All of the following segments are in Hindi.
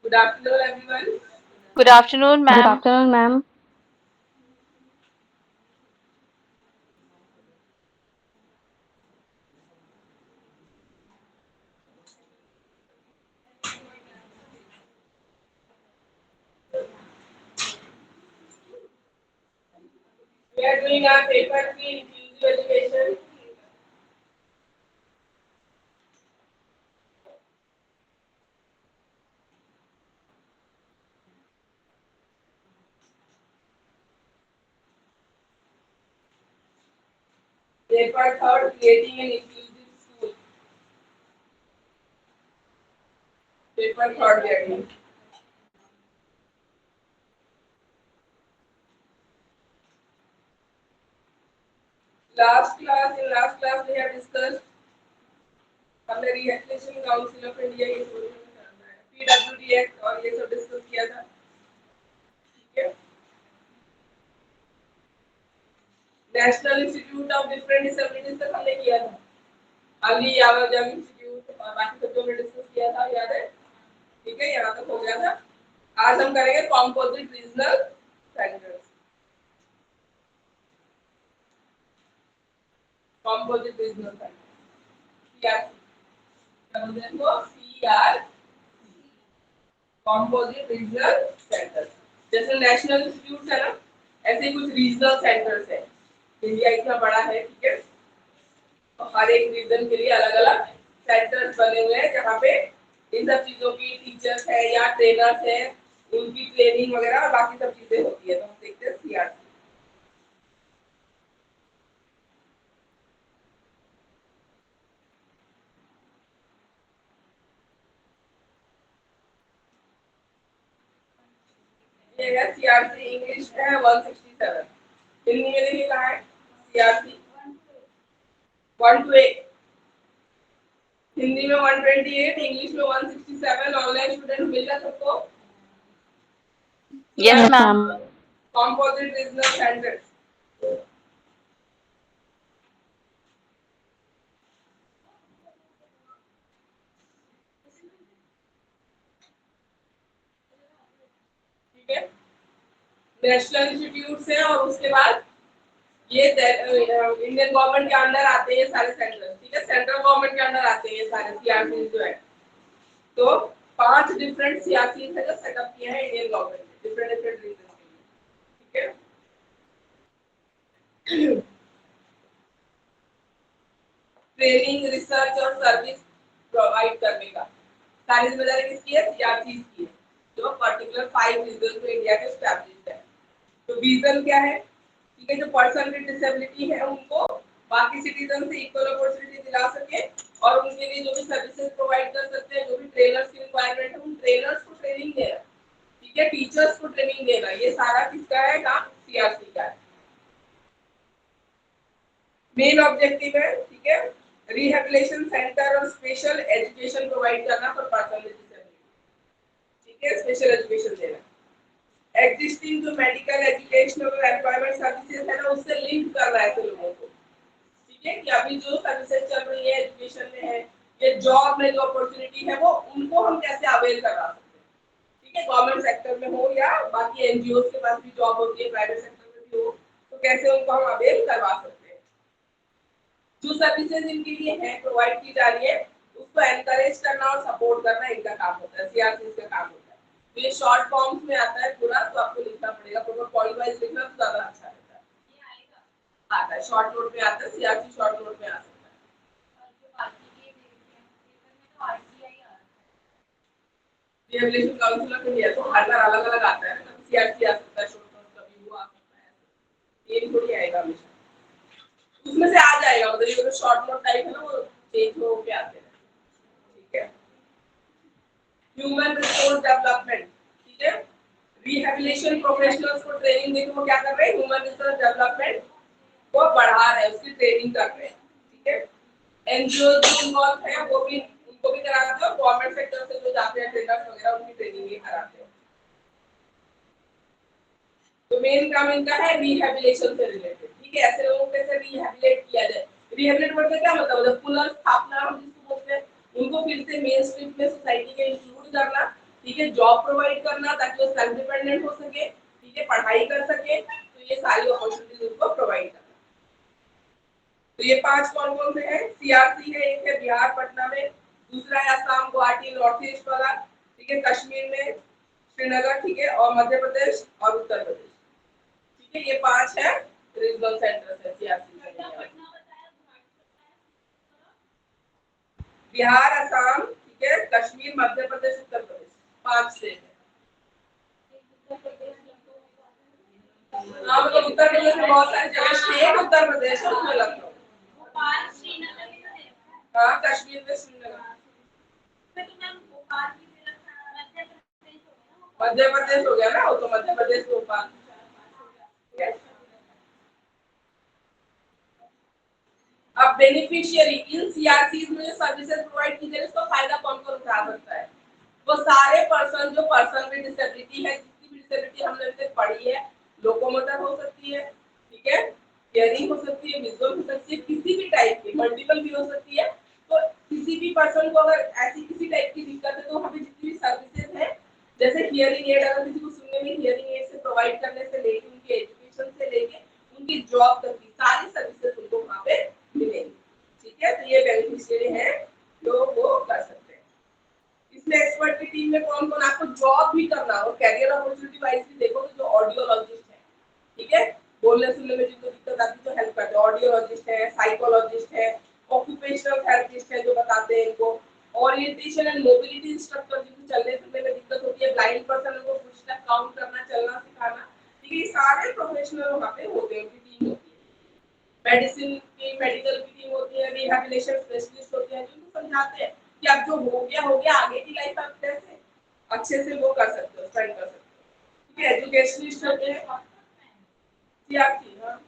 Good afternoon, everyone. Good afternoon, Good ma'am. afternoon, ma'am. We are doing our paper 3 inclusive education. Paper third, creating an inclusive school. Paper third, we are doing. In last class we have discussed हमने रिहैबिलिटेशन काउंसिल ऑफ इंडिया ये पीडब्ल्यूडी एक्ट और ये सब डिस्कस किया था. ठीक है. National institute of different disabilities तक हमने किया था. अली यादव जंग इंस्टीट्यूट और बाकी सब जो हमने डिस्कस किया था याद है. ठीक है, यहाँ तक हो गया था. आज हम करेंगे composite regional centres. Composite regional centre CR composite regional centres. जैसे नेशनल इंस्टीट्यूट है ना, ऐसे कुछ रीजनल सेंटर्स है. इंडिया इतना बड़ा है, ठीक है, तो हर एक रीजन के लिए अलग अलग सेंटर्स बने हुए हैं जहाँ पे इन सब चीजों की टीचर्स है या ट्रेनर्स है, उनकी ट्रेनिंग वगैरह और बाकी सब चीजें होती है. तो हम देखते हैं सीआरसी. ये है सीआरसी. इंग्लिश में है 167. हिंदी में देखिए कहाँ है सीआरसी 128. हिंदी में 128, इंग्लिश में 167. ऑनलाइन स्टूडेंट मिल रहा सबको. Yes, Yes, ma'am. ma'am. Composite regional centres. ठीक है, नेशनल इंस्टीट्यूट है और उसके बाद ये इंडियन गवर्नमेंट के अंडर आते हैं सारे सेंटर. ठीक है, सेंट्रल गवर्नमेंट के अंडर आते हैं ये सारे सीआरसी जो है. तो 5 डिफरेंट सीआरसी है जो सेटअप किए हैं इंडियन गवर्नमेंट ने डिफरेंट डिफरेंट रीजन के लिए. ठीक है. ट्रेनिंग, रिसर्च और सर्विस प्रोवाइड करने का सारी जिम्मेदारी किसकी है? सीआरसी की है, जो पर्टिकुलर 5 रीजन में इंडिया के एस्टैब्लिश्ड है. तो विजन क्या है? ठीक है, जो पर्सन विद डिसेबिलिटी है उनको बाकी सिटीजन से इक्वल अपॉर्चुनिटी दिला सके और उनके लिए जो भी सर्विसेज प्रोवाइड कर सकते हैं, जो भी ट्रेनर्स की रिक्वायरमेंट है, उन ट्रेनर्स को ट्रेनिंग देना. ठीक है, टीचर्स को ट्रेनिंग देना, ये सारा किसका है काम? सीआरसी का है. मेन ऑब्जेक्टिव है, ठीक है, रिहैबिलिटेशन सेंटर और स्पेशल एजुकेशन प्रोवाइड करना फॉर पर्सन विद डिसेबिलिटी. ठीक है, स्पेशल एजुकेशन देना. एग्जिस्टिंग जो मेडिकल एजुकेशनल और एम्प्लॉयमेंट सर्विसेज है ना, उससे लिंक कर रहा है ऐसे लोगों को. ठीक है, कि अभी जो सर्विसेज चल रही है एजुकेशन में है, ये जॉब में जो अपॉर्चुनिटी है वो उनको हम कैसे अवेल करवा सकते हैं. ठीक है, गवर्नमेंट सेक्टर में हो या बाकी एनजीओ के पास भी जॉब होती है, प्राइवेट सेक्टर में भी हो, तो कैसे उनको हम अवेल करवा सकते हैं. जो सर्विसेज इनके लिए है प्रोवाइड की जा रही है, उसको एनकरेज करना और सपोर्ट करना इनका काम होता है, सीआरसी का काम होता है. तो ये शॉर्ट फॉर्म्स में आता है पूरा, तो आपको लिखना पड़ेगा, पूरा पॉइंट वाइज लिखना तो ज्यादा अच्छा रहता है. आता है शॉर्ट नोट में, आता है सीआरसी शॉर्ट नोट में आ सकता है. रिहैबिलिटेशन काउंसिल ऑफ इंडिया तो हर बार अलग अलग आता है ना, कभी सीआरसी आ सकता है शॉर्ट नोट, कभी वो आ सकता है, ये थोड़ी आएगा हमेशा. उसमें से आ जाएगा, मतलब ये जो शॉर्ट नोट टाइप है ना वो चेंज हो के आते हैं. ठीक है. Human resource development. ठीक है, रिहैबिलिटेशन प्रोफेशनल्स को ट्रेनिंग देके वो क्या कर रहे हैं? ह्यूमन रिसोर्स डेवलपमेंट को बढ़ा रहे हैं, उसकी ट्रेनिंग कर रहे हैं. ठीक है. एनजीओ जो इन्वॉल्व है वो भी, उनको भी कराते हैं और गवर्नमेंट सेक्टर से जो जाते हैं ट्रेनर्स वगैरह उनकी ट्रेनिंग भी कराते हैं. तो मेन काम इनका है रिहैबिलिटेशन से रिलेटेड. ठीक है, ऐसे लोगों को कैसे रिहैबिलिटेट किया जाए. रिहैबिलिटेट मतलब क्या मतलब? मतलब पुनर्स्थापना हम जिसको बोलते हैं, उनको फिर से मेन स्ट्रीम में सोसाइटी में इंक्लूड करना. ठीक है, जॉब प्रोवाइड करना ताकि वो सेल्फ डिपेंडेंट हो सके, ठीक है, पढ़ाई कर सके, तो ये सारी अपॉर्चुनिटीज उनको प्रोवाइड करना। तो ये 5 कौन कौन से हैं? सीआरसी है, एक है बिहार पटना में, दूसरा है असम गुवाहाटी नॉर्थ ईस्ट वाला, ठीक है, कश्मीर में श्रीनगर, ठीक है, और मध्य प्रदेश और उत्तर प्रदेश, ठीक है, ये 5 है रीजनल सेंटर्स है सीआरसी। बिहार, असम, ठीक है, कश्मीर, मध्य प्रदेश, उत्तर प्रदेश, 5 स्टेट है। हाँ, मतलब उत्तर प्रदेश में बहुत सारी जगह स्टेट उत्तर प्रदेश है, उसमें लखनऊ। हाँ, कश्मीर में श्रीनगर। मध्य प्रदेश हो गया ना, वो तो मध्य प्रदेश भोपाल। अब बेनिफिशियरी इन सीआरसीज में जो सर्विसेज प्रोवाइड की जाए, उसका फायदा कौन कौन उठा सकता है? वो सारे पर्सन जो पर्सन में डिसेबिलिटी है, जितनी भी डिसेबिलिटी हमने अभी तक पढ़ी है, लोकोमोटर हो सकती है, ठीक है, हियरिंग हो सकती है, विजुअल हो सकती है, किसी भी टाइप की, मल्टीपल भी हो सकती है। तो किसी भी पर्सन को अगर ऐसी किसी टाइप की दिक्कत है, तो वहाँ पे जितनी भी सर्विसेज है, जैसे हियरिंग एड, अगर किसी को सुनने में हियरिंग एड से प्रोवाइड करने से लेके उनके एजुकेशन से लेके उनकी जॉब तक की सारी सर्विसेज उनको वहाँ पे मिलेंगी, ठीक है। तो ये बेनिफिशियरी है जो वो कर सकते हैं। इसमें एक्सपर्ट की टीम में कौन कौन, आपको जॉब भी करना हो, कैरियर अपॉर्चुनिटी वाइज भी देखो, तो जो ऑडियोलॉजिस्ट है, ठीक है, बोलने सुनने में जिनको दिक्कत आती है तो हेल्प करते हैं, ऑडियोलॉजिस्ट है, साइकोलॉजिस्ट है, ऑक्यूपेशनल थेरेपिस्ट है जो बताते हैं इनको, ओरिएंटेशन एंड मोबिलिटी इंस्ट्रक्टर जिनको चलने फिरने में दिक्कत होती है, ब्लाइंड पर्सन को पुश स्टेप काउंट करना, चलना सिखाना, ठीक है, ये सारे प्रोफेशनल वहाँ पे होते हैं, उनकी टीम होती है। मेडिसिन की मेडिकल की टीम होती है, रिहैबिलिटेशन स्पेशलिस्ट होते हैं, जिनको समझाते हैं कि अब जो हो गया आगे की लाइफ आप कैसे अच्छे से वो कर सकते हो, स्पेंड कर सकते हो, ठीक है। एजुकेशनिस्ट होते हैं, सीआरसी, हाँ,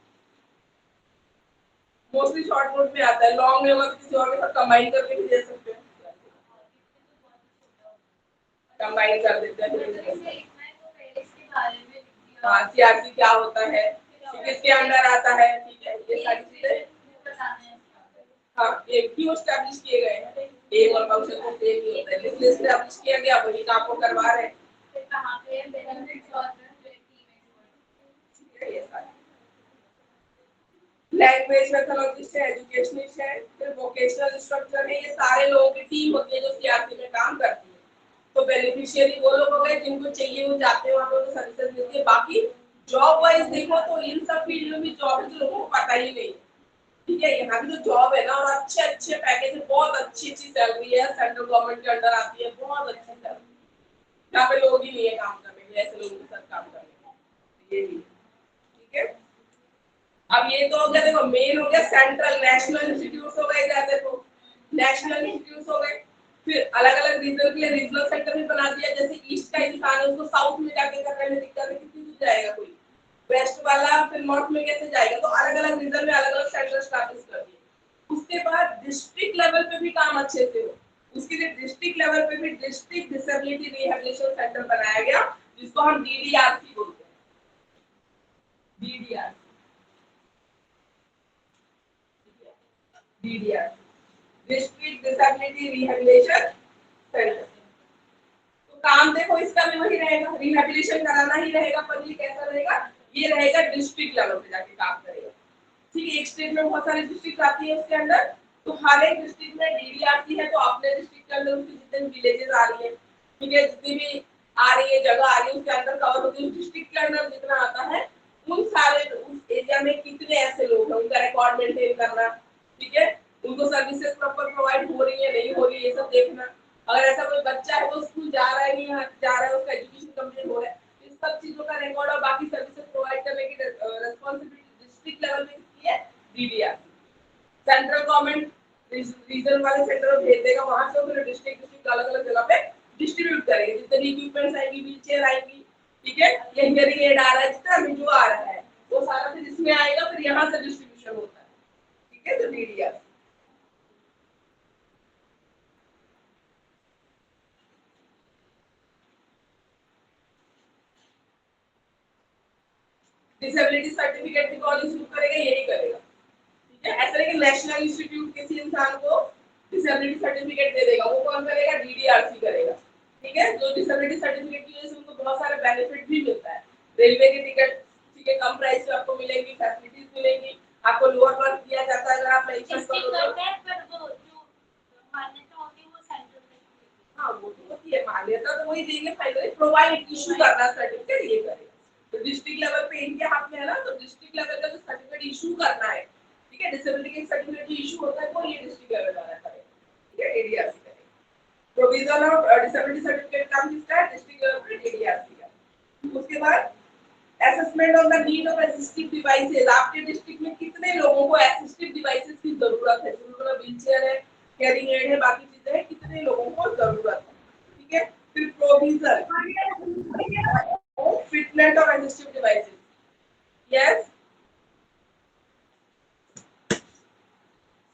मोस्टली शॉर्ट नोट में आता है, लॉन्ग में मतलब किसी और के साथ कंबाइन करके भी दे सकते हैं, कंबाइन कर देते हैं। हाँ, सीआरसी क्या होता है, किसके अंडर आता है, ठीक है, ये सारी चीजें हाँ एक क्यों एस्टैब्लिश किए गए हैं, एम और फंक्शन को सेम ही होता है, इसलिए एस्टैब्लिश किया गया, वही काम को करवा रहे हैं। कहां पे बेनिफिट्स और ये सारी लैंग्वेज मैथोलॉजिस्ट है, एजुकेशनिस्ट है, फिर वोकेशनल इंस्ट्रक्टर है, ये सारे लोगों की टीम होती है जो सीआरसी में काम करती है। तो बेनिफिशियरी वो लोग हो गए जिनको चाहिए वो जाते हैं वहां पे, सर्विसेज मिलती है। बाकी जॉब वाइज देखो तो इन सब फील्ड में भी जॉब है जो लोगों को पता ही नहीं, ठीक है, यहाँ भी तो जॉब है ना, और अच्छे अच्छे पैकेज है, बहुत अच्छी अच्छी सैलरी है, सेंट्रल गवर्नमेंट के अंडर आती है, बहुत अच्छी सैलरी, यहाँ पे लोग ही नहीं है काम करने के लिए, ऐसे लोगों के साथ काम करने के लिए, ये भी ठीक है। अब ये तो हो गया, देखो मेन हो गया सेंट्रल, नेशनल इंस्टीट्यूट हो गए, जैसे तो नेशनल इंस्टीट्यूट हो गए, फिर अलग अलग रीजन के लिए रीजनल सेंटर भी बना दिया, जैसे ईस्ट का इंसान है उसको साउथ में जाके करने में दिक्कत है, कितनी दूर जाएगा कोई, वेस्ट वाला फिर नॉर्थ में कैसे जाएगा, तो अलग अलग रीजन में अलग अलग सेंटर स्टैब्लिश कर दिए। उसके बाद डिस्ट्रिक्ट लेवल पे भी काम अच्छे से हो, उसके लिए डिस्ट्रिक्ट लेवल पे भी डिस्ट्रिक्ट डिसेबिलिटी रिहैबिलिटेशन सेंटर बनाया गया, जिसको हम डीडीआरसी बोलते हैं, DDRC, DDRC district disability rehabilitation centre. तो काम देखो इसका भी वही रहेगा, रिहैबिलिटेशन कराना ही रहेगा, पर ये कैसा रहेगा, ये रहेगा डिस्ट्रिक्ट लेवल पे जाके काम करेगा, ठीक है। एक स्टेट में बहुत सारी डिस्ट्रिक्ट आती है उसके अंदर, तो हर एक डिस्ट्रिक्ट में डीडीआरसी है, तो अपने डिस्ट्रिक्ट के अंदर उसकी जितने विलेजेस आ रही है, ठीक है, जितनी भी आ रही है जगह आ रही है उसके अंदर कवर होती है, डिस्ट्रिक्ट के अंदर जितना आता है उन सारे उस एरिया में कितने ऐसे लोग हैं उनका रिकॉर्ड मेंटेन करना, ठीक है, उनको सर्विसेज प्रॉपर प्रोवाइड हो रही है नहीं हो रही है ये सब देखना। अगर ऐसा कोई बच्चा है वो स्कूल जा रहा है नहीं जा रहा है, उसका एजुकेशन कंप्लीट हो रहा है, इस सब चीजों का रिकॉर्ड और बाकी सर्विसेज प्रोवाइड करने की रिस्पांसिबिलिटी डिस्ट्रिक्ट लेवल पे किसकी है, डीडीआरसी। सेंट्रल गवर्नमेंट रीजन वाले सेंटर में भेज देगा, वहां से फिर डिस्ट्रिक्ट डिस्ट्रिक्ट अलग अलग जगह पे डिस्ट्रीब्यूट करेंगे, जितने इक्विपमेंट्स आएंगी, व्हीलचेयर आएंगी, ठीक है, ये हियरिंग एड आ रहा है, जितना भी जो आ रहा है वो सारा फिर इसमें आएगा, फिर यहाँ से डिस्ट्रीब्यूशन होता है, ठीक है, तो डीडीआरसी। डिसेबिलिटी सर्टिफिकेट भी कौन इशू करेगा, यही करेगा, ठीक है। ऐसा नहीं कि नेशनल इंस्टीट्यूट किसी इंसान को डिसेबिलिटी सर्टिफिकेट दे देगा, वो कौन करेगा, डीडीआरसी करेगा, ठीक है। जो डिसेबिलिटी सर्टिफिकेट की वजह से उनको बहुत सारे बेनिफिट भी मिलता है। रेलवे की टिकट ठीक है कम प्राइस पे आपको मिलेगी, फैसिलिटीज मिलेंगी, आपको लोअर वर्क दिया जाता है अगर आप पेंशन करो तो। हाँ वो तो होती है, मान्यता तो वही देंगे, फाइनली प्रोवाइड इशू करना सर्टिफिकेट ये करेगा। तो डिस्ट्रिक्ट लेवल पे इनके हाथ में है ना, तो डिस्ट्रिक्ट लेवल का जो सर्टिफिकेट इशू करना है, ठीक है, डिसेबिलिटी सर्टिफिकेट जो इशू होता है वो ये डिस्ट्रिक्ट लेवल वाला करेगा, ठीक है, एडीआरसी करेगा। प्रोविजन ऑफ डिसेबिलिटी सर्टिफिकेट काम किसका है, डिस्ट्रिक्ट लेवल पे एडीआरसी का। उसके बाद assessment of the need of assistive devices, आपके डिस्ट्रिक्ट में कितने लोगों को असिस्टिव डिवाइसेस की जरूरत है, जिनको व्हीलचेयर है, कैरिंग एड है, बाकी चीजें हैं, कितने लोगों को जरूरत है, ठीक है। फिर provision fitness of assistive devices, yes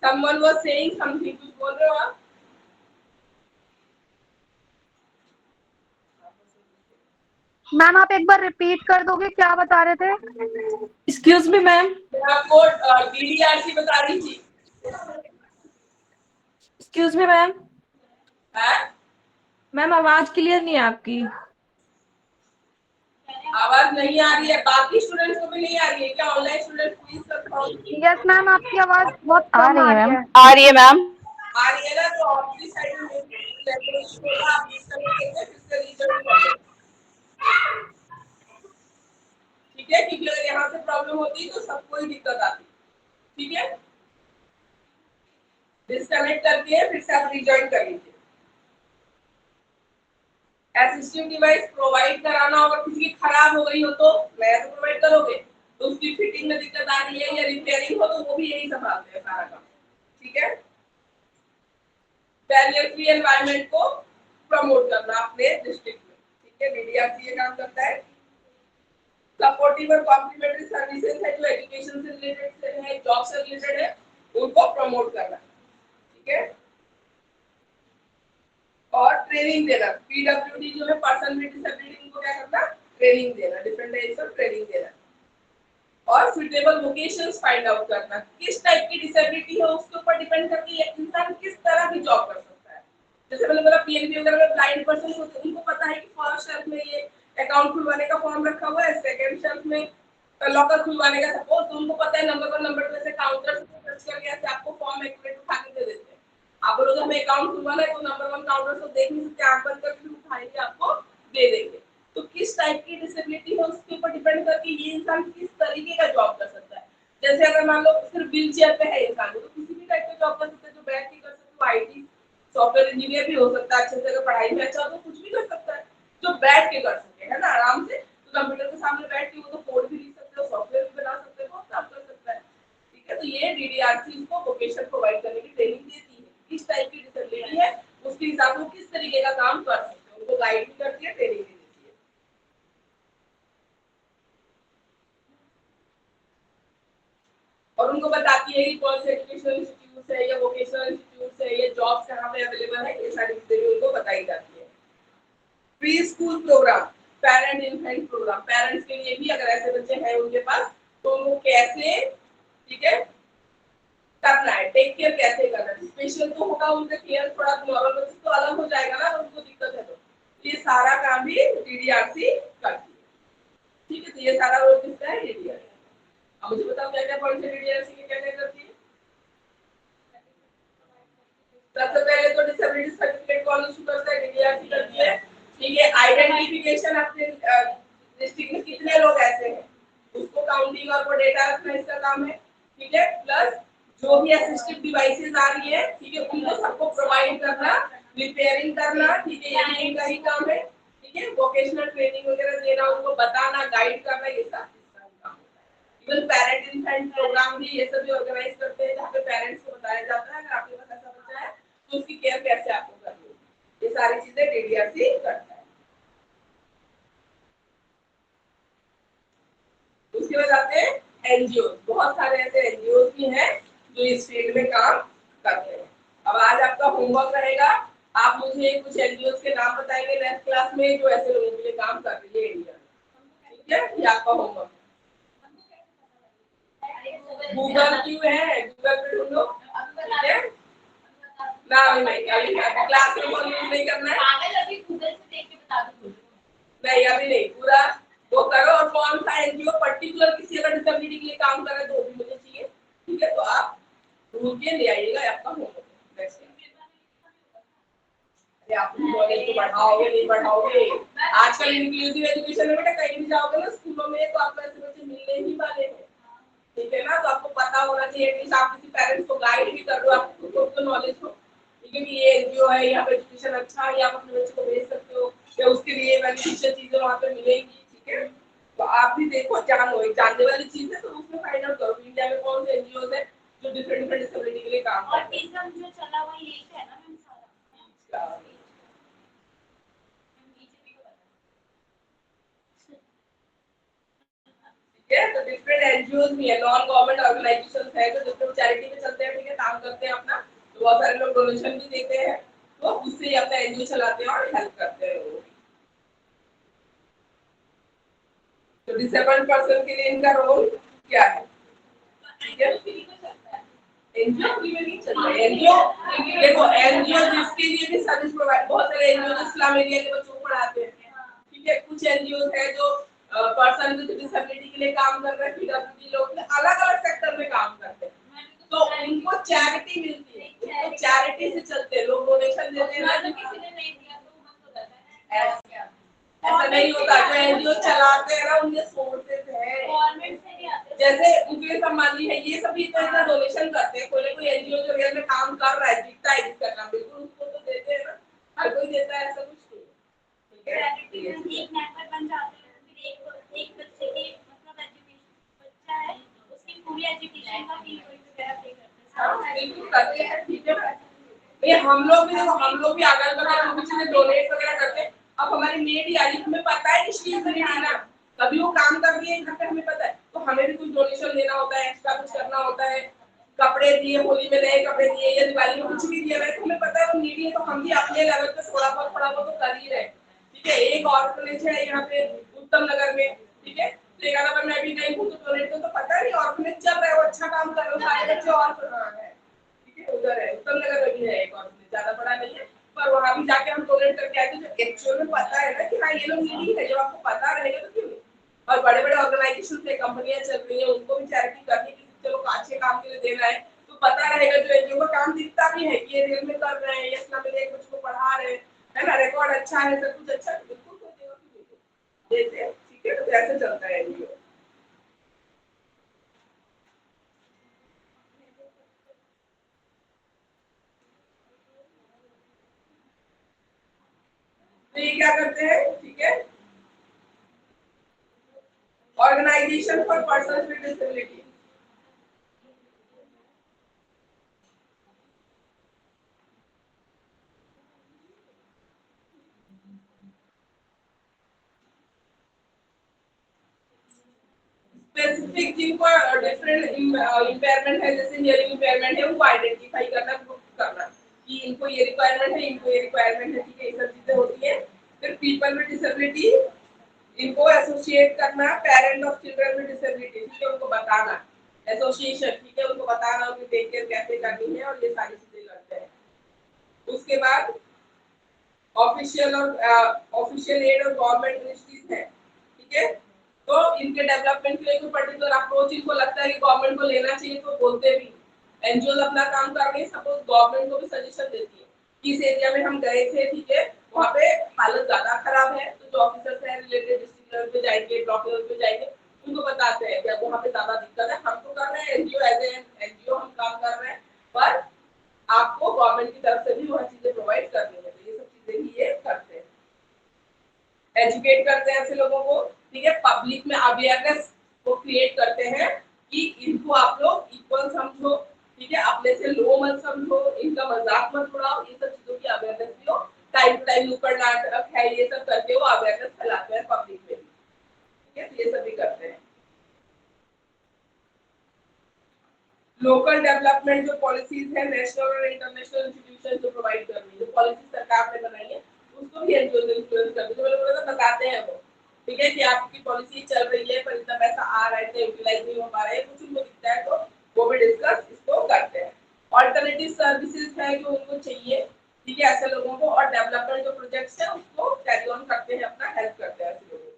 someone was saying something, कुछ बोल रहे हो आप? मैम आप एक बार रिपीट कर दोगे, क्या बता रहे थे? एक्सक्यूज मी मैम, मैं आपको डीडीआरसी बता रही थी। एक्सक्यूज मी मैम, है मैम आवाज क्लियर नहीं है आपकी। आवाज नहीं आ रही है, बाकी स्टूडेंट्स को भी नहीं आ रही है क्या? Online student please confirm. Yes ma'am, आपकी आवाज बहुत आ कम रही आ है रही मैम, है। आ रही है मैम। आ रही है ना, तो ऑफिस साइड में नेटवर्क होगा, आप डिस्कनेक्ट करके फिर से रीजॉइन कर लें, ठीक है, क्योंकि अगर यहाँ से प्रॉब्लम होती तो सबको ही दिक्कत आती, ठीक है। डिस्कनेक्ट करके फिर से आप रीजॉइन कर लीजिए। असिस्टिव डिवाइस प्रोवाइड कराना होगा, किसी की खराब हो गई हो तो नया तो प्रोवाइड करोगे, तो उसकी फिटिंग में दिक्कत आ रही है या रिपेयरिंग हो तो वो भी यही संभालते हैं सारा काम, ठीक है। बैरियर फ्री एनवायरनमेंट को प्रमोट करना अपने डिस्ट्रिक्ट में, ठीक है, डीडीआरसी ये काम करता है। सपोर्टिव और कॉम्प्लीमेंट्री सर्विसेज है जो एजुकेशन से रिलेटेड है, जॉब से रिलेटेड है, उनको प्रमोट करना, ठीक है। और ट्रेनिंग देना, पीडब्ल्यूडी जो है पर्सन विद डिसेबिलिटी, उनको क्या करना, ट्रेनिंग देना, डिफरेंट टाइप्स ऑफ ट्रेनिंग देना। और सुटेबल वोकेशंस फाइंड आउट करना, किस टाइप की डिसेबिलिटी है उसके ऊपर डिपेंड करती है इंसान किस तरह की जॉब कर सकता है। जैसे मैंने बोला पीएनबी वगैरह में ब्लाइंड पर्सन होते हैं, उनको पता है कि फर्स्ट शेल्फ में ये अकाउंट खुलवाने का फॉर्म रखा हुआ है, सेकंड शेल्फ में लॉकर खुलवाने का, सपोज तो उनको पता है नंबर 1 नंबर 2 से काउंटर से टच करके ऐसे आपको फॉर्म एक्यूरेट उठा के दे देते हैं। आप बोलोगे हमें अकाउंट खुलवाना है तो नंबर 1 काउंटर से देख नहीं सकते, आंख बंद करके उठाएंगे, आपको दे देंगे। तो किस टाइप की डिसेबिलिटी है उसके ऊपर डिपेंड करके ये इंसान किस तरीके का जॉब कर सकता है। जैसे अगर मान लो सिर्फ व्हील चेयर पे है इंसान, तो किसी भी टाइप का जॉब कर सकता है, जो बैठ के कर सकता है, आईटी सॉफ्टवेयर इंजीनियर भी हो सकता है, अच्छे से अगर पढ़ाई में अच्छा हो तो कुछ भी कर सकता है, जो बैठ के कर सके, है ना, आराम से। तो कंप्यूटर के सामने बैठ के वो तो कोड भी लिख सकते हो, सॉफ्टवेयर भी बना सकते हो, बहुत काम कर सकता है, ठीक है। तो ये डीडीआरसी को वोकेशन प्रोवाइड करने की ट्रेनिंग देती है, किस टाइप की डिसेबिलिटी है उसके हिसाब से किस तरीके का काम कर सकते हैं, उनको गाइड भी करती है, ट्रेनिंग भी देती है। और उनको बताती है कि कौन से एजुकेशनल इंस्टीट्यूट है या वोकेशनल इंस्टीट्यूट है या जॉब्स कहाँ पे अवेलेबल है, ये सारी चीजें भी उनको बताई जाती है। Pre school programme, parent infant programme, parents के लिए भी अगर ऐसे बच्चे हैं उनके पास तो उनको कैसे, ठीक है, करना है, टेक केयर कैसे करना है। स्पेशल तो होगा उनका केयर, थोड़ा नॉर्मल बच्चे तो अलग हो जाएगा ना, उनको दिक्कत है तो ये सारा काम भी डीडीआरसी करती है, ठीक है। तो ये सारा रोल किसका है, डीडीआरसी। अब मुझे बताओ क्या क्या पॉइंट है डीडीआरसी के, क्या क्या करती है। सबसे पहले तो डिसेबिलिटी सर्टिफिकेट कौन इशू करता है, डीडीआरसी करती है, ठीक है। आइडेंटिफिकेशन अपने डिस्ट्रिक्ट में कितने लोग ऐसे हैं उसको काउंटिंग और वो डेटा रखना इसका काम है, ठीक है। प्लस जो भी असिस्टिव डिवाइसेस आ रही है, ठीक है, उनको सबको प्रोवाइड करना, रिपेयरिंग करना, ठीक है, ये भी इनका ही काम है, ठीक है। वोकेशनल ट्रेनिंग वगैरह देना, उनको बताना, गाइड करना, ये सब इसका काम होता है। इवन पेरेंट इन्फेंट प्रोग्राम भी ये सब भी ऑर्गेनाइज करते हैं, जहाँ पे पेरेंट्स को बताया जाता है अगर आपके पास ऐसा बच्चा है तो उसकी केयर कैसे आपको करनी है, ये सारी चीजें डीडीआरसी करता है। उसके बाद आते हैं एनजीओ, बहुत सारे ऐसे एनजीओ भी हैं जो इस फील्ड में काम करते हैं। अब आज आपका होमवर्क रहेगा, आप मुझे कुछ एनजीओ के नाम बताएंगे नेक्स्ट क्लास में जो ऐसे लोगों के लिए काम कर रही है इंडिया में, ठीक है, ये आपका होमवर्क है। गूगल क्यों है, गूगल पे ढूंढो, ठीक है। ना अभी क्लास में फोन यूज नहीं करना है। पागल, अभी गूगल से देख के बता दूं। नहीं अभी नहीं, पूरा वो करो। और कौन सा एनजीओ पर्टिकुलर किसी अगर डिसेबिलिटी के लिए काम कर रहा है तो वो भी मुझे चाहिए, ठीक है? तो आप ढूंढ के ले आइएगा, आपका होमवर्क। आप नॉलेज को बढ़ाओगे नहीं बढ़ाओगे? आजकल इंक्लूसिव एजुकेशन में बेटा कहीं भी जाओगे ना स्कूलों में तो आपको ऐसे बच्चे मिलने ही वाले हैं, ठीक है ना? तो आपको पता होना चाहिए, एटलीस्ट आप किसी पेरेंट्स को गाइड भी कर दो, आपको खुद को नॉलेज हो, ठीक है? कि ये एनजीओ है, यहाँ पे एजुकेशन अच्छा है, आप अपने बच्चे को भेज सकते हो या उसके लिए बेनिफिशियल चीजें वहाँ पे मिलेंगी, ठीक है? तो आप भी देखो, जानो, एक जानने वाली चीज है तो उसमें फाइंड आउट करो इंडिया में कौन से एनजीओ है जो डिफरेंट डिफरेंट डिसेबिलिटी के लिए काम और करते हैं। टीचर जो चला हुआ यही है ना मैम सारा। बीजेपी को पता ठीक है? तो डिफरेंट एनजीओ भी है, नॉन गवर्नमेंट ऑर्गेनाइजेशन है जो डिफरेंट चैरिटी में चलते हैं, ठीक है? काम करते हैं अपना, तो बहुत सारे लोग डोनेशन भी देते हैं, तो उससे ही अपना एनजीओ चलाते हैं और हेल्प करते हैं लोगों की। तो डिसेबल्ड पर्सन के लिए इनका रोल क्या है? ठीक है? एनजीओ फ्री में नहीं चल रहा है। एनजीओ देखो, एनजीओ जिसके लिए भी सर्विस प्रोवाइड, बहुत सारे एनजीओ जो स्लम एरिया के बच्चों को पढ़ाते हैं, ठीक है? कुछ एनजीओ है जो पर्सन विद डिसेबिलिटी के लिए काम कर रहे हैं, पीडब्ल्यूडी लोग अलग अलग सेक्टर में काम करते हैं, तो उनको चैरिटी मिलती है, उनको चैरिटी से चलते हैं, लोग डोनेशन देते हैं ना, तो किसी ने नहीं दिया तो मत हो जाता है ऐसा नहीं होता। जो एनजीओ चलाते हैं ना उनके सोर्सेज है, गवर्नमेंट से नहीं आते। जैसे मुकेश अंबानी है, ये सभी तो इतना डोनेशन करते हैं, कोई ना कोई एनजीओ जो रियल में काम कर रहा है, दिखता है जिसका काम, बिल्कुल उसको तो देते हैं ना, हर कोई देता है, ऐसा कुछ नहीं, ठीक है? एक नेटवर्क बन जाते हैं, फिर एक बच्चे के मतलब एजुकेशन बच्चा है उसकी पूरी एजुकेशन का फीस कोई वगैरह पे करते हैं। हाँ, बिल्कुल करते हैं, ठीक है ना? ये हम लोग भी देखो, हम लोग भी अगल बगल जो भी चीजें डोनेट वगैरह करते हैं, अब हमारी मेड ही आ रही, हमें पता है कि शी इज रेडी ना, कभी वो काम कर रही है घर पे, हमें पता है, तो हमें भी कुछ डोनेशन देना होता है, एक्स्ट्रा कुछ करना होता है, कपड़े दिए, होली में नए कपड़े दिए या दिवाली में कुछ भी दिया है, तो हमें पता है वो नीडी है, तो हम भी अपने लेवल पे थोड़ा बहुत तो कर ही रहे हैं, ठीक है? एक ऑर्फनेज है यहाँ पे उत्तम नगर में, ठीक है? तो एक अगर मैं भी गई हूँ तो डोनेट तो पता है ऑर्फनेज चल रहा है, वो अच्छा काम कर रहे हो, सारे बच्चे और है, ठीक है? उधर है उत्तम नगर में भी है एक ऑर्फनेज, ज्यादा बड़ा नहीं है, पर वहां भी जाके हम डोनेट करके आए थे, जो एक्चुअल में पता है ना कि हाँ ये लोग नीडी है, जब आपको पता रहेगा तो क्यों नहीं? और बड़े बड़े ऑर्गेनाइजेशन से कंपनियां चल रही है, उनको भी चैरिटी करनी है, चलो अच्छे काम के लिए देना है, तो पता रहेगा, जो एनजीओ का काम दिखता भी है कि ये रियल में कर रहे हैं, ये इतना में कुछ को पढ़ा रहे हैं, है ना? रिकॉर्ड अच्छा है, सब कुछ अच्छा है, तो बिल्कुल कोई देगा कि नहीं देते हैं, ठीक है? तो ऐसे चलता है एनजीओ। तो ये क्या करते हैं, ठीक है? Organisation for persons with disability, specific जिनको डिफरेंट इम्पेयरमेंट है, जैसे हियरिंग इम्पेयरमेंट है, उनको आइडेंटिफाई करना, ग्रुप करना कि इनको ये रिक्वायरमेंट है, इनको ये रिक्वायरमेंट है, ठीक है? ये सब चीजें होती है। फिर पीपल विद डिसेबिलिटी, इनको एसोसिएट करना, parent of children with disability, ठीक है? उनको बताना, एसोसिएशन, ठीक है? उनको बताना उनकी टेक केयर कैसे करनी है, और ये सारी चीजें करते हैं। उसके बाद ऑफिशियल और ऑफिशियल एड और गवर्नमेंट मिनिस्ट्रीज है, ठीक है? तो इनके डेवलपमेंट के लिए कोई पर्टिकुलर अप्रोच इनको लगता है कि गवर्नमेंट को लेना चाहिए, तो बोलते भी। एनजीओ अपना काम कर रही है, सपोज गवर्नमेंट को भी सजेशन देती है कि इस एरिया में हम गए थे, ठीक है? वहाँ पे हालत ज्यादा खराब है, तो जो ऑफिसर्स हैं रिलेटेड डिस्ट्रिक्ट लेवल पे जाएंगे, ब्लॉक लेवल पे जाएंगे, उनको बताते हैं कि वहाँ पे ज्यादा दिक्कत है, हम तो कर रहे हैं एनजीओ, एज एनजीओ हम काम कर रहे हैं, पर आपको गवर्नमेंट की तरफ से भी वह चीजें प्रोवाइड करनी है, तो ये सब चीजें ही ये करते हैं। एजुकेट करते हैं ऐसे लोगों को, ठीक है? पब्लिक में अवेयरनेस को क्रिएट करते हैं कि इनको आप लोग इक्वल समझो, ठीक है? अपने से लो मत समझो, इनका मजाक मत उड़ाओ, ये सब चीजों की अवेयरनेस भी हो। टाइम टू टाइम नुक्कड़ नाटक है, ये सब करके वो अवेयरनेस फैलाते हैं पब्लिक में, ठीक है? तो ये सब भी करते हैं। लोकल डेवलपमेंट जो पॉलिसीज है, नेशनल और इंटरनेशनल इंस्टीट्यूशन जो प्रोवाइड कर रही है, जो पॉलिसी सरकार ने बनाई है, उसको भी एनजीओ इन्फ्लुएंस करते हैं, जो मैंने बोला था बताते हैं वो, ठीक है? कि आपकी पॉलिसी चल रही है पर इतना पैसा आ रहा है, तो यूटिलाइज नहीं हो पा रहा है, कुछ उनको दिखता है तो वो भी डिस्कस इसको करते हैं। ऑल्टरनेटिव सर्विसेज है जो उनको चाहिए ऐसे लोगों को, और डेवलपमेंट जो प्रोजेक्ट्स है उसको कैरी ऑन करते हैं, अपना हेल्प करते हैं ऐसे लोगों को।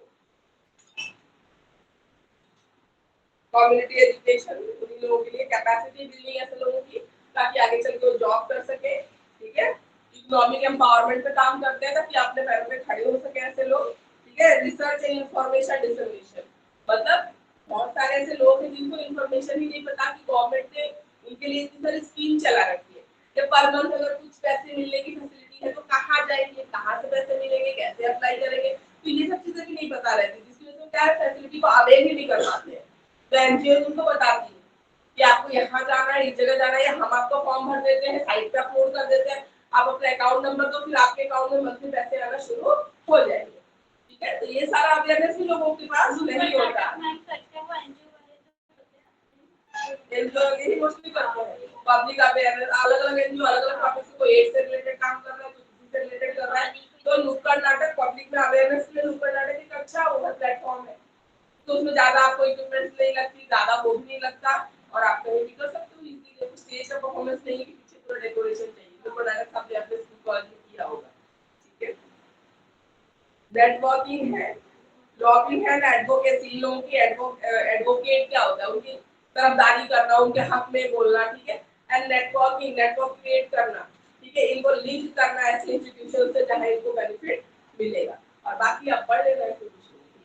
कम्युनिटी एजुकेशन उन लोगों के लिए, कैपेसिटी बिल्डिंग ऐसे लोगों की ताकि आगे चल के वो जॉब कर सके, ठीक है। इकोनॉमिक एम्पावरमेंट पे काम करते हैं ताकि अपने पैरों पे खड़े हो सके ऐसे लोग, ठीक है। रिसर्च एंड इंफॉर्मेशन डिसमिनेशन, मतलब बहुत सारे ऐसे लोग हैं जिनको इंफॉर्मेशन ही नहीं पता कि गवर्नमेंट ने उनके लिए इतनी सारी स्कीम चला रखी है कि पर मंथ अगर कुछ पैसे मिलने की फैसिलिटी है तो कहाँ जाएंगे, कहाँ से पैसे मिलेंगे, कैसे अप्लाई करेंगे, तो ये सब चीजें भी नहीं पता रहती, जिसकी वजह से क्या है फैसिलिटी को अवेल ही नहीं कर पाते हैं। तो एनजीओ उनको बताती है कि आपको यहाँ जाना है, इस जगह जाना है, हम आपको फॉर्म भर देते हैं, साइट पे अपलोड कर देते हैं, आप अपना अकाउंट नंबर दो, फिर आपके अकाउंट में मंथली पैसे आना शुरू हो जाएंगे, ठीक है। तो ये सारा अवेयरनेस भी लोगों के पास नहीं होता। एनजीओ यही मोस्टली करते हैं पब्लिक अवेयरनेस, अलग अलग एनजीओ अलग अलग टॉपिक से, कोई एड्स से रिलेटेड काम कर रहा है, कोई किसी से रिलेटेड कर रहा है। तो नुक्कड़ नाटक पब्लिक में अवेयरनेस के लिए नुक्कड़ नाटक एक अच्छा प्लेटफॉर्म है, तो उसमें ज्यादा आपको इक्विपमेंट्स नहीं लगती, ज्यादा वो भी नहीं लगता, और आप कहीं भी कर सकते हो इजीली। कुछ स्टेज का परफॉर्मेंस नहीं है कि पीछे पूरा डेकोरेशन चाहिए, तो प्रोडक्ट आपने अपने स्कूल कॉलेज में किया होगा, ठीक है। नेटवर्किंग है, लॉबिंग है, एडवोकेसी, लोगों की एडवोकेट क्या होता है, उनकी तरफदारी करना, उनके हक में बोलना, ठीक है। एंड नेटवर्किंग, नेटवर्क क्रिएट करना, ठीक है, इनको लिंक करना ऐसे इंस्टीट्यूशन से जहां इनको बेनिफिट मिलेगा। और बाकी आप पढ़ लेना है,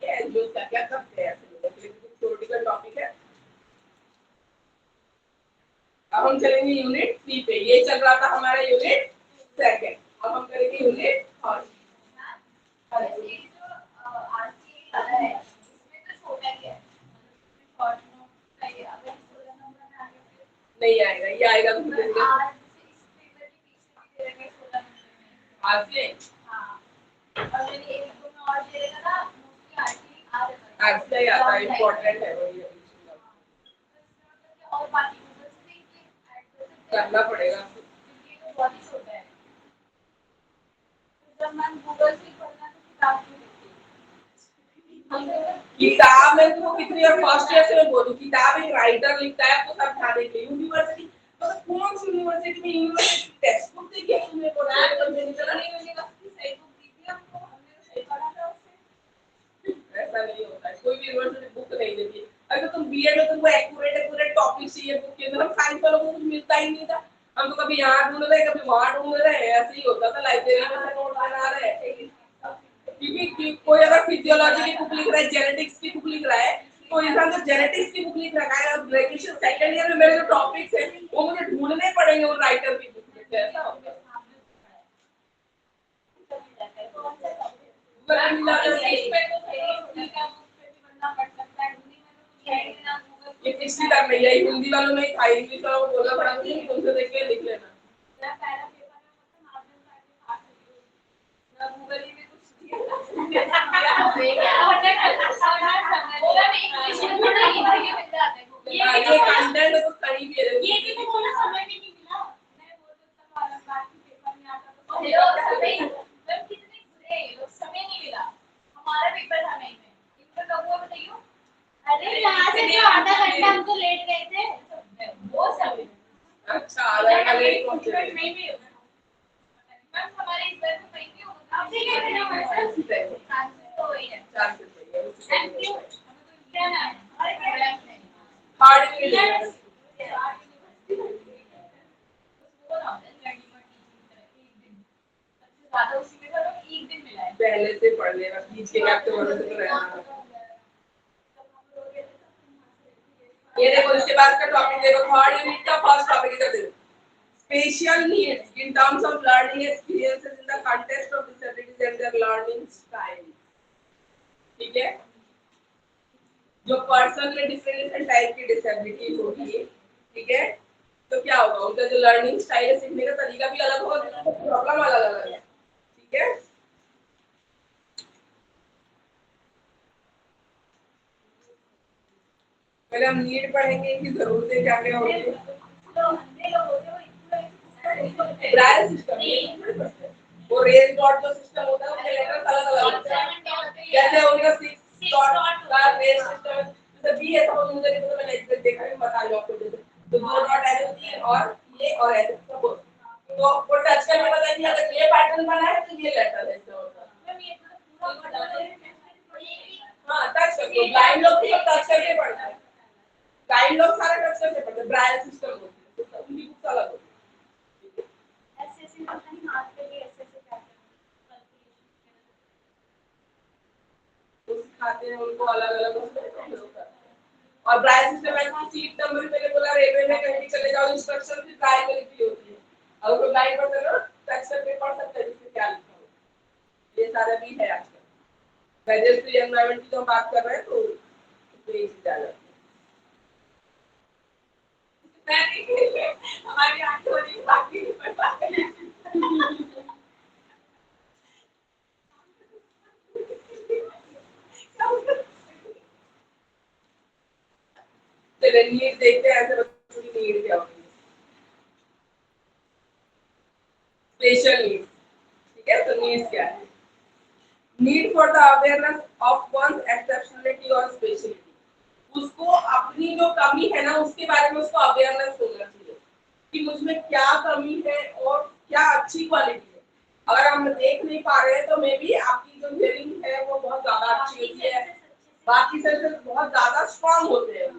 एनजीओ क्या क्या करते हैं ऐसे लोगों के लिए, थ्योरेटिकल टॉपिक है। अब हम चलेंगे यूनिट 3 पे, ये चल रहा था हमारा यूनिट 2। अब हम करेंगे यूनिट 3। नहीं आएगा, ये आएगा आज से आरसीआई आता है, इम्पोर्टेंट है वो, ये करना पड़ेगा। किताब में तो कितनी, और फर्स्ट ईयर से मैं बोलूं किताब एक राइटर लिखता है, आपको सब ध्यान देंगे। यूनिवर्सिटी तो कौन सी यूनिवर्सिटी में यूनिवर्सिटी टेक्स्ट बुक देखिए तुमने को ना, तो मेरी तरह नहीं यूनिवर्सिटी सही बुक दी थी हमको, हमने तो सही पढ़ा था उससे। ऐसा नहीं होता है, कोई भी यूनिवर्सिटी बुक नहीं देती। अगर तुम बीए में तुमको एक्यूरेट टॉपिक चाहिए बुक के अंदर, हम साइंस वालों को कुछ मिलता ही नहीं था, हम तो कभी यहाँ ढूंढ रहे कभी वहाँ ढूंढ रहे, ऐसे ही होता था, लाइब्रेरी में से नोट बना रहे। क्योंकि कोई अगर फिजियोलॉजी की बुक लिख रहा है, जेनेटिक्स की बुक लिख रहा है, तो इंसान तो जेनेटिक्स की बुक लिख रहा है, और ग्रेजुएशन सेकंड ईयर में मेरे जो टॉपिक्स हैं वो मुझे ढूंढने पड़ेंगे उन राइटर की बुक में, ऐसा होता है। ये पिछली बार में यही हिंदी वालों में था, इंग्लिश वालों को बोलना पड़ा मुझे, तुमसे देख के लिख लेना। ये कंटेंट तो कहीं भी है, ये भी तो बोला समय भी नहीं मिला, मैं वो तो सब वाला बाकी पेपर में आता तो हेलो समय, मतलब कितने बुरे हैं लोग, समय नहीं मिला, हमारा पेपर था मई में, इनका कब हुआ बताइयो। अरे यहाँ से जो आधा घंटा हम तो लेट गए थे, वो सब अच्छा आधा घंटा लेट पहुंचे नहीं भी मैम, हमारे इस बार तो कहीं भी होगा, आप ठीक है ना चांसेस तो वही है, चांसेस वही है। थैंक यू, हमें तो क्या ना हमारे प्रोग्राम नहीं हार्ड के लिए पहले से पढ़ लेना, बीच के गैप तो वजह से तो रहना। ये देखो इसके बाद का टॉपिक देखो, थर्ड यूनिट का फर्स्ट टॉपिक इधर देखो, special needs in terms of learning experiences in the context of disabilities and there learning style, ठीक है। जो पर्सन में डिफरेंट टाइप की डिसेबिलिटी होगी, ठीक है, तो क्या होगा, उनका जो लर्निंग स्टाइल है, सीखने का तरीका भी अलग होगा, प्रॉब्लम अलग अलग है, ठीक है। पहले हम नीड पढ़ेंगे, इनकी जरूरतें क्या क्या होती है। ब्रायल सिस्टम, वो रेल डॉट जो सिस्टम होता है उसके लेटर्स अलग अलग होते हैं, जैसे उनका 6 डॉट का रेल सिस्टम है, जैसे बी है तो मुझे नहीं पता, मैंने देखा है, बता दो आपको, जैसे तो 2 डॉट ऐसे होती है और ये और ऐसे सब तो वो टच करके पता नहीं अगर ये पैटर्न बना है तो ये लेटर है इसका होता मैम ये पूरा बता रहे हैं हाँ टच करके ब्लाइंड लोग भी टच करके पढ़ते हैं ब्लाइंड लोग सारे टच करके पढ़ते हैं ब्राille सिस्टम होती है उनकी बुक्स अलग होती है ऐसे ऐसे पता नहीं हाथ पे भी ऐसे ऐसे क्या तो सिखाते हैं उनको अलग अलग उसमें और ब्राille सिस्टम में सीट नंबर मैंने बोला रेलवे में कहीं भी चले जाओ इंस्ट्रक्शन भी ब्राille में लिखी होती है अगर कोई ब्लाइंड पर्सन हो टच करके पढ़ सकते हैं जिसमें क्या लिखा हो ये सारा भी है आजकल रजिस्ट्री एनवायरनमेंट की जो हम बात कर रहे हैं तो ये चीज आ जाती है हमारी आंखें हो रही बाकी नहीं पढ़ पाते चलिए नीड देखते हैं ऐसे बच्चों की नीड क्या होगी स्पेशल नीड ठीक है तो नीड्स क्या है need for the awareness of one's exceptionality और स्पेशलिटी उसको अपनी जो कमी है ना उसके बारे में उसको अवेयरनेस होना चाहिए कि मुझमें क्या कमी है और क्या अच्छी क्वालिटी है अगर हम देख नहीं पा रहे हैं तो मे बी आपकी जो हियरिंग है वो बहुत ज्यादा अच्छी होती है बाकी सेंसेस बहुत ज्यादा स्ट्रांग होते हैं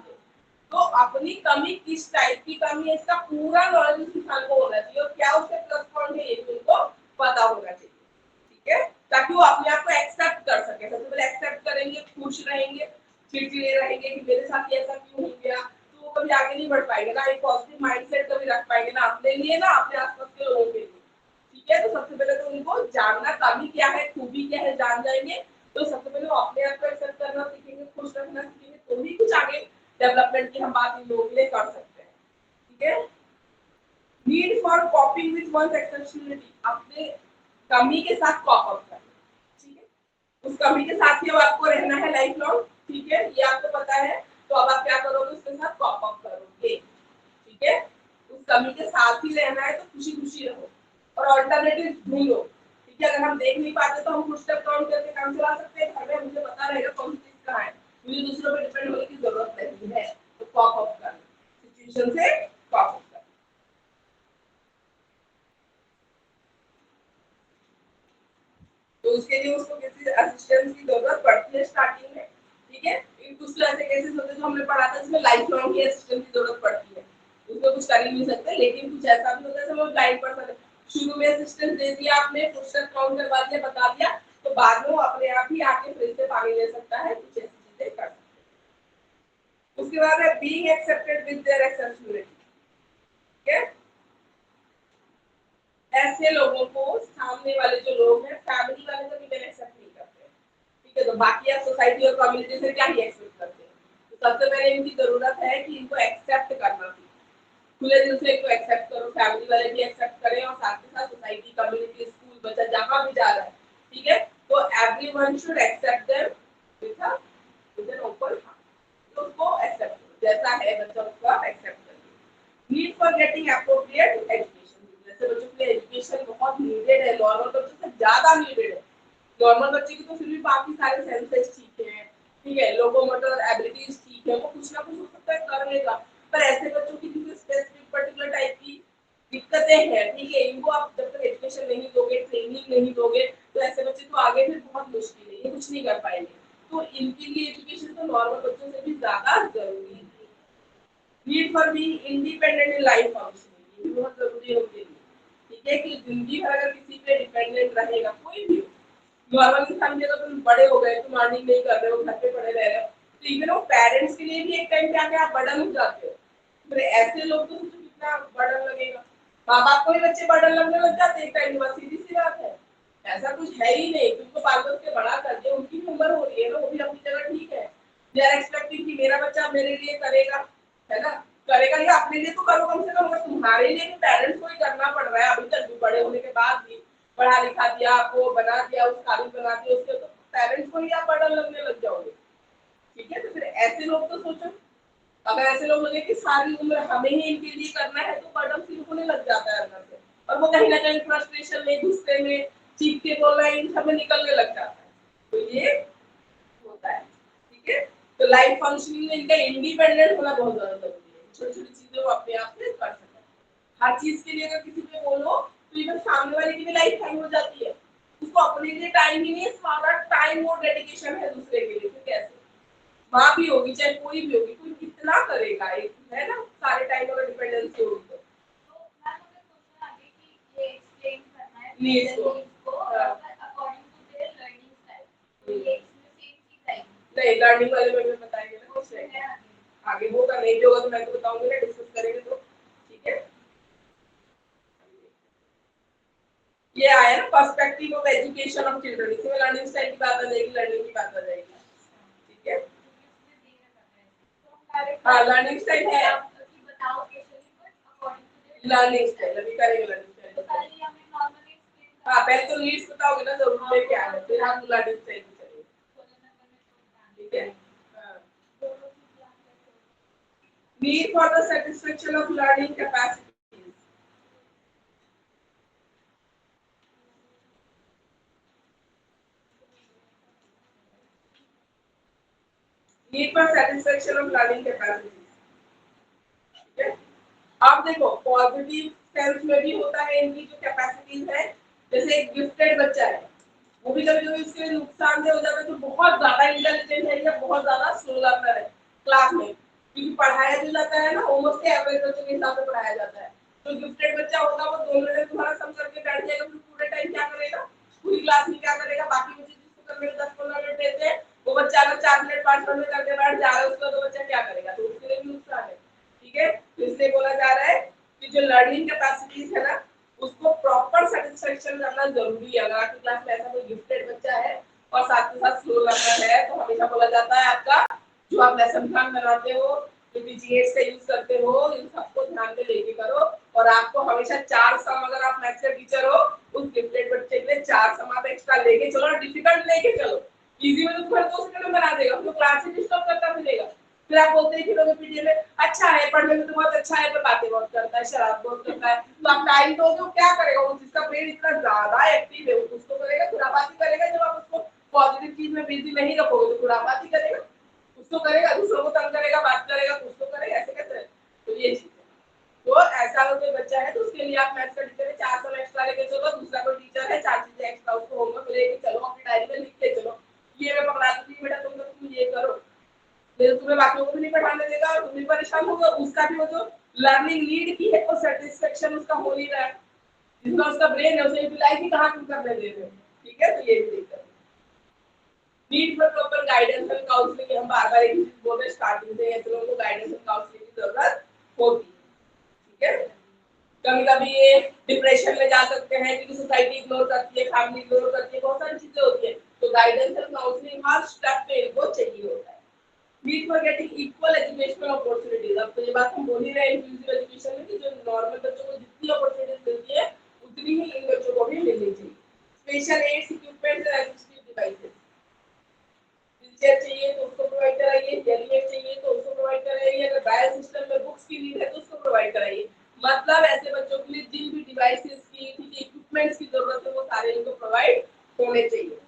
तो अपनी कमी किस टाइप की कमी है इसका पूरा नॉलेज इंसान को होना चाहिए और क्या उसके प्लस पॉइंट है ये भी उनको पता होना चाहिए ठीक है ताकि वो अपने आप को एक्सेप्ट कर सके सबसे पहले एक्सेप्ट करेंगे खुश रहेंगे चिड़चिड़े रहेंगे कि मेरे साथ ये ऐसा क्यों हो गया तो वो कभी आगे नहीं बढ़ पाएंगे ना एक पॉजिटिव माइंडसेट कभी रख पाएंगे ना अपने लिए ना अपने आसपास के लोगों के लिए ठीक है तो सबसे पहले तो उनको जानना कमी क्या है खूबी क्या है जान जाएंगे तो सबसे पहले वो अपने आप को एक्सेप्ट करना सीखेंगे खुश रखना सीखेंगे तो ही कुछ आगे डेवलपमेंट की हम बात इन लोगों के लिए कर सकते हैं ठीक है need for coping with one's exceptionality अपने कमी के साथ कॉप अप करना ठीक है उस कमी के साथ ही अब आपको रहना है लाइफ लॉन्ग ठीक है ये आपको पता है तो अब आप क्या करोगे उसके साथ कॉप अप करोगे ठीक है उस कमी के साथ ही रहना है तो खुशी खुशी रहो और अल्टरनेटिव ढूंढो ठीक है अगर हम देख नहीं पाते तो हम कुछ स्टेप काउंट करके काम चला सकते हैं घर में मुझे पता रहेगा कौन सी चीज कहाँ है मुझे दूसरों पे डिपेंड होने की जरूरत नहीं है तो कॉप अप करना सिचुएशन से कॉप अप करना तो उसके लिए उसको किसी असिस्टेंस की जरूरत पड़ती है स्टार्टिंग में ठीक है कुछ तो ऐसे केसेस होते हैं जो हमने पढ़ा था जिसमें लाइफ लॉन्ग की असिस्टेंस की जरूरत पड़ती है उसमें कुछ कर ही नहीं सकते लेकिन कुछ ऐसा भी होता है जैसे गाइड पर्सन है शुरू में असिस्टेंस दे दिया आपने फुटस्टेप काउंट करवा दिया बता दिया तो बाद में वो अपने आप ही आके फिर से पानी ले सकता है कुछ ऐसी चीजें कर सकता है उसके बाद है बीइंग एक्सेप्टेड विद देयर एक्सेप्शनलिटी ठीक है ऐसे लोगों को सामने वाले जो लोग हैं फैमिली वाले तो भी एक्सेप्ट नहीं करते ठीक है तो बाकी आप सोसाइटी और कम्युनिटी से क्या ही एक्सपेक्ट करते हैं तो सबसे पहले इनकी जरूरत है कि इनको एक्सेप्ट करना चाहिए खुले दिल से इनको एक्सेप्ट करो फैमिली वाले भी एक्सेप्ट करें और साथ के साथ सोसाइटी कम्युनिटी स्कूल बच्चा जहाँ भी जा रहा है ठीक है तो everyone should accept them with an open heart तो उसको एक्सेप्ट करो जैसा है बच्चा उसको एक्सेप्ट करिए need for getting appropriate education जैसे बच्चों के लिए एजुकेशन बहुत नीडेड है नॉर्मल बच्चों से ज्यादा नीडेड है नॉर्मल बच्चे की तो फिर भी बाकी सारे सेंसेस ठीक है ठीक है लोकोमोटर एबिलिटीज ठीक है वो कुछ ना कुछ हो सकता है कर लेगा पर ऐसे बच्चों की जिनकी स्पेसिफिक पर्टिकुलर टाइप की दिक्कतें हैं ठीक है इनको आप जब तक एजुकेशन नहीं दोगे ट्रेनिंग नहीं दोगे तो ऐसे बच्चे तो आगे फिर बहुत मुश्किल है ये कुछ नहीं कर पाएंगे तो इनके लिए एजुकेशन तो नॉर्मल बच्चों से भी ज्यादा जरूरी है need for being independent in life functioning ये बहुत जरूरी है उनके लिए ठीक है कि जिंदगी भर अगर किसी पे डिपेंडेंट रहेगा कोई भी नॉर्मल इंसान के तो तुम बड़े हो गए तुम अर्निंग नहीं कर रहे हो घर पे पड़े रह रहे हो तो इवन वो पेरेंट्स के लिए भी एक टाइम पे आके आप बर्डन हो जाते हो फिर ऐसे लोग तो सोचो कितना बर्डन लगेगा माँ बाप को भी बच्चे बर्डन लगने लग जाते हैं एक टाइम में सीधी सी बात है ऐसा कुछ है ही नहीं तुमको पाल पोस के बड़ा कर दिया उनकी भी उम्र हो रही है ना वो भी अपनी जगह ठीक है दे आर एक्सपेक्टिंग कि मेरा बच्चा मेरे लिए करेगा है ना करेगा या अपने लिए तो करो कम से कम अगर तुम्हारे लिए भी पेरेंट्स को ही करना पड़ रहा है अभी तक भी बड़े होने के बाद भी पढ़ा लिखा दिया आपको बना दिया उस काबिल बना दिया उसके तो पेरेंट्स को ही आप बर्डन लगने लग जाओगे ठीक है तो फिर ऐसे लोग तो सोचो अगर ऐसे लोग लगे कि सारी उम्र हमें ही इनके लिए करना है तो बर्डन फील होने लग जाता है अंदर से और वो कहीं ना कहीं फ्रस्ट्रेशन में गुस्से में चीख के बोलना इन सब में निकलने लग जाता है तो ये होता है ठीक है तो लाइफ फंक्शनिंग में इनका इंडिपेंडेंट होना बहुत ज्यादा जरूरी है छोटी छोटी चीजें वो अपने आप से कर सकते हैं हर चीज के लिए अगर किसी पे बोलो तो इवन सामने वाले की भी लाइफ हैंग हो जाती है, उसको अपने लिए टाइम ही नहीं है, सारा टाइम और डेडिकेशन है दूसरे के लिए, तो कैसे? माँ भी होगी चाहे कोई भी होगी, कोई कितना करेगा, एक है ना, सारे टाइम अगर डिपेंडेंसी होगी तो मैम अगर क्वेश्चन आगे कि ये एक्सप्लेन करना है Needs को, को according to their learning style, तो ये इसमें सेम चीज आएगी। नहीं, लर्निंग वाले में भी बताएंगे ना कुछ नहीं, आगे होगा, नहीं भी होगा तो मैं तो बताऊंगी ना, डिस्कस करेंगे तो, ठीक है। ये आया ना perspective of education of children, इसमें लर्निंग स्टाइल की बात आ जाएगी, लर्निंग की बात आ जाएगी, ठीक है। हाँ, लर्निंग स्टाइल है, बताओ कैसे अकॉर्डिंग टू लर्निंग स्टाइल अभी करेंगे, लर्निंग स्टाइल तो पहले हमें नॉर्मली एक्सप्लेन हाँ, पहले तो नीड्स बताओगे ना जरूर में क्या है, फिर हम लर्निंग स्टाइल पे चलेंगे, ठीक है। Need for the satisfaction of learning capacities, need for satisfaction of learning capacities, ठीक है। अब देखो पॉजिटिव सेंस में भी होता है इनकी जो कैपेसिटीज है, जैसे एक गिफ्टेड बच्चा है, वो भी कभी कभी उसके लिए नुकसानदेह हो जाता है, तो बहुत ज्यादा इंटेलिजेंट है या बहुत ज्यादा स्लो लर्नर है क्लास में, क्योंकि पढ़ाया जो जाता है ना ऑलमोस्ट एवरेज बच्चों के हिसाब से पढ़ाया जाता है। तो गिफ्टेड बच्चा होगा वो 2 मिनट में तुम्हारा सम करके बैठ जाएगा, फिर पूरे टाइम क्या करेगा, पूरी क्लास में क्या करेगा, बाकी बच्चे जिसको करने में 10-15 मिनट देते हैं, वो बच्चा अगर 4 मिनट 5 मिनट में करके बैठ जा रहा है उसका, तो बच्चा क्या करेगा, तो उसके लिए भी नुकसान है, ठीक है। तो इसलिए बोला जा रहा है कि जो लर्निंग कैपेसिटीज है ना, उसको प्रॉपर सेटिस्फेक्शन करना जरूरी है। अगर आपकी क्लास में ऐसा कोई गिफ्टेड बच्चा है और साथ के साथ स्लो लर्नर है, तो हमेशा बोला जाता है आपका जो आप लेसन प्लान बनाते हो, जो पीजीएस का यूज करते हो, इन सबको ध्यान में लेके करो, और आपको हमेशा 4 सम, अगर आप मैथ्स के टीचर हो, उस गिफ्टेड बच्चे के लिए 4 सम आप एक्स्ट्रा लेके चलो, डिफिकल्ट लेके चलो, इजी में तो तुम्हारे 2 सेकंड में बना देगा, तो क्लास से डिस्टर्ब करता फिरेगा, फिर आप बोलते हैं कि लोग पीटीए में अच्छा है, पढ़ने में तो बहुत अच्छा है, पर बातें बहुत करता है, शराब बहुत करता है, तो आप टाइम दोगे वो क्या करेगा, वो जिसका ब्रेन इतना ज्यादा एक्टिव है वो कुछ तो करेगा, खुरापाती करेगा, जब आप उसको पॉजिटिव चीज में बिजी नहीं रखोगे तो खुरापाती करेगा, कुछ तो करेगा, दूसरों को तंग करेगा, बात करेगा, कुछ तो करेगा, ऐसे कैसे? तो ये चीज है। तो ऐसा अगर कोई बच्चा है तो उसके लिए आप मैथ्स का टीचर है, 4 सम एक्स्ट्रा लेके चलो, दूसरा कोई टीचर है 4 चीजें एक्स्ट्रा उसको होमवर्क लेके चलो, अपनी डायरी में लिख के चलो, ये मैं पकड़ा दूंगी बेटा, तुम ये करो, फिर तुम्हें बाकियों को भी नहीं पढ़ाने देगा और तुम भी परेशान होगे, उसका भी वो जो लर्निंग नीड की है वो सेटिस्फेक्शन उसका हो नहीं रहा है, जितना उसका ब्रेन है उसे यूटिलाइज ही कहाँ तुम करने दे रहे हो, ठीक है। तो ये भी दिक्कत है। Need for proper guidance and counselling, हम बार बार एक चीज बोल रहे हैं स्टार्टिंग से, ऐसे लोगों को गाइडेंस एंड काउंसलिंग की जरूरत होती है, ठीक है। कभी कभी ये डिप्रेशन में जा सकते हैं क्योंकि सोसाइटी इग्नोर करती है, फैमिली इग्नोर करती है, बहुत सारी चीजें होती है, तो guidance and counselling her step पे इनको चाहिए होता है। Need for getting equal educational opportunities, अब तो ये बात हम बोल ही रहे हैं इंक्लूसिव एजुकेशन में कि जो नॉर्मल बच्चों को जितनी अपॉर्चुनिटीज मिलती है उतनी ही इन बच्चों को भी मिलनी चाहिए। Special aids equipments and assistive devices, wheelchair चाहिए तो उसको प्रोवाइड कराइए, हेलमेट चाहिए तो उसको प्रोवाइड कराइए, अगर बायो सिस्टम में बुक्स की नीड है तो उसको प्रोवाइड कराइए, मतलब ऐसे बच्चों के लिए जिन भी डिवाइसेस की इक्विपमेंट्स की जरूरत है वो सारे इनको प्रोवाइड होने चाहिए।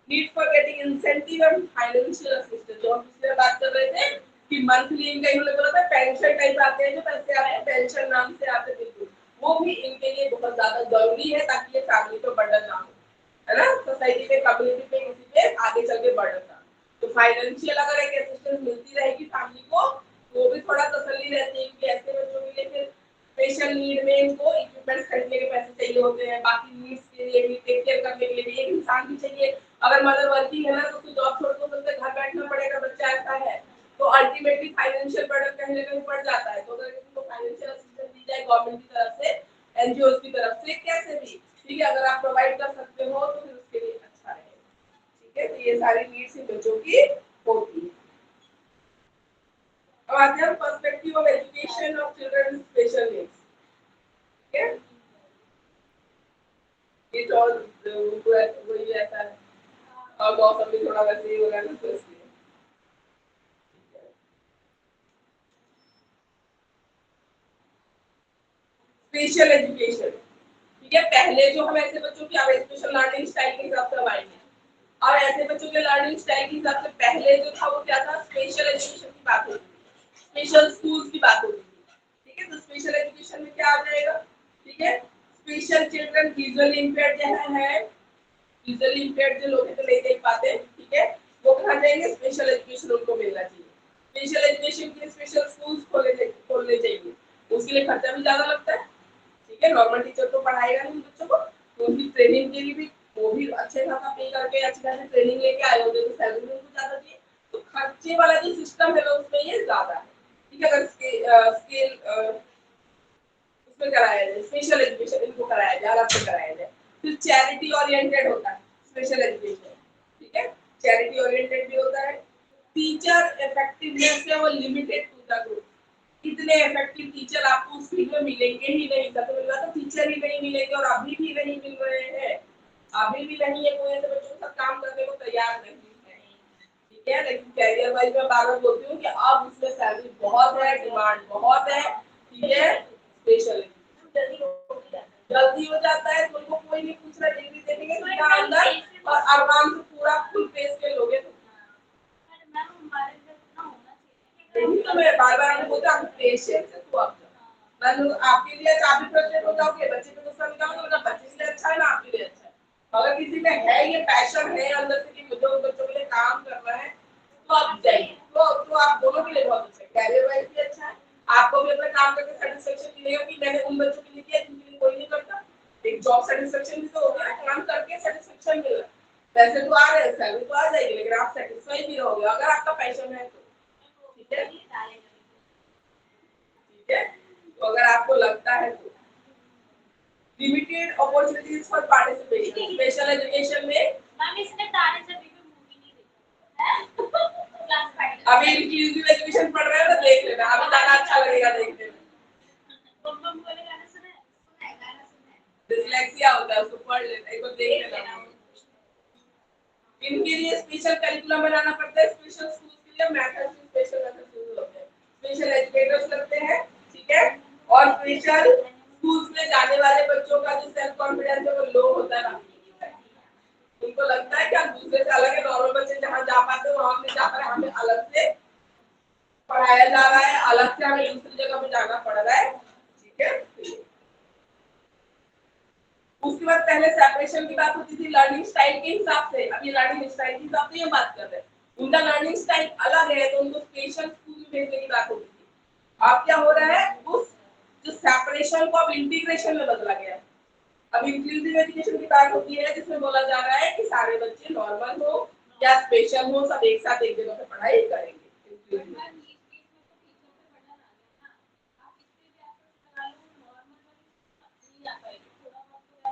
Need for getting incentive and financial assistance, जो हम पिछले बात कर रहे थे कि मंथली इनका इन्होंने बोला था पेंशन टाइप आते हैं, जो पैसे आ रहे हैं पेंशन नाम से आते हैं, बिल्कुल वो भी इनके लिए बहुत ज्यादा जरूरी है ताकि ये फैमिली पे बर्डन ना हो, है ना, सोसाइटी पे, कम्युनिटी पे, किसी पे आगे चल के बर्डन ना। तो फाइनेंशियल अगर एक असिस्टेंस मिलती रहेगी फैमिली को वो भी थोड़ा तसल्ली रहती है कि ऐसे बच्चों के लिए फिर स्पेशल नीड में इनको इक्विपमेंट्स खरीदने के पैसे चाहिए होते हैं, बाकी नीड्स के लिए भी, टेक केयर करने के लिए भी एक इंसान भी चाहिए। अगर मदर वर्किंग है ना तो उसको जॉब छोड़ के उसके घर बैठना पड़ेगा, बच्चा ऐसा है तो अल्टीमेटली फाइनेंशियल बर्डन कहीं ना कहीं बढ़ जाता है। तो अगर इनको फाइनेंशियल असिस्टेंस दी जाए गवर्नमेंट की तरफ से, एनजीओ की तरफ से, कैसे भी ठीक है, अगर आप प्रोवाइड कर सकते हो तो फिर उसके लिए अच्छा रहेगा, ठीक है। तो ये सारी नीड्स इन बच्चों की होती है। अब आते हैं perspective of education of children with special needs, ठीक है। ये तो पूरा वही ऐसा है और मौसम भी थोड़ा वैसे ही हो रहा है तो इसलिए स्पेशल एजुकेशन, ठीक है। पहले जो हम ऐसे बच्चों की अब स्पेशल लर्निंग स्टाइल के हिसाब से आएंगे, और ऐसे बच्चों के लर्निंग स्टाइल के हिसाब से पहले जो था वो क्या था, स्पेशल एजुकेशन की बात होती थी, स्पेशल स्कूल्स की बात होती थी, ठीक है। तो स्पेशल एजुकेशन एजुकेशन में क्या आ जाएगा, ठीक है। स्पेशल चिल्ड्रन विजुअली इंपेयर्ड जैसा है, विजुअली इंपेयर्ड जो लोग तो नहीं देख पाते, ठीक है, वो कहाँ जाएंगे, स्पेशल एजुकेशन उनको मिलना चाहिए। स्पेशल एजुकेशन के स्पेशल स्कूल्स खोलने चाहिए, उसके लिए खर्चा भी ज्यादा लगता है, ठीक है। नॉर्मल टीचर तो पढ़ाएगा नहीं बच्चों को, तो उनकी ट्रेनिंग के लिए भी वो भी अच्छे खासा पे करके अच्छी खासी ट्रेनिंग लेके आए होते तो सैलरी उनको ज्यादा चाहिए, तो खर्चे वाला जो सिस्टम है उसमें ये ज्यादा है, ठीक है। अगर स्केल उसमें कराया जाए, स्पेशल एजुकेशन इनको कराया जाए, अलग से कराया जाए। फिर चैरिटी ओरिएंटेड होता है स्पेशल एजुकेशन, ठीक है, चैरिटी ओरिएंटेड भी होता है। टीचर इफेक्टिवनेस है वो लिमिटेड टू द ग्रुप, इतने इफेक्टिव टीचर आपको उस फील्ड में मिलेंगे ही नहीं, तब तो टीचर ही नहीं मिलेंगे, और अभी भी नहीं मिल रहे हैं, अभी भी नहीं है, कोई ऐसे बच्चों के साथ काम करने को तैयार नहीं है, ठीक है। लेकिन कैरियर वाइज मैं बार बार बोलती हूँ कि अब उसमें सैलरी बहुत है, डिमांड बहुत है, ठीक है। स्पेशल जल्दी हो जाता है, तो उनको कोई नहीं पूछ रहा, डिग्री दे देंगे सीधा अंदर और आराम से पूरा फुल पेज के लोगे। नहीं तो मैं बार बार आपको बोलता हूँ पेशेंस से तो आप मैं आपके लिए आप भी फ्रस्ट्रेट हो जाओगे, बच्चे पे गुस्सा निकालो तो बच्चे के लिए अच्छा है ना आपके लिए अच्छा है। अगर किसी में है ये पैशन है अंदर से कि मुझे उन बच्चों के लिए काम करना है, तो आप जाइए, तो आप दोनों के लिए बहुत अच्छा है, कैरियर वाइज भी अच्छा है, आपको भी अपना काम करके सेटिस्फेक्शन मिलेगा कि मैंने उन बच्चों के लिए किया जिनके लिए कोई नहीं करता, एक जॉब सेटिस्फेक्शन भी तो हो गया, काम करके सेटिस्फेक्शन मिल रहा है, पैसे तो आ रहे हैं, सैलरी तो आ जाएगी, लेकिन आप सेटिस्फाई भी रहोगे अगर आपका पैशन है तो, ठीक है, ठीक है। तो अगर आपको लगता है तो limited opportunities for participation special education में, मैम इसने तारे जमीन पे मूवी नहीं देखी क्लास 5 अभी इंक्लूसिव एजुकेशन पढ़ रहे हो तो देख लेना, अभी ज्यादा अच्छा लगेगा देखने में। बम वाले गाना सुना है गाना सुना है डिसलेक्सिया होता है, उसको पढ़ लेना, एक बार देख लेना। इनके लिए स्पेशल करिकुलम बनाना पड़ता है, स्पेशल स्कूल के लिए मेथड्स स्पेशल मेथड्स यूज होते हैं, स्पेशल एजुकेटर्स लगते हैं, ठीक है। और स्पेशल स्कूल्स में जाने वाले बच्चों का जो सेल्फ कॉन्फिडेंस है वो लो होता है ना, उनको लगता है कि हम दूसरे से अलग है, नॉर्मल बच्चे जहाँ जा पाते हैं वहाँ नहीं जा पा रहे, हमें अलग से पढ़ाया जा रहा है, अलग से हमें दूसरी जगह पे जाना पड़ रहा है, ठीक है। उसके बाद पहले सेपरेशन की बात होती थी लर्निंग स्टाइल के हिसाब से, अभी लर्निंग स्टाइल के हिसाब से ये बात कर रहे हैं, उनका लर्निंग स्टाइल अलग है तो उनको स्पेशल स्कूल में भेजने की बात होती थी। अब क्या हो रहा है, उस जो सेपरेशन को अब इंटीग्रेशन में बदला गया है, अब इंक्लूसिव एजुकेशन की बात होती है जिसमें बोला जा रहा है कि सारे बच्चे नॉर्मल हो या स्पेशल हो, सब एक साथ एक जगह पे पढ़ाई करेंगे।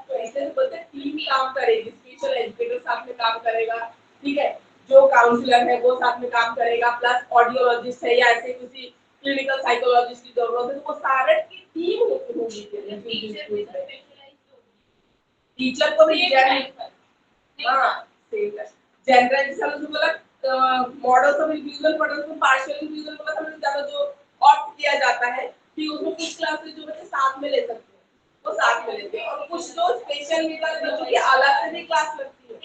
तो ऐसे बोलते हैं टीम काम करेगी, स्पेशल एजुकेटर साथ में काम करेगा, ठीक है, जो काउंसलर है वो साथ में काम करेगा, प्लस ऑडियोलॉजिस्ट है या ऐसे किसी क्लिनिकल साइकोलॉजिस्ट की जरूरत है, तो वो सारे की टीम होगी, टीचर को भी जनरल समझ बोला, मॉडल सब इंडिविजुअल मॉडल को पार्शियल इंडिविजुअल बोला, समझ ज्यादा जो ऑप्ट किया जाता है कि उसमें कुछ क्लासेस जो बच्चे साथ में ले सकते हैं वो साथ में लेते हैं, और कुछ जो स्पेशल नीड वाले बच्चों की अलग से भी क्लास लगती है,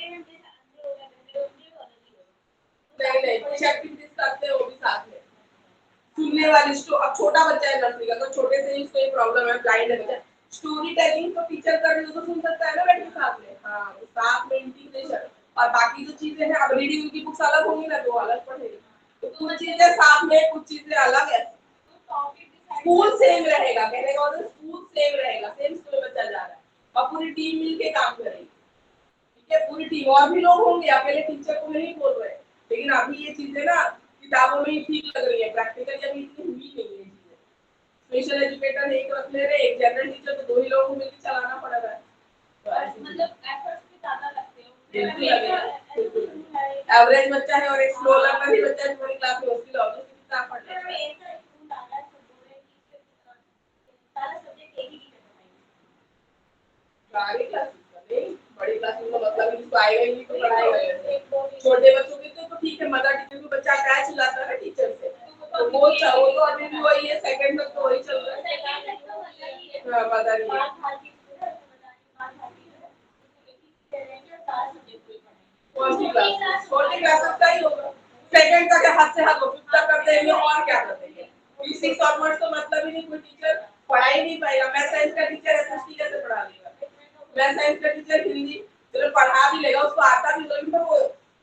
नहीं कुछ एक्टिविटीज करते हैं वो भी साथ में। सुनने वाली अब छोटा बच्चा है नर्सरी का, तो छोटे से ही उसको ये प्रॉब्लम है, ब्लाइंड है बच्चा, स्टोरी टेलिंग तो टीचर कर रही हो तो सुन सकता है ना बैठ के साथ में, हाँ तो साथ में इंटीग्रेशन। और बाकी जो चीजें हैं, अब रीडिंग की बुक्स अलग होंगी ना तो अलग पढ़ेगी, तो कुछ चीजें साथ में कुछ चीजें अलग है, स्कूल सेम रहेगा, कहने का मतलब स्कूल सेम रहेगा, सेम स्कूल में बच्चा जा रहा है और पूरी टीम मिलके काम करेगी, ठीक है, पूरी टीम, और भी लोग होंगे, अकेले टीचर को नहीं बोल रहे, लेकिन अभी ये चीजें ना किताबों में ही ठीक लग रही है, प्रैक्टिकली अभी इतनी हुई नहीं है चीजें। स्पेशल एजुकेटर एक रख ले रहे, एक जनरल टीचर, तो दो ही लोगों को मिलकर चलाना पड़ रहा है, तो मतलब एफर्ट्स भी ज्यादा लगते हैं एवरेज बच्चा है और एक स्लो लर्नर ही बच्चा है पूरी क्लास में, उसकी लॉजिक कितना पढ़ना है, सारी क्लास नहीं, बड़ी क्लास में मतलब इसको आएगा ही नहीं तो पढ़ाएगा, छोटे बच्चों के तो ठीक है, मदर टीचर को बच्चा अटैच हो जाता है ना टीचर से, तो वो तो अभी भी वही है, सेकंड तक तो वही चल रहा है, हां मदर ही छोटी क्लासेस का ही होगा, सेकंड तक हाथ से हाथ फिफ्थ तक कर देंगे और क्या कर देंगे, फिजिक्स और मैथ्स तो मतलब ही नहीं, कोई टीचर पढ़ा ही नहीं पाएगा। मैं साइंस का टीचर है, तो कैसे पढ़ा लेगा? मैं साइंस का टीचर हिंदी चलो पढ़ा भी लेगा, उसको आता भी होगा, तो वो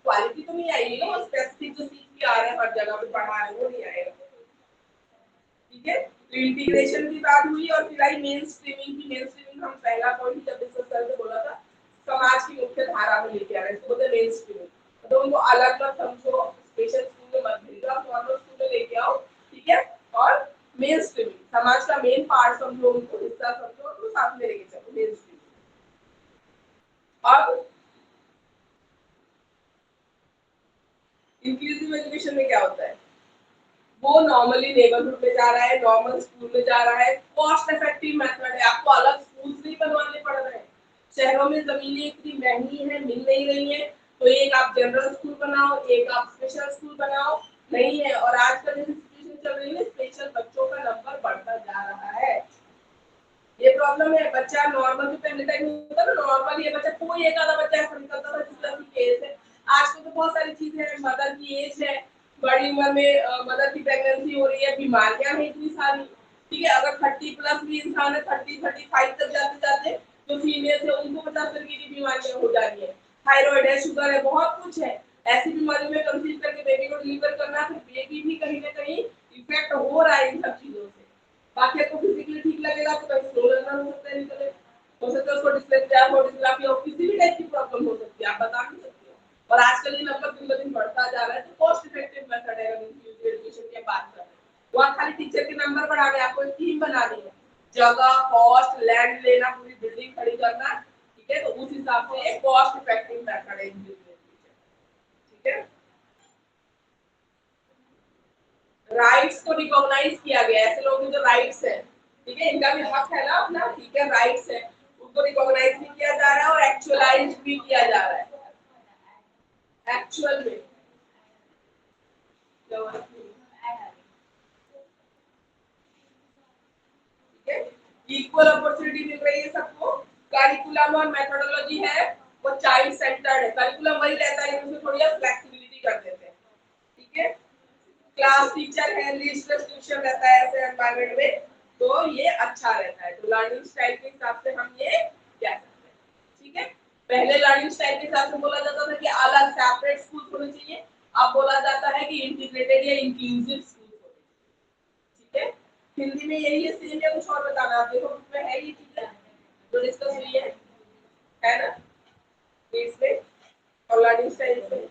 क्वालिटी तो नहीं आएगी ना, वो स्पेसिफिक जो सीख के आ रहे हैं हर जगह पे पढ़ा रहे वो नहीं आएगा। ठीक है, तो इंटीग्रेशन की बात हुई और फिर आई मेन स्ट्रीमिंग की। मेन स्ट्रीमिंग हम पहला पॉइंट जब डिस्कस करके बोला था, समाज की मुख्य धारा में लेके आ रहे हैं, इसको बोलते मेन स्ट्रीमिंग। तो उनको अलग अलग समझो, स्पेशल स्कूल में मत भेजो, आप नॉर्मल स्कूल में लेके आओ। ठीक है, और मेन स्ट्रीमिंग समाज का मेन पार्ट समझो, उनको हिस्सा समझो, तो साथ में लेके चलो मेन स्ट्रीमिंग। अब इंक्लूसिव एजुकेशन में क्या होता है? वो नॉर्मली नेबरहुड में जा रहा है, नॉर्मल स्कूल में जा रहा है, कॉस्ट इफेक्टिव मेथड है, आपको अलग स्कूल्स नहीं बनवाने पड़ रहे हैं। शहरों में जमीनें इतनी महंगी हैं, मिल नहीं रही हैं, तो एक आप जनरल स्कूल बनाओ, एक आप स्पेशल स्कूल बनाओ, नहीं है। और आजकल जो सिचुएशन चल रही है, स्पेशल बच्चों का नंबर बढ़ता जा रहा है। ये प्रॉब्लम है। बच्चा नॉर्मल जो पहले टाइम में होता था, नॉर्मल ये बच्चा कोई एक आधा बच्चा ऐसा निकलता था जिस तरह की केस है। आजकल तो बहुत सारी चीजें हैं, मदर की एज है, बड़ी उम्र में मदर की प्रेगनेंसी हो रही है, बीमारियां हैं इतनी सारी। ठीक है, अगर 30 प्लस भी इंसान है, 30-35 तक जाते जाते जो फीमेल है उनको 50 तरह की बीमारियां हो जा रही है, थायराइड है, शुगर है, बहुत कुछ है। ऐसी बीमारी में कंसीव करके बेबी को डिलीवर करना, फिर बेबी भी कहीं ना कहीं इफेक्ट हो रहा है इन सब चीजों से। बाकी आपको फिजिकली ठीक लगेगा तो कहीं स्लो लर्नर हो सकता है, निकले हो सकता है उसको डिस्लेक्सिया हो, डिस्लेक्सिया हो, किसी भी टाइप की प्रॉब्लम हो सकती है, आप बता नहीं सकते हो। और आजकल ये नंबर दिन ब दिन बढ़ता जा रहा है, तो कॉस्ट इफेक्टिव मेथड है इंक्लूसिव एजुकेशन की बात कर रहे हैं। वहाँ खाली टीचर के नंबर बढ़ाने, आपको एक टीम बनानी है, जगह, कॉस्ट, लैंड लेना, पूरी बिल्डिंग खड़ी करना। ठीक है, तो उस हिसाब से एक कॉस्ट इफेक्टिव मेथड है इंक्लूसिव एजुकेशन। ठीक है, राइट्स को रिकॉग्नाइज किया गया है, ऐसे लोगों के जो राइट्स है, ठीक है, इनका भी हक है ना अपना, ठीक है, राइट्स है, उनको रिकॉग्नाइज भी किया जा रहा है और एक्चुअलाइज भी किया जा रहा है। एक्चुअल में ठीक है, इक्वल अपॉर्चुनिटी मिल रही है सबको। करिकुलम और मेथोडोलॉजी है वो चाइल्ड सेंटर्ड है। करिकुलम वही रहता है, उसमें थोड़ी फ्लेक्सिबिलिटी कर देते हैं। ठीक है, क्लास टीचर है, लीस्ट रेस्ट्रिक्शन रहता है ऐसे एनवायरनमेंट में, तो ये अच्छा रहता है। तो लर्निंग स्टाइल के हिसाब से हम ये कह सकते हैं। ठीक है, पहले लर्निंग स्टाइल के हिसाब से बोला जाता था कि अलग सेपरेट स्कूल होने चाहिए, अब बोला जाता है कि इंटीग्रेटेड या इंक्लूसिव स्कूल होने चाहिए। ठीक है, हिंदी में यही है, सेम या कुछ और बताना? आप देखो बुक में है ये चीजें जो डिस्कस हुई है ना, इसमें और लर्निंग स्टाइल से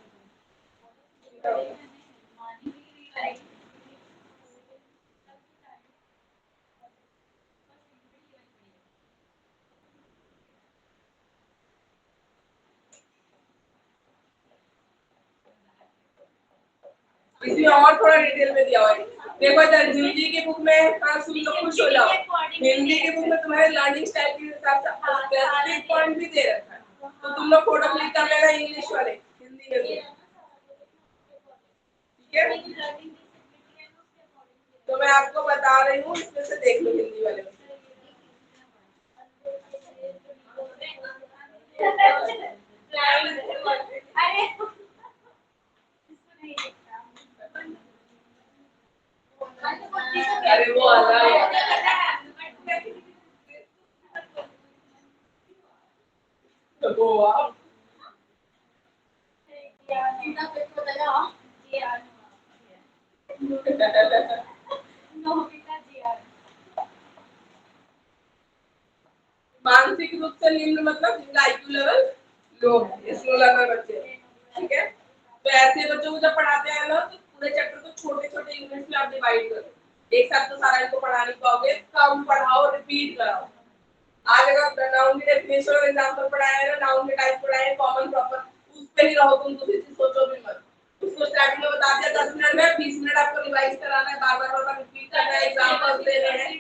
इसमें और थोड़ा डिटेल में दिया हुआ है। देखो इधर हिंदी की बुक में, हाँ सुन लो, खुश हो जाओ, हिंदी की बुक में तुम्हारे लर्निंग स्टाइल के हिसाब से स्पेसिफिक पॉइंट भी दे रखा है, तो तुम लोग फोटो क्लिक कर लेना इंग्लिश वाले, हिंदी में भी। ठीक है, तो मैं आपको बता रही हूँ, इसमें से देख लो हिंदी वाले में। अरे वो अलग वो आप मानसिक रूप से निम्न मतलब जिनका आईक्यू लेवल लो है, स्लो लर्नर बच्चे। ठीक है, तो ऐसे बच्चों को जब पढ़ाते हैं ना, तो पूरे चैप्टर को छोटे छोटे यूनिट्स में आप डिवाइड करो। एक साथ तो सारा इनको पढ़ा नहीं पाओगे, कम पढ़ाओ, रिपीट कराओ। आज अगर नाउन की डेफिनेशन और एग्जांपल पढ़ाया है ना, नाउन के टाइप पढ़ाए हैं, कॉमन प्रॉपर, उस पे ही रहो तुम, दूसरी चीज सोचो भी मत। उसको स्टार्टिंग में बता दिया 10 मिनट में, 20 मिनट आपको रिवाइज कराना है, बार बार रिपीट करना है, एग्जांपल्स देने हैं।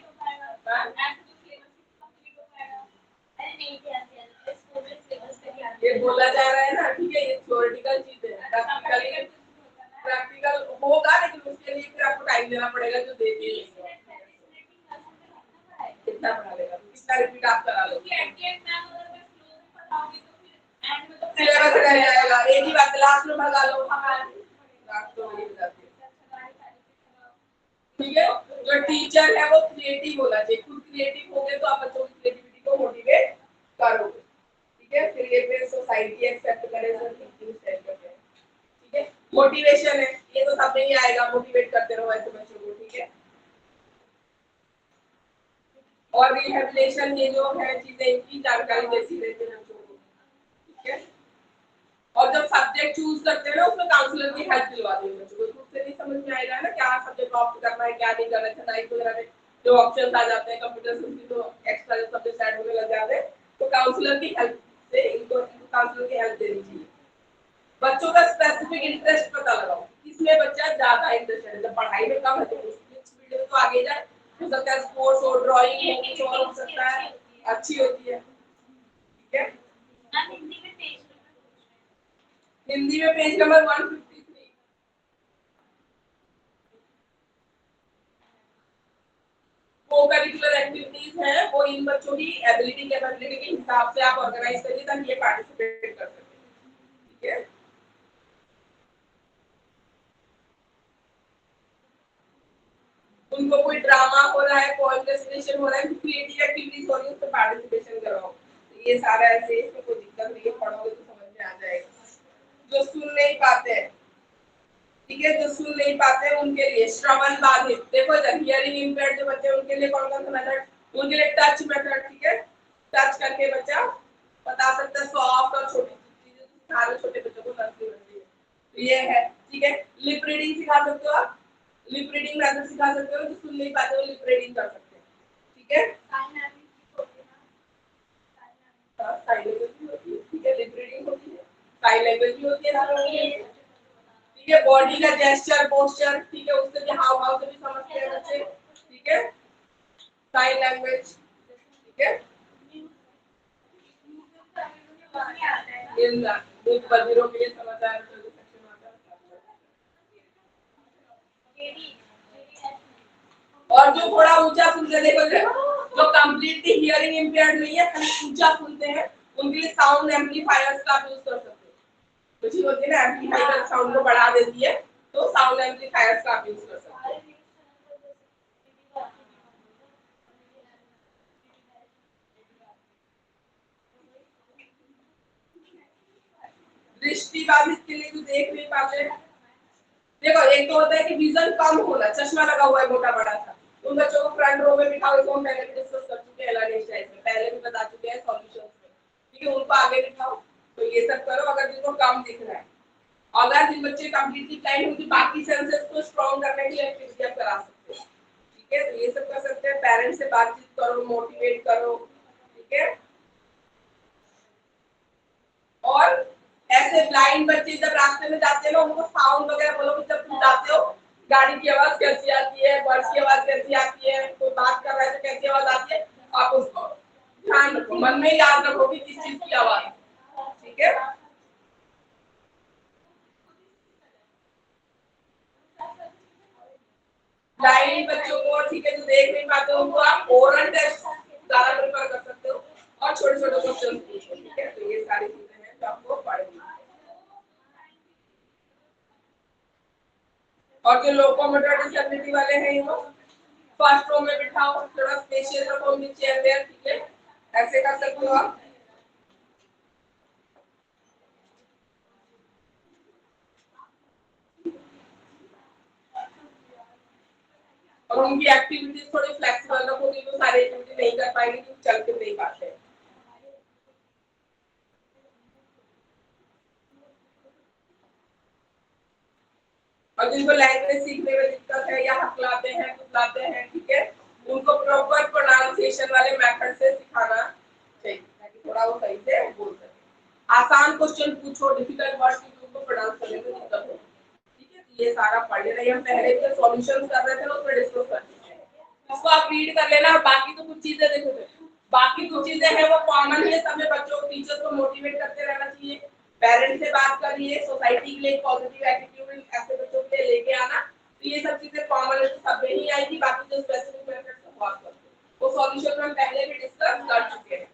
ये बोला जा रहा है ना, ठीक है, ये थ्योरेटिकल चीज है, प्रैक्टिकल होगा, लेकिन उसके लिए फिर आपको टाइम देना पड़ेगा, जो देते हैं। कितना पढ़ा लेगा, कितना रिपीट आप करा लोगे, सिलेबस रह जाएगा, एक ही बात लास्ट में भगा लो। हाँ, लास्ट में वही हो जाती है। ठीक है, जो टीचर है वो क्रिएटिव होना चाहिए, खुद क्रिएटिव हो गए तो आप बच्चों की क्रिएटिविटी को मोटिवेट करोगे। ठीक है, फिर ये फिर सोसाइटी एक्सेप्ट करे सर थिंकिंग स्टाइल करते हैं। ठीक है, मोटिवेशन है, ये तो सब में ही आएगा, मोटिवेट करते रहो ऐसे बच्चों को। ठीक है, और रिहैबिलिटेशन ये जो है चीजें इनकी जानकारी देती रहती है बच्चों को। ठीक है, और जब सब्जेक्ट चूज करते हैं ना उसमें काउंसलर की हेल्प दिलवा देंगे बच्चों को, खुद से नहीं समझ में आएगा ना क्या सब्जेक्ट ऑप्ट करना है क्या नहीं करना है। नाइन्थ वगैरह में जो ऑप्शंस आ जाते हैं कंप्यूटर साइंस तो एक्स्ट्रा सब्जेक्ट ऐड होने लग जाते हैं, तो काउंसलर की हेल्प से इनको काउंसलर की हेल्प देनी चाहिए। बच्चों का स्पेसिफिक इंटरेस्ट पता लगाओ, किसमें बच्चा ज्यादा इंटरेस्टेड है। जब पढ़ाई में कम है तो उस फील्ड में तो आगे जाए, हो सकता है स्पोर्ट्स हो, ड्राइंग हो, कुछ और हो सकता है, अच्छी होती है। ठीक है, मैम हिंदी में पेज हिंदी में पेज नंबर 153। को करिकुलर एक्टिविटीज हैं वो इन बच्चों की एबिलिटी कैपेबिलिटी के हिसाब से आप ऑर्गेनाइज करिए ताकि ये पार्टिसिपेट कर सकें। ठीक है, उनको कोई ड्रामा हो रहा है, पोएम रेसिटेशन हो रहा है, क्रिएटिव एक्टिविटीज हो रही है उसमें पार्टिसिपेशन कराओ। तो ये सारा ऐसे इसमें कोई दिक्कत नहीं है, पढ़ोगे तो समझ में आ जाएगा। जो सुन नहीं पाते हैं, ठीक है, जो सुन नहीं पाते हैं उनके लिए श्रवण बाधित, देखो इधर हियरिंग इंपेयर्ड जो बच्चे उनके लिए कौन कौन सा मेथड, उनके लिए टच मेथड। ठीक है, टच करके बच्चा बता सकता है सॉफ्ट और छोटी चीजें सिखा रहे छोटे बच्चों को नर्सरी बनती है, तो ये है। ठीक है, लिप रीडिंग सिखा सकते हो आप, लिप रीडिंग मेथड सिखा सकते हो, जो सुन नहीं पाते वो लिप रीडिंग कर सकते हैं। ठीक है, साइन लैंग्वेज होती है ना, साइन लैंग्वेज भी होती है। ठीक है, लिप रीडिंग होती है, साइन लैंग्वेज भी होती है। ठीक है, बॉडी का जेस्चर पोस्चर, ठीक है, उससे भी हाव भाव से भी समझते हैं बच्चे। ठीक है, साइन लैंग्वेज। ठीक है, इन बुक बधिरों के लिए समाचार सेक्शन आता है। और जो थोड़ा ऊंचा सुनते, देखो जो कंप्लीटली हियरिंग इंपेयर्ड नहीं है, खाली ऊंचा सुनते हैं, उनके लिए साउंड एम्पलीफायर्स का यूज कर सकते हैं। कुछ होती है ना एम्पलीफायर साउंड को बढ़ा देती है, तो साउंड एम्पलीफायर्स का यूज कर सकते हैं। दृष्टि बाधित के लिए जो देख नहीं पाते हैं, देखो एक तो होता है कि विजन कम होना, चश्मा लगा हुआ है मोटा बड़ा सा, उन बच्चों को फ्रंट रो में बिठाओ, इसको हम पहले भी डिस्कस कर चुके हैं एलाइनेशन में, पहले भी बता चुके हैं सॉल्यूशंस में। ठीक है, उनको आगे बिठाओ, तो ये सब करो अगर जिनको कम दिख रहा है। अगर जिन बच्चे कंप्लीटली ब्लाइंड होती बाकी सेंसेस को स्ट्रांग करने के लिए एक्टिविटी आप करा सकते हो। ठीक है, तो ये सब कर सकते हैं, पेरेंट्स से बातचीत करो, मोटिवेट करो। ठीक है, और ऐसे ब्लाइंड बच्चे जब रास्ते में जाते हैं ना उनको साउंड वगैरह बोलो कि जब तुम जाते हो गाड़ी की आवाज कैसी आती है, बर्ड्स की आवाज कैसी आती है, कोई बात कर रहा है तो कैसी आवाज आती है, आप उसको ध्यान रखो, मन में याद रखो कि किस चीज की आवाज है। ठीक है, ब्लाइंड बच्चों को, ठीक है, जो देख नहीं पाते उनको आप ओरल टेस्ट ज्यादा प्रेफर कर सकते हो और छोटे छोटे क्वेश्चन पूछो। ठीक है, तो ये सारी चीजें हैं जो आपको पढ़नी है। और जो लोकोमोटर डिसेबिलिटी वाले हैं वो फर्स्ट रो में बिठाओ, थोड़ा स्पेशियस रखो उनकी चेयर देयर। ठीक है, ऐसे कर सकते हो आप। और उनकी एक्टिविटीज थोड़ी फ्लेक्सिबल रखो कि वो सारी एक्टिविटी नहीं कर पाएंगे क्योंकि चल फिर नहीं पाते हैं। और जिनको लैंग्वेज सीखने में दिक्कत है या हकलाते हैं कुतलाते हैं, ठीक है, उनको प्रॉपर प्रोनाउंसिएशन वाले मेथड से सिखाना चाहिए ताकि थोड़ा वो सही से बोल सके। आसान क्वेश्चन पूछो, डिफिकल्ट वर्ड्स की उनको प्रोनाउंस करने में दिक्कत हो। ठीक है, तो ये सारा पढ़ लेना, हम पहले के सॉल्यूशंस कर रहे थे ना उसमें डिस्कस कर चुके हैं, इसको आप रीड कर लेना। और बाकी तो कुछ चीजें देखो, बाकी कुछ चीजें हैं वो कॉमन है, सब में बच्चों को टीचर्स को मोटिवेट करते रहना चाहिए, पेरेंट्स से बात करिए, सोसाइटी के लिए पॉजिटिव एटीट्यूड ऐसे बच्चों के लिए लेके आना। तो ये सब चीजें कॉमन है तो सब में ही आएगी, बाकी जो स्पेसिफिक मेथड्स है बहुत करते वो सॉल्यूशन में हम पहले भी डिस्कस कर चुके हैं,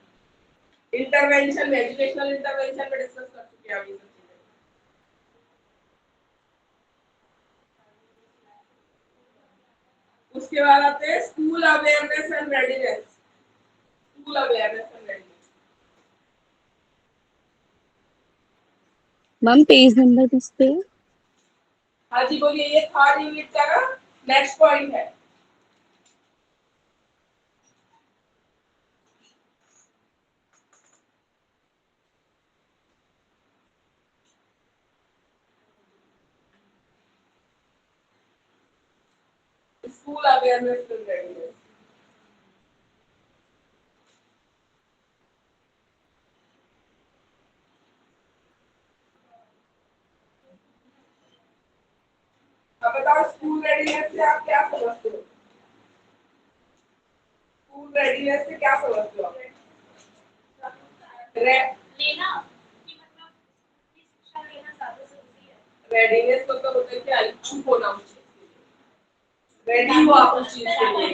इंटरवेंशन में, एजुकेशनल इंटरवेंशन में डिस्कस कर चुके हैं ये सब चीजें। उसके बाद आते हैं school awareness and readiness. School awareness and readiness. Ma'am page number किस पे है? हाँ जी बोलिए, ये थर्ड यूनिट का ना नेक्स्ट पॉइंट है। School awareness and readiness. अब बताओ स्कूल रेडीनेस से आप क्या समझते हो? स्कूल रेडीनेस से क्या समझते हो आप? लेना कि मतलब की शिक्षा लेना ज्यादा जरूरी है। रेडीनेस मतलब होता है कि इच्छुक होना उस चीज के लिए, रेडी हो आप उस चीज के लिए,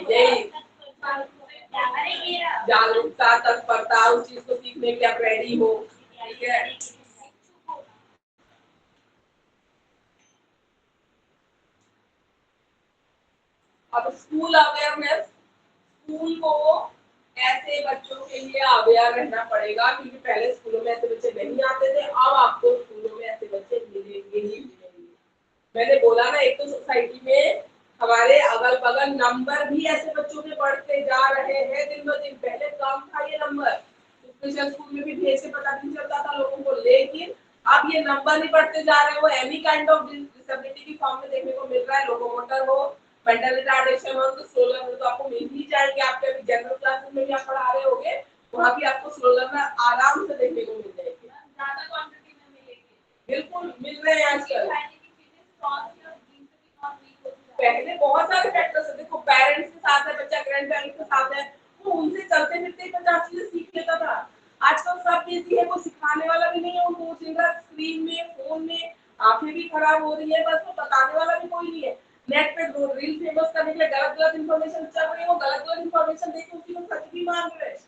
यही जागरूकता, तत्परता, उस चीज को सीखने के आप रेडी हो, ठीक है। अब स्कूल अवेयरनेस, स्कूल को ऐसे बच्चों के लिए अवेयर रहना पड़ेगा क्योंकि पहले स्कूलों में ऐसे बच्चे नहीं आते थे, अब आपको स्कूलों में ऐसे बच्चे मिलेंगे ही मिलेंगे। मैंने बोला ना, एक तो सोसाइटी में हमारे अगल बगल नंबर भी ऐसे बच्चों के बढ़ते जा रहे हैं दिन ब दिन। पहले कम था ये नंबर, स्पेशल स्कूल में भी भेज के पता नहीं चलता था लोगों को, लेकिन अब ये नंबर नहीं बढ़ते जा रहे। वो एनी काइंड ऑफ डिसेबिलिटी की फॉर्म में देखने को मिल रहा है। लोकोमोटर हो, मेंटल रिटार्डेशन हो, तो स्लो लर्नर तो आपको मिल ही जाएंगे। आपके अभी जनरल क्लासेस में भी आप पढ़ा रहे होंगे, वहाँ भी आपको स्लो लर्नर आराम से देखने को मिल जाएगी, ज्यादा क्वांटिटी में मिलेगी। बिल्कुल मिल रहे हैं आजकल। पहले बहुत सारे फैक्टर्स है, देखो पेरेंट्स के साथ है बच्चा, ग्रैंड पेरेंट्स के साथ है, तो उनसे चलते फिरते ही बच्चा चीजें सीख लेता था। आजकल सब बिजी है, वो सिखाने वाला भी नहीं है उनको, सिंगल स्क्रीन में, फोन में आंखें भी खराब हो रही है, बस वो बताने वाला भी कोई नहीं है। नेट पे रील फेमस करने के लिए गलत गलत इन्फॉर्मेशन चल रही है, वो गलत गलत इन्फॉर्मेशन देके उसी को सच भी मान रहे हैं,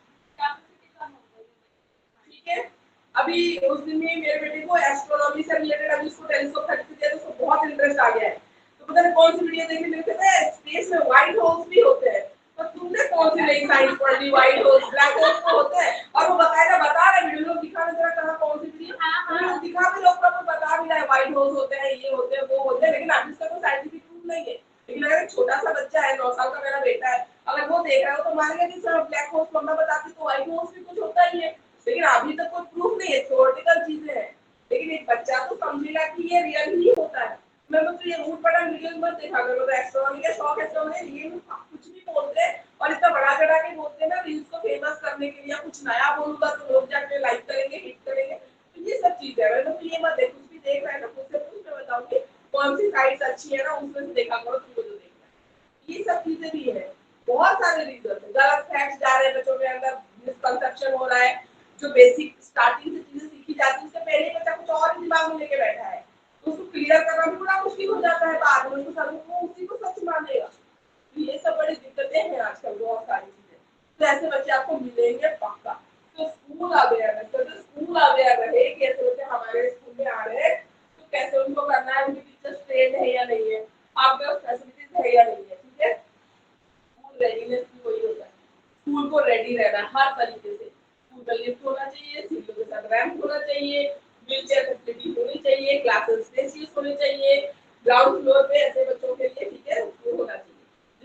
ठीक है। अभी उस दिन में मेरे बेटे को एस्ट्रोनॉमी से रिलेटेड, अभी उसको टेलीस्कोप खरीद दिया तो उसको बहुत इंटरेस्ट आ गया है। तो पता नहीं कौन सी वीडियो देखने मिलते थे, स्पेस में व्हाइट होल्स भी होते हैं। तो तुमने कौन सी नई साइंस पढ़ ली, व्हाइट होल्स ब्लैक होल्स तो होते हैं, और वो बताएगा, बता रहे वीडियो लोग दिखा रहे, जरा कहां कौन सी वीडियो लोग दिखा भी, लोग प्रॉपर बता भी रहे हैं व्हाइट होल्स होते हैं, ये होते हैं, वो होते हैं, लेकिन अभी इसका कोई साइंटिफिक प्रूफ नहीं है। लेकिन अगर एक छोटा सा बच्चा है, 9 साल का मेरा बेटा है, अगर वो देख रहा है तो मानेगा कि सर ब्लैक होल्स मम्मा बताती तो व्हाइट होल्स भी कुछ होता ही है, लेकिन अभी तक कोई प्रूफ नहीं है, थ्योरेटिकल चीजें हैं। लेकिन एक बच्चा तो समझेगा कि ये रियल ही होता है। मैं तो ये ऊट पटांग वीडियोस मत देखा करो, तो एस्ट्रोनॉमी का शौक है तो मैं ये कुछ भी बोलते हैं और इतना बड़ा चढ़ा के बोलते हैं ना, रील्स को फेमस करने के लिए। कुछ नया बोलूंगा तो लोग जाके लाइक करेंगे, हिट करेंगे, तो ये सब चीज है। मैं तो ये मत देख, कुछ भी देख रहा है ना, मुझसे पूछ, मैं बताऊंगी कौन सी साइट्स अच्छी है ना, उसमें से देखा करो तुमको जो देखना है। ये सब चीजें भी है, बहुत सारे रीजन है। गलत फैक्ट्स जा रहे हैं बच्चों के अंदर, मिसकंसेप्शन हो रहा है, जो बेसिक स्टार्टिंग से चीजें सीखी जाती है उससे पहले ही बच्चा कुछ और ही दिमाग में लेके बैठा है, तो उसको क्लियर करना भी बड़ा मुश्किल हो जाता है। बाद में उसको समझ वो उसी को सच मानेगा। तो ये सब बड़ी दिक्कतें हैं आजकल, बहुत सारी चीजें। तो ऐसे बच्चे आपको मिलेंगे पक्का। तो स्कूल अवेयरनेस, तो स्कूल अवेयर रहे कि ऐसे बच्चे हमारे स्कूल में आ रहे हैं, तो कैसे उनको करना है, उनकी टीचर्स ट्रेन है या नहीं है, आपके पास फैसिलिटीज है या नहीं है, ठीक है। स्कूल रेडीनेस भी वही होता है, स्कूल को रेडी रहना हर तरीके से। स्कूल का लिफ्ट होना चाहिए, सीटों के साथ रैंप होना चाहिए, व्हीलचेयर फैसिलिटी होनी चाहिए, क्लासेस स्पेसियस होने चाहिए, ग्राउंड फ्लोर पे ऐसे बच्चों के लिए, ठीक है, वो होना चाहिए।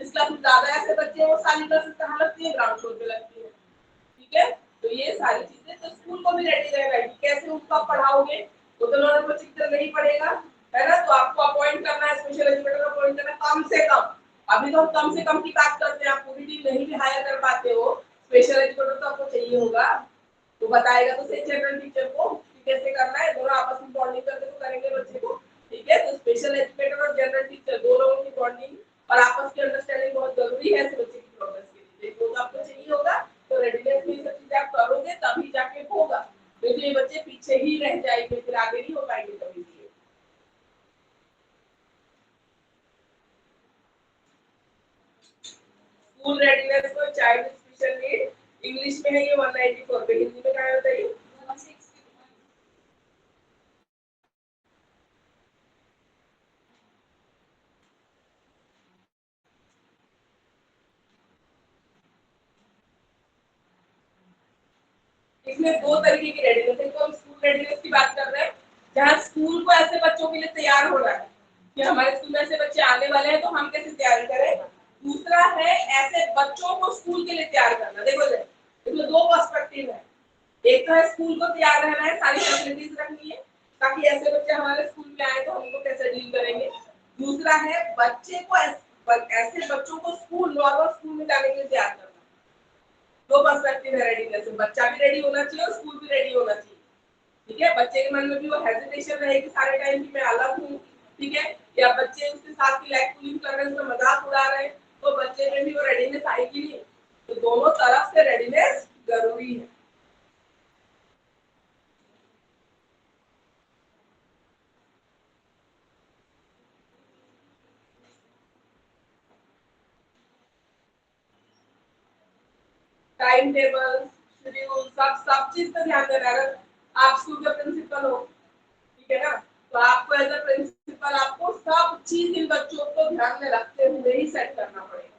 जिस क्लास में ज्यादा ऐसे बच्चे हैं वो सारी क्लासेस कहाँ लगती है, ग्राउंड फ्लोर पे लगती है, ठीक है। तो ये सारी चीजें, तो स्कूल को भी रेडी रहना है। कैसे उसको आप पढ़ाओगे, वो तो नॉर्मल बच्चे की तरह नहीं पढ़ेगा, है ना। तो आपको अपॉइंट करना है, स्पेशल एजुकेटर को अपॉइंट करना कम से कम। अभी तो हम कम से कम की बात करते हैं, आप पूरी टीम नहीं भी हायर कर पाते हो, स्पेशल एजुकेटर तो आपको चाहिए होगा। तो बताएगा तो सही जनरल टीचर को कि कैसे करना है, दोनों आपस में बॉन्डिंग करके तो करेंगे बच्चे को, ठीक है। तो स्पेशल एजुकेटर और जनरल टीचर दो लोगों की बॉन्डिंग और आपस की अंडरस्टैंडिंग बहुत जरूरी है ऐसे बच्चे की प्रोग्रेस के लिए। वो तो आपको चाहिए होगा, तो रेडीनेस में सब चीजें आप करोगे तभी जाके होगा। तो ये बच्चे पीछे ही रह जाएंगे, फिर आगे नहीं हो पाएंगे कभी भी। स्कूल रेडीनेस को चाइल्ड स्पेशल नीड इंग्लिश में है ये 194 पे, हिंदी में क्या है बताइए। 160। इसमें दो तरीके की रेडीनेस है। तो हम स्कूल रेडीनेस की बात कर रहे हैं जहाँ स्कूल को ऐसे बच्चों के लिए तैयार होना है कि हमारे स्कूल में ऐसे बच्चे आने वाले हैं तो हम कैसे तैयार करें। दूसरा है ऐसे बच्चों को स्कूल के लिए तैयार करना। देखो इसमें दो पर्सपेक्टिव है। एक तो है स्कूल को तैयार रहना है, सारी फैसिलिटीज रखनी है ताकि ऐसे बच्चे हमारे स्कूल में आए तो हम उनको कैसे डील करेंगे। दूसरा है बच्चे को ऐसे बच्चों को स्कूल नॉर्मल स्कूल में जाने के लिए तैयार करना। दो पर्सपेक्टिव है रेडीनेस में, बच्चा भी रेडी होना चाहिए और स्कूल भी रेडी होना चाहिए। ठीक है, बच्चे के मन में भी वो हेजिटेशन रहेगी सारे टाइम की मैं अलग हूँ, ठीक है, या बच्चे उसके साथ की लाइफ पुलिंग कर रहे हैं, उसका मजाक उड़ा रहे हैं, तो बच्चे में भी वो रेडीनेस आएगी नहीं। तो दोनों तरफ से रेडीनेस जरूरी है। टाइम टेबल, शेड्यूल, सब चीज पे ध्यान देना। अगर आप स्कूल के प्रिंसिपल हो, ठीक है ना, तो आपको एज अ प्रिंसिपल आपको सब चीज इन बच्चों को ध्यान में रखते हुए ही सेट करना पड़ेगा।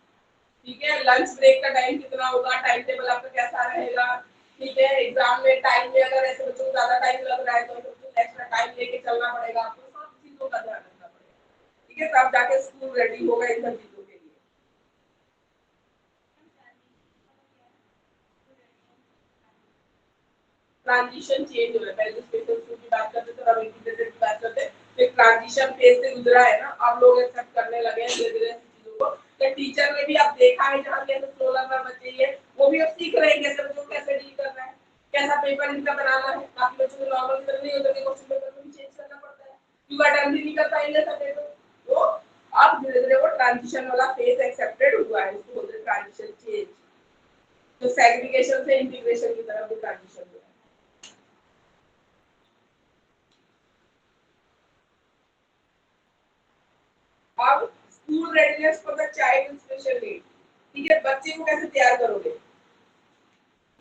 ठीक है, लंच ब्रेक का टाइम कितना होगा, टाइम टेबल आपका कैसा रहेगा। ठीक है, एग्जाम में टाइम में अगर ऐसे बच्चों को ज्यादा टाइम लग रहा है तो एक्स्ट्रा टाइम लेके चलना पड़ेगा आपको। सब चीजों का ध्यान रखना पड़ेगा। ठीक है, तब जाके स्कूल रेडी होगा इन सब चीजों के लिए। ट्रांजिशन चेंज हो रहा है। पहले तो स्पेशल स्कूल की बात करते थे, अब इंटीग्रेटेड की बात करते हैं। एक ट्रांजिशन फेज से गुजरा है ना, अब लोग एक्सेप्ट करने लगे हैं धीरे धीरे चीजों को। तो टीचर ने भी अब देखा है जहाँ कैसे फ्लो लर्नर बच्चे हैं वो भी अब सीख रहे हैं कैसे बच्चों को कैसे डील करना है, कैसा पेपर इनका बनाना है। काफी बच्चों को नॉर्मल पेपर नहीं होता, क्वेश्चन पेपर को भी चेंज करना पड़ता है क्योंकि अटेम्प्ट ही नहीं कर पाएंगे सब पेपर। तो अब धीरे धीरे वो ट्रांजिशन वाला फेज एक्सेप्टेड हुआ है, इसको बोलते हैं ट्रांजिशन चेंज। तो सेग्रीगेशन से इंटीग्रेशन की तरफ भी ट्रांजिशन हुआ है। अब school readiness for the child with special need. ठीक है, बच्चे को कैसे तैयार करोगे।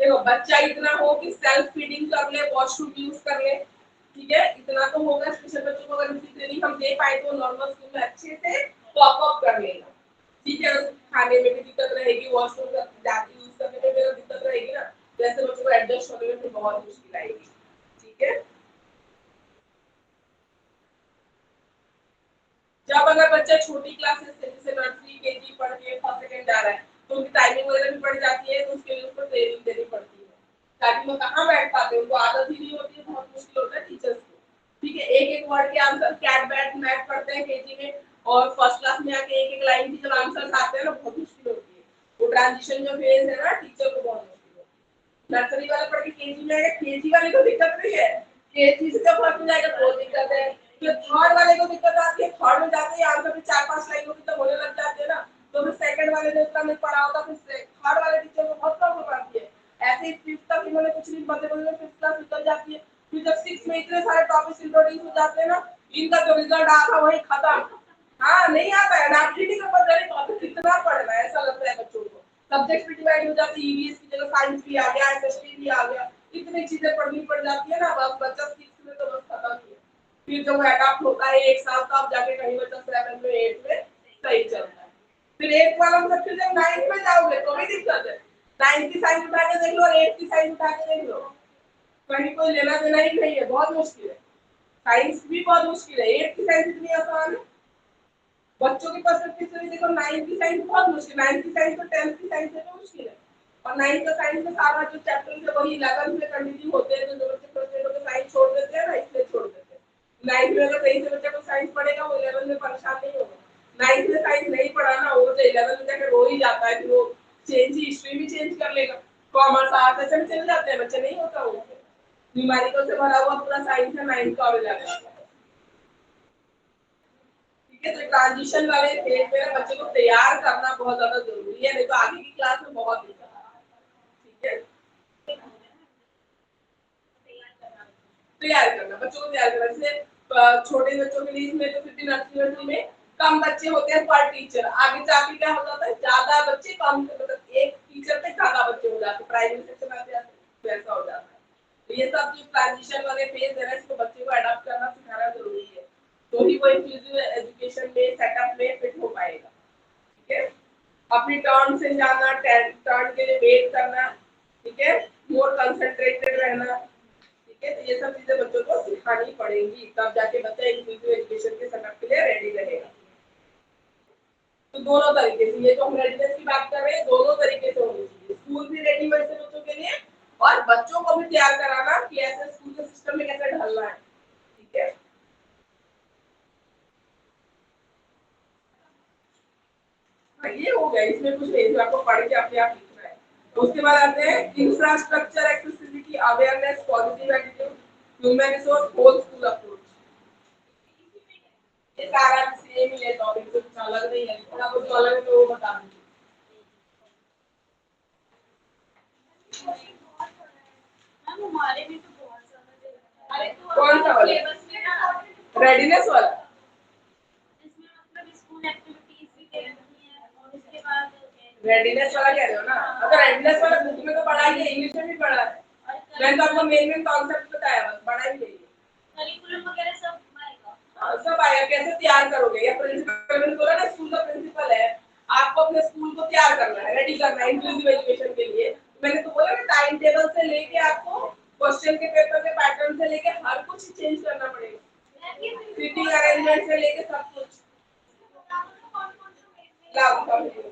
देखो, बच्चा इतना हो कि सेल्फ फीडिंग कर ले, वॉशरूम यूज कर ले, ठीक है, इतना तो होगा। स्पेशल बच्चों को अगर इतनी ट्रेनिंग हम दे पाए तो नॉर्मल स्कूल में अच्छे से कॉप अप कर लेगा। ठीक है, खाने में भी दिक्कत रहेगी, वॉशरूम जाके यूज करने में भी दिक्कत रहेगी ना, जैसे बच्चों को एडजस्ट होने में तो बहुत मुश्किल आएगी। ठीक है, जब अगर बच्चा छोटी क्लासेस से जैसे नर्सरी केजी पढ़ के फर्स्ट सेकंड जा रहा है तो उनकी टाइमिंग वगैरह भी बढ़ जाती है, तो उसके लिए उसको ट्रेनिंग देनी पड़ती है ताकि वो कहाँ बैठ पाते हैं, उनको आदत ही नहीं होती है, बहुत मुश्किल होता है टीचर्स को। ठीक है, एक एक वर्ड के आंसर कैट बैट मैथ पढ़ते हैं केजी में और फर्स्ट क्लास में आके एक एक लाइन की जब आंसर आते हैं ना बहुत मुश्किल होती है। वो ट्रांजिशन जो फेज है ना टीचर को बहुत मुश्किल होती है। नर्सरी वाला पढ़ के केजी में आएगा, केजी वाले को दिक्कत नहीं है, केजी से जब फर्स्ट में जाएगा तो दिक्कत है। फिर थर्ड वाले को दिक्कत आती है, थर्ड में जाते ही आंसर भी 4-5 लाइनों की तब होने लग जाते हैं ना, तो फिर सेकंड वाले ने उतना नहीं पढ़ा होता, फिर थर्ड वाले टीचर को बहुत प्रॉब्लम आती है। ऐसे ही फिफ्थ तक इन्होंने कुछ नहीं पढ़ते पढ़ते फिफ्थ क्लास निकल जाती है। फिर जब सिक्स में इतने सारे टॉपिक्स इंट्रोड्यूस हो जाते हैं ना, इनका जो रिजल्ट आता है वही खत्म। हाँ, नहीं आता है, एडaptability का पता नहीं टॉपिक कितना पढ़ना है ऐसा लगता है बच्चों को। सब्जेक्ट भी डिवाइड हो जाती है, ईवीएस की जगह साइंस भी आ गया, एसएसटी भी आ गया, इतनी चीजें पढ़नी पड़ जाती है ना, बस बच्चा सिक्स में तो बस खत्म ही है। फिर जब वो अडॉप्ट होता है एक साल तब जाके कहीं बच्चा 7 में 8 में सही चलता है। फिर 8 वाला मतलब फिर जब 9 में जाओगे तो भी दिक्कत है। 9 की साइंस उठा के देख लो और 8 की साइंस उठा के देख लो, कहीं कोई लेना देना ही नहीं है, बहुत मुश्किल है। साइंस भी बहुत मुश्किल है, 8 की साइंस इतनी आसान है। बच्चों के पर्सपेक्टिव से देखो 9 की साइंस बहुत मुश्किल, 9 की साइंस तो 10 की साइंस से भी मुश्किल है। और 9 का साइंस में सारा जो चैप्टर है वही 11 में कंटिन्यू होते हैं, तो जो बच्चे फर्स्ट ईयर में साइंस छोड़ देते हैं ना इसलिए छोड़ देते हैं। 9 में अगर सही से बच्चा को साइंस पढ़ेगा वो 11 में परेशान नहीं होगा। 9 में साइंस नहीं पढ़ा ना वो तो 11 में जाकर रो ही जाता है कि वो चेंज ही हिस्ट्री भी चेंज कर लेगा। कॉमर्स आर्ट्स ऐसे में चले जाते हैं बच्चे, नहीं होता वो। न्यूमेरिकल से भरा हुआ पूरा साइंस है 9 का हो जाता है। ठीक है, तो ट्रांजिशन वाले फेज में बच्चे को तैयार करना बहुत ज्यादा जरूरी है, नहीं तो आगे की क्लास में बहुत दिक्कत है। ठीक है, तैयार करना बच्चों को तैयार करना। जैसे छोटे बच्चों के लिए इसमें तो फिर भी नर्सरी में कम बच्चे होते हैं पर टीचर, आगे जाके क्या हो जाता है ज्यादा बच्चे कम, मतलब एक टीचर पे ज्यादा बच्चे हो जाते हैं, प्राइमरी सेक्शन आते जाते वैसा हो जाता है। तो ये सब जो ट्रांजिशन वाले फेज है ना इसको बच्चे को अडॉप्ट करना सिखाना जरूरी है, तो ही वो इंक्लूसिव एजुकेशन में सेटअप में फिट हो पाएगा। ठीक है, अपनी टर्न से जाना, टर्न के लिए वेट करना, ठीक है, मोर कंसंट्रेटेड रहना, ठीक है। तो ये सब चीजें बच्चों को सिखानी पड़ेंगी, तब जाके बच्चा इंक्लूसिव एजुकेशन के सेटअप के लिए रेडी रहेगा। तो दोनों तरीके से, ये तो हम रेडीनेस की बात कर रहे हैं, दोनों तरीके से होनी चाहिए। स्कूल भी रेडी वैसे बच्चों के लिए, और बच्चों को भी तैयार कराना कि ऐसे स्कूल के सिस्टम में कैसे ढलना है, ठीक है। ये हो गया, इसमें कुछ नहीं, आपको पढ़ के अपने आप लिखना है। तो उसके बाद आते हैं infrastructure, accessibility, awareness, positive attitude, human resource, whole school approach. ये सारा सेम ही है टॉपिक, कुछ अलग नहीं है, थोड़ा कुछ अलग है तो वो बता दूंगी। मैम हमारे भी तो बहुत सारा, अरे तो कौन सा वाला? सिलेबस में ना रेडीनेस वाला? इसमें मतलब स्कूल एक्टिविटीज भी दे रखी है, और उसके बाद रेडीनेस वाला कह रहे हो ना? अगर रेडीनेस वाला बुक में तो पढ़ा ही है, इंग्लिश में भी पढ़ा है। मैंने तो आपको मेन मेन कॉन्सेप्ट बताया, बस पढ़ा ही नहीं है। करिकुलम वगैरह सब आएगा। हाँ, सब आएगा, कैसे तैयार करोगे? या प्रिंसिपल, मैंने बोला ना स्कूल का प्रिंसिपल है, आपको अपने स्कूल को तैयार करना है, रेडी करना है इंक्लूसिव एजुकेशन के लिए। मैंने तो बोला ना, टाइम टेबल से लेके आपको क्वेश्चन के पेपर के पैटर्न से लेके हर कुछ चेंज करना पड़ेगा, सीटिंग अरेंजमेंट से लेके सब कुछ लागू करना।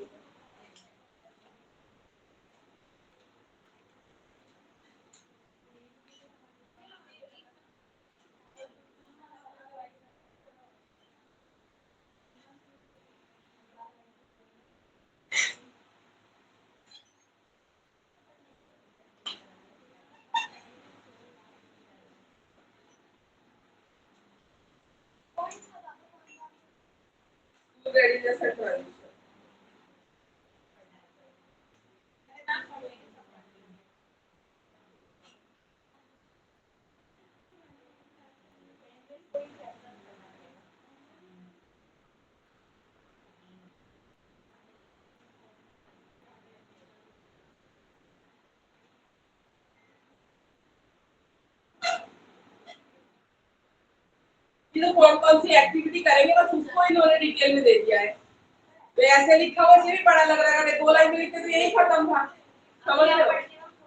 Readiness and transition. कौन कौन सी एक्टिविटी करेंगे बस उसको इन्होंने डिटेल में दे दिया है। तो ऐसे लिखा हुआ ये भी बड़ा लग रहा है, दो लाइन में लिखते तो यही खत्म था, समझ रहे हो?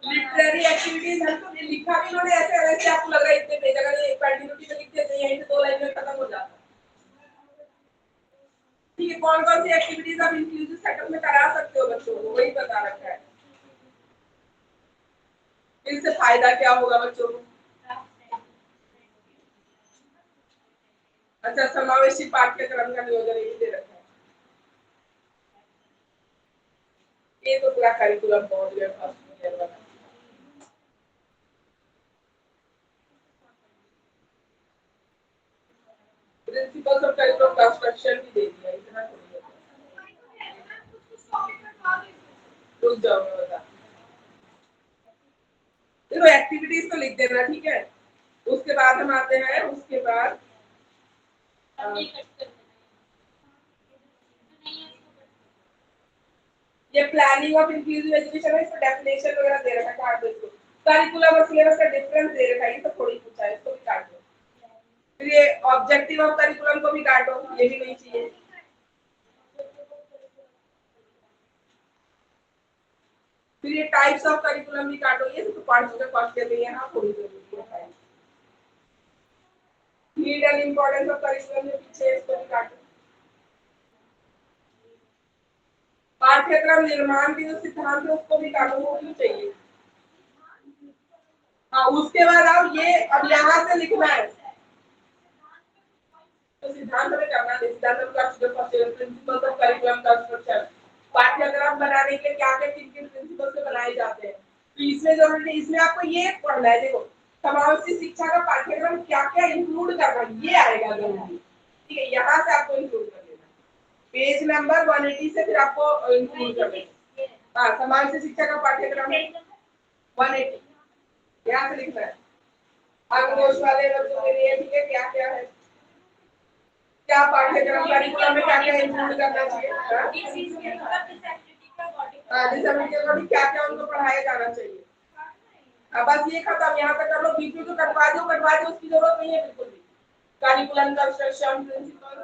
लिटरेरी एक्टिविटीज है तो लिखा भी इन्होंने ऐसे, वैसे आपको लग रहा है इतने पेज, अगर ये कंटिन्यूटी में लिखते तो यहीं से दो लाइन में खत्म हो जाता। ठीक है, कौन कौन सी एक्टिविटीज आप इंक्लूसिव सेटअप में करा सकते हो बच्चों को, वही बता रखा है। इससे फायदा क्या होगा बच्चों को? अच्छा, समावेशी पाठ्यक्रम का नियोजन ये दे रखा है। ये तो पूरा करिकुलम पहुंच गया फर्स्ट ईयर वाला। प्रिंसिपल्स ऑफ करिकुलम कंस्ट्रक्शन भी दे दिया, इतना थोड़ी है। रुक जाओ मैं बता, देखो एक्टिविटीज तो लिख देना, ठीक है। उसके बाद हम आते हैं, उसके बाद ये प्लानिंग ऑफ इंक्लूसिव एजुकेशन है, इसका डेफिनेशन वगैरह दे रखा है, काट दो इसको। करिकुलम और सिलेबस का डिफरेंस दे रखा है, ये तो थोड़ी पूछा है, इसको भी काट दो। फिर ये ऑब्जेक्टिव ऑफ करिकुलम को भी काटो, ये भी नहीं चाहिए। फिर ये टाइप्स ऑफ करिकुलम भी काटो, ये तो पार्ट में क्वेश्चन में यहाँ थोड़ी जरूरी है। Need and importance of curriculum के पीछे इसको भी काटो। पाठ्यक्रम निर्माण के जो सिद्धांत है उसको भी काटो, वो क्यों चाहिए? हाँ, उसके बाद अब ये, अब यहाँ से लिखना है तो सिद्धांत में करना है, सिद्धांत का प्रिंसिपल्स ऑफ करिकुलम कंस्ट्रक्शन, पाठ्यक्रम बनाने के क्या क्या किन किन प्रिंसिपल से बनाए जाते हैं। तो इसमें जरूरी है, इसमें आपको ये पढ़ना है, देखो समावेशी शिक्षा का पाठ्यक्रम क्या क्या इंक्लूड करना, ये आएगा जरूरी, ठीक है। यहाँ से आपको इंक्लूड कर लेना, पेज नंबर 180 से फिर आपको इंक्लूड कर लेना। हाँ, समावेशी शिक्षा का पाठ्यक्रम 180 यहाँ से लिखना है, अंग्रेज वाले बच्चों के लिए, ठीक है। क्या क्या है, क्या पाठ्यक्रम करिकुलम में क्या क्या इंक्लूड करना चाहिए, डिसेबिलिटी का भी क्या क्या उनको पढ़ाया जाना चाहिए। अब बस ये खत्म, यहाँ तक कर लो, बीच में जो कटवा दो उसकी जरूरत नहीं है बिल्कुल भी। करिकुलम कंस्ट्रक्शन प्रिंसिपल,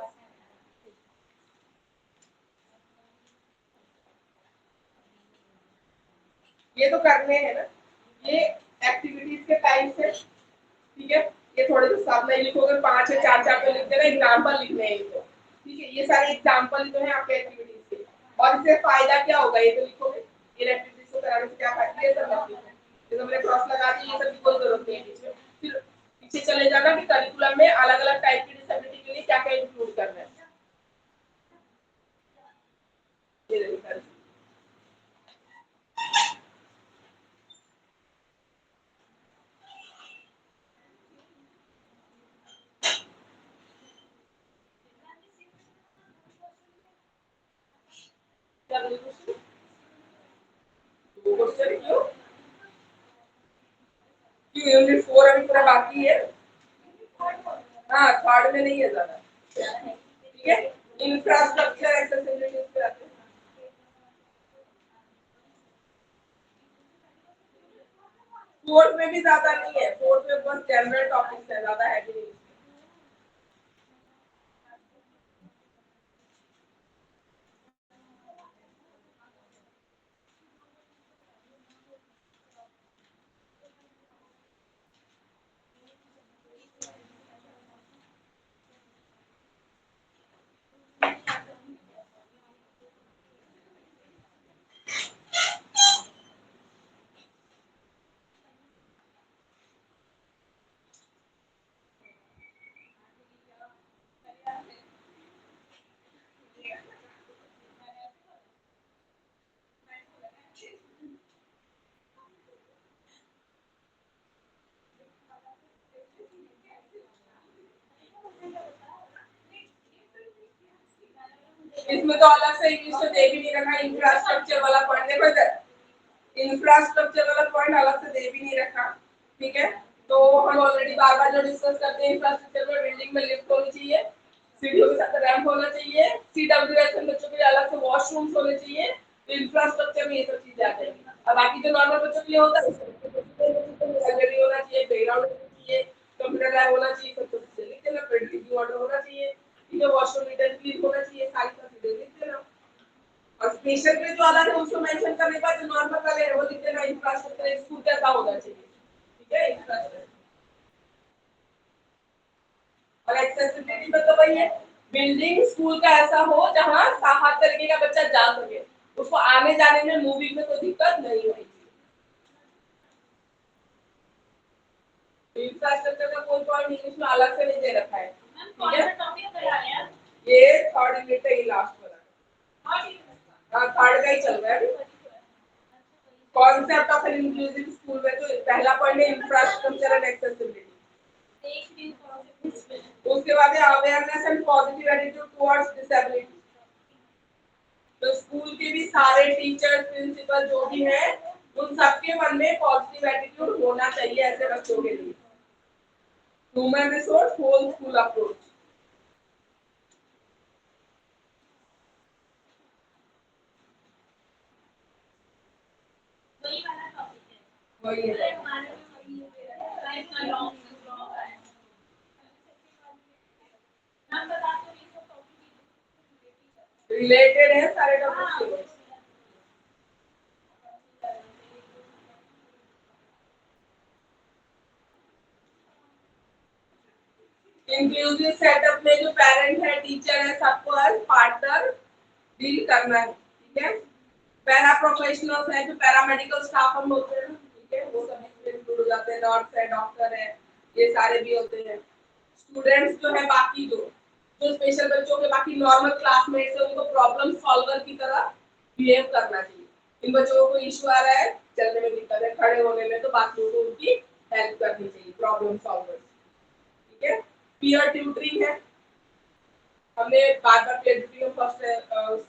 ये तो करने हैं ना, ये एक्टिविटीज के टाइप्स है, ठीक है। ये थोड़े से साथ नहीं लिखोगे, 5 या 4 पे लिख देना, एग्जांपल लिखने हैं इनको, ठीक है। ये सारे एग्जांपल जो है आपके एक्टिविटीज के, और इससे फायदा क्या होगा ये तो लिखोगे, ये एक्टिविटीज को कराने से क्या फायदा, ये सब लिखोगे। जैसे मैंने क्रॉस लगा दी, ये सब की कोई जरूरत नहीं है बीच में। फिर पीछे चले जाना कि करिकुलम में अलग अलग टाइप की डिसेबिलिटी के लिए क्या क्या इंक्लूड करना है। ये देखिए क्या क्वेश्चन, क्वेश्चन क्यों क्यों यूनिट 4 अभी पूरा बाकी है। हाँ, थर्ड में नहीं है ज्यादा, ठीक है। इंफ्रास्ट्रक्चर एक्सेसिबिलिटी पे आते हैं। फोर्थ में भी ज्यादा नहीं है, फोर्थ में बस जनरल टॉपिक्स है, ज्यादा है भी नहीं। इसमें तो अलग से इंग्लिश तो दे भी नहीं रखा, इंफ्रास्ट्रक्चर वाला पॉइंट देखो इधर, इंफ्रास्ट्रक्चर वाला पॉइंट अलग से दे भी नहीं रखा, ठीक है। तो हम ऑलरेडी बार बार जो डिस्कस करते हैं, इंफ्रास्ट्रक्चर में बिल्डिंग में लिफ्ट होनी चाहिए, सीढ़ियों के साथ रैंप होना चाहिए, सीडब्ल्यूएस में बच्चों के लिए अलग से वॉशरूम्स होने चाहिए, तो इंफ्रास्ट्रक्चर में ये सब चीजें आ जाएंगी। अब बाकी जो नॉर्मल बच्चों के लिए होता है, लाइब्रेरी होना चाहिए, प्लेग्राउंड होना चाहिए, कंप्यूटर लैब होना चाहिए, सब कुछ लिख देना, ड्रिंकिंग वाटर होना चाहिए, ठीक है, वॉशरूम यूटेंसिल्स होना चाहिए, सारी चीजें लिख देना। और स्पेशल के जो अलग है उसको मेंशन करने का, जो नॉर्मल वाले है वो लिख देना, इंफ्रास्ट्रक्चर स्कूल कैसा होना चाहिए, ठीक है, इंफ्रास्ट्रक्चर। और एक्सेसिबिलिटी में तो वही है, बिल्डिंग स्कूल का ऐसा हो जहां हर तरीके का बच्चा जा सके, उसको आने जाने में मूविंग में कोई दिक्कत नहीं होगी। इंफ्रास्ट्रक्चर का कोई पॉइंट इंग्लिश में अलग से नहीं दे रखा है, ठीक है। ये थर्ड यूनिट है, ये लास्ट वाला, हाँ थर्ड का ही चल रहा है। Concept of an inclusive school में तो पहला पॉइंट है इंफ्रास्ट्रक्चर एंड एक्सेसिबिलिटी, उसके बाद है awareness and positive attitude towards disability. तो स्कूल के भी सारे टीचर्स प्रिंसिपल जो भी हैं उन सबके मन में पॉजिटिव एटीट्यूड होना चाहिए ऐसे बच्चों के लिए। Human resource whole school approach, वही है, रिलेटेड है सारे टॉपिक। इंक्लूसिव सेटअप में जो पेरेंट है, टीचर है, सबको एज पार्टनर डील करना है, ठीक है। पैरा प्रोफेशनल्स है, जो पैरामेडिकल स्टाफ हम होते हैं, ठीक है, वो सब इसमें इंक्लूड हो जाते हैं, नर्स है, डॉक्टर है, ये सारे भी होते हैं। स्टूडेंट्स जो है बाकी जो स्पेशल बच्चों के बाकी नॉर्मल क्लासमेट्स है, उनको प्रॉब्लम सॉल्वर की तरह बिहेव करना चाहिए। इन बच्चों को इशू आ रहा है, चलने में दिक्कत है, खड़े होने में, तो बाकी को उनकी हेल्प करनी चाहिए, प्रॉब्लम सॉल्वर, ठीक है। पीयर ट्यूटरिंग है, हमने बार-बार पीयर ट्यूटरिंग फर्स्ट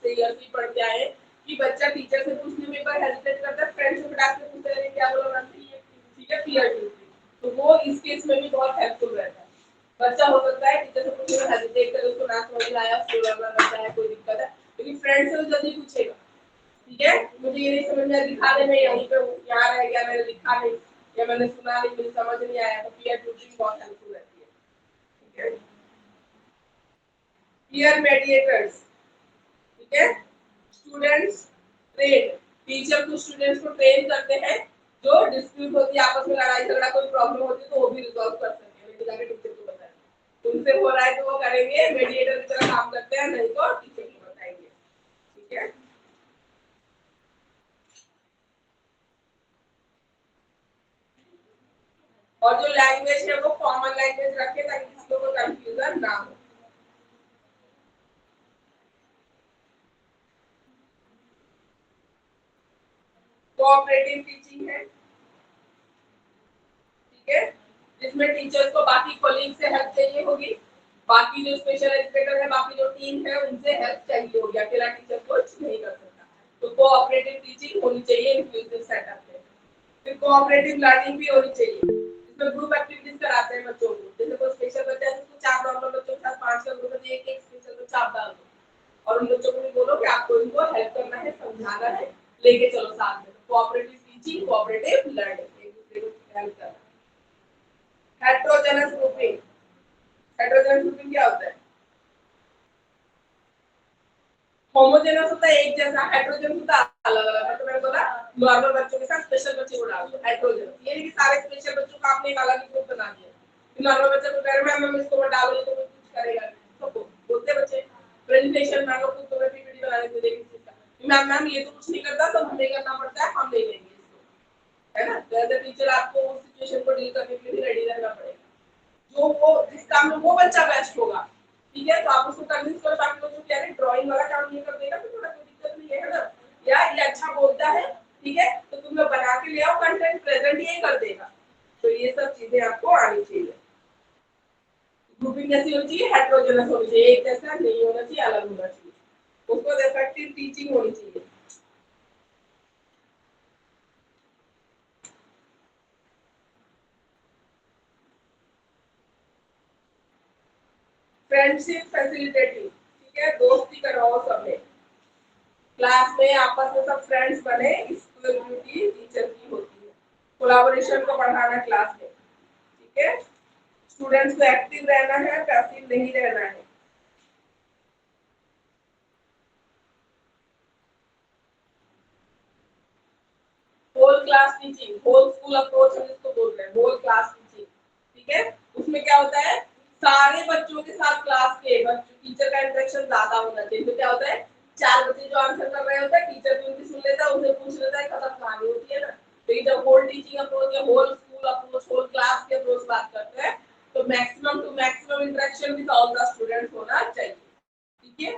से ईयर से पढ़ के आए कि बच्चा टीचर से पूछने में एक बार हेजिटेट करता है, फ्रेंड से फटाक से पूछते हैं क्या बोला मैम, ठीक है, पीयर ट्यूटरिंग, तो वो इस केस में भी बहुत हेल्पफुल रहता है। बच्चा हो सकता है टीचर से पूछने में हेजिटेट करे, उसको ना समझ में आया, स्कूल वाला बच्चा है, कोई दिक्कत है, लेकिन फ्रेंड से वो जल्दी पूछेगा, ठीक है, मुझे ये नहीं समझ में आया, दिखा दे, मैं यहीं पे यहाँ रह गया, मैंने लिखा नहीं या मैंने सुना नहीं, मुझे समझ नहीं आया, तो पीयर ट्यूटरिंग बहुत हेल्पफुल रहती है, ठीक है। पीयर मेडिएटर्स, ठीक है, स्टूडेंट्स ट्रेन टीचर कुछ स्टूडेंट्स को ट्रेन करते हैं जो डिस्प्यूट होती है आपस में, लड़ाई झगड़ा कोई प्रॉब्लम होती है तो वो भी रिजॉल्व कर सकते हैं, लेकिन जाके टीचर को बताएं। तुमसे हो रहा है तो वो करेंगे, मीडिएटर की तरह काम करते हैं, नहीं तो टीचर को बताएंगे। ठीक है, और जो लैंग्वेज है वो कॉमन लैंग्वेज रखें ताकि किसी को कंफ्यूजन ना हो। कोऑपरेटिव टीचिंग है, ठीक है, जिसमें टीचर्स को बाकी कॉलीग से हेल्प चाहिए होगी, बाकी जो स्पेशल एजुकेटर है, बाकी जो टीम है उनसे हेल्प चाहिए होगी, अकेला टीचर कुछ नहीं कर सकता। तो कोऑपरेटिव टीचिंग होनी चाहिए इंक्लूसिव सेटअप में। फिर कोऑपरेटिव लर्निंग भी होनी चाहिए, इसमें ग्रुप एक्टिविटीज कराते हैं बच्चों को, जैसे कोई स्पेशल बच्चा है तो 4 नॉर्मल बच्चों के साथ 5 का ग्रुप है, एक स्पेशल बच्चा आप डाल दो और उन बच्चों को भी बोलो कि आपको इनको हेल्प करना है, समझाना है, लेके चलो साथ में। कोऑपरेटिव टीचिंग, कोऑपरेटिव लर्निंग, एक दूसरे को हेल्प करना। हेटेरोजेनस ग्रुपिंग, हेटेरोजेनस ग्रुपिंग क्या होता है? होमोजेनस होता है एक जैसा, हेटेरोजेनस होता है अलग अलग। तो मैंने बोला नॉर्मल बच्चों के साथ स्पेशल बच्चे को डाल दो, हेटेरोजेनस ये नहीं कि सारे स्पेशल बच्चों का आपने एक अलग ही ग्रुप बना दिया। नॉर्मल बच्चे को कह रहे मैं इसको मत डालो तो कुछ करेगा नहीं, तो बोलते बच्चे प्रेजेंटेशन मान लो खुद तुम्हें पीपीटी बनाने को देगी मैम ये तो कुछ नहीं करता, तो हमें करना पड़ता है, हम नहीं लेंगे इसको, है ना। तो एज अ टीचर आपको उस सिचुएशन को डील करने के लिए रेडी रहना पड़ेगा, जो वो जिस काम में वो बच्चा बेस्ट होगा। ठीक है, तो आप उसको कन्विंस करो ताकि वो जो कह रहे ड्राइंग वाला काम ये कर देगा तो थोड़ा कोई दिक्कत नहीं है ना, या ये अच्छा बोलता है, ठीक है, तो तुम लोग बना के ले आओ, कंटेंट प्रेजेंट ये कर देगा। तो ये सब चीजें आपको आनी चाहिए। ग्रुपिंग कैसी होनी चाहिए? हेटेरोजेनस होनी चाहिए, एक जैसा नहीं होना चाहिए, अलग होना चाहिए, उसको इफेक्टिव टीचिंग होनी चाहिए। फ्रेंडशिप फैसिलिटेटिव, ठीक है, दोस्ती करवाओ सब में, क्लास में आपस में सब फ्रेंड्स बने, इसकी ड्यूटी टीचर की होती है। कोलैबोरेशन को बढ़ाना क्लास में, ठीक है, स्टूडेंट्स को एक्टिव रहना है, पैसिव नहीं रहना है। Whole class teaching, whole school approach हम इसको बोल रहे हैं, होल क्लास टीचिंग, ठीक है। उसमें क्या होता है, सारे बच्चों के साथ क्लास के बच्चों टीचर का इंटरेक्शन ज्यादा होना चाहिए। तो क्या होता है, 4 बच्चे जो आंसर कर रहे होते हैं, टीचर भी उनकी सुन लेता है, उनसे पूछ लेता है, खत्म कहानी होती है ना। तो ये जब होल टीचिंग अप्रोच या whole school approach, whole class के अप्रोच बात करते हैं, तो maximum to maximum interaction with all the students होना चाहिए, ठीक है।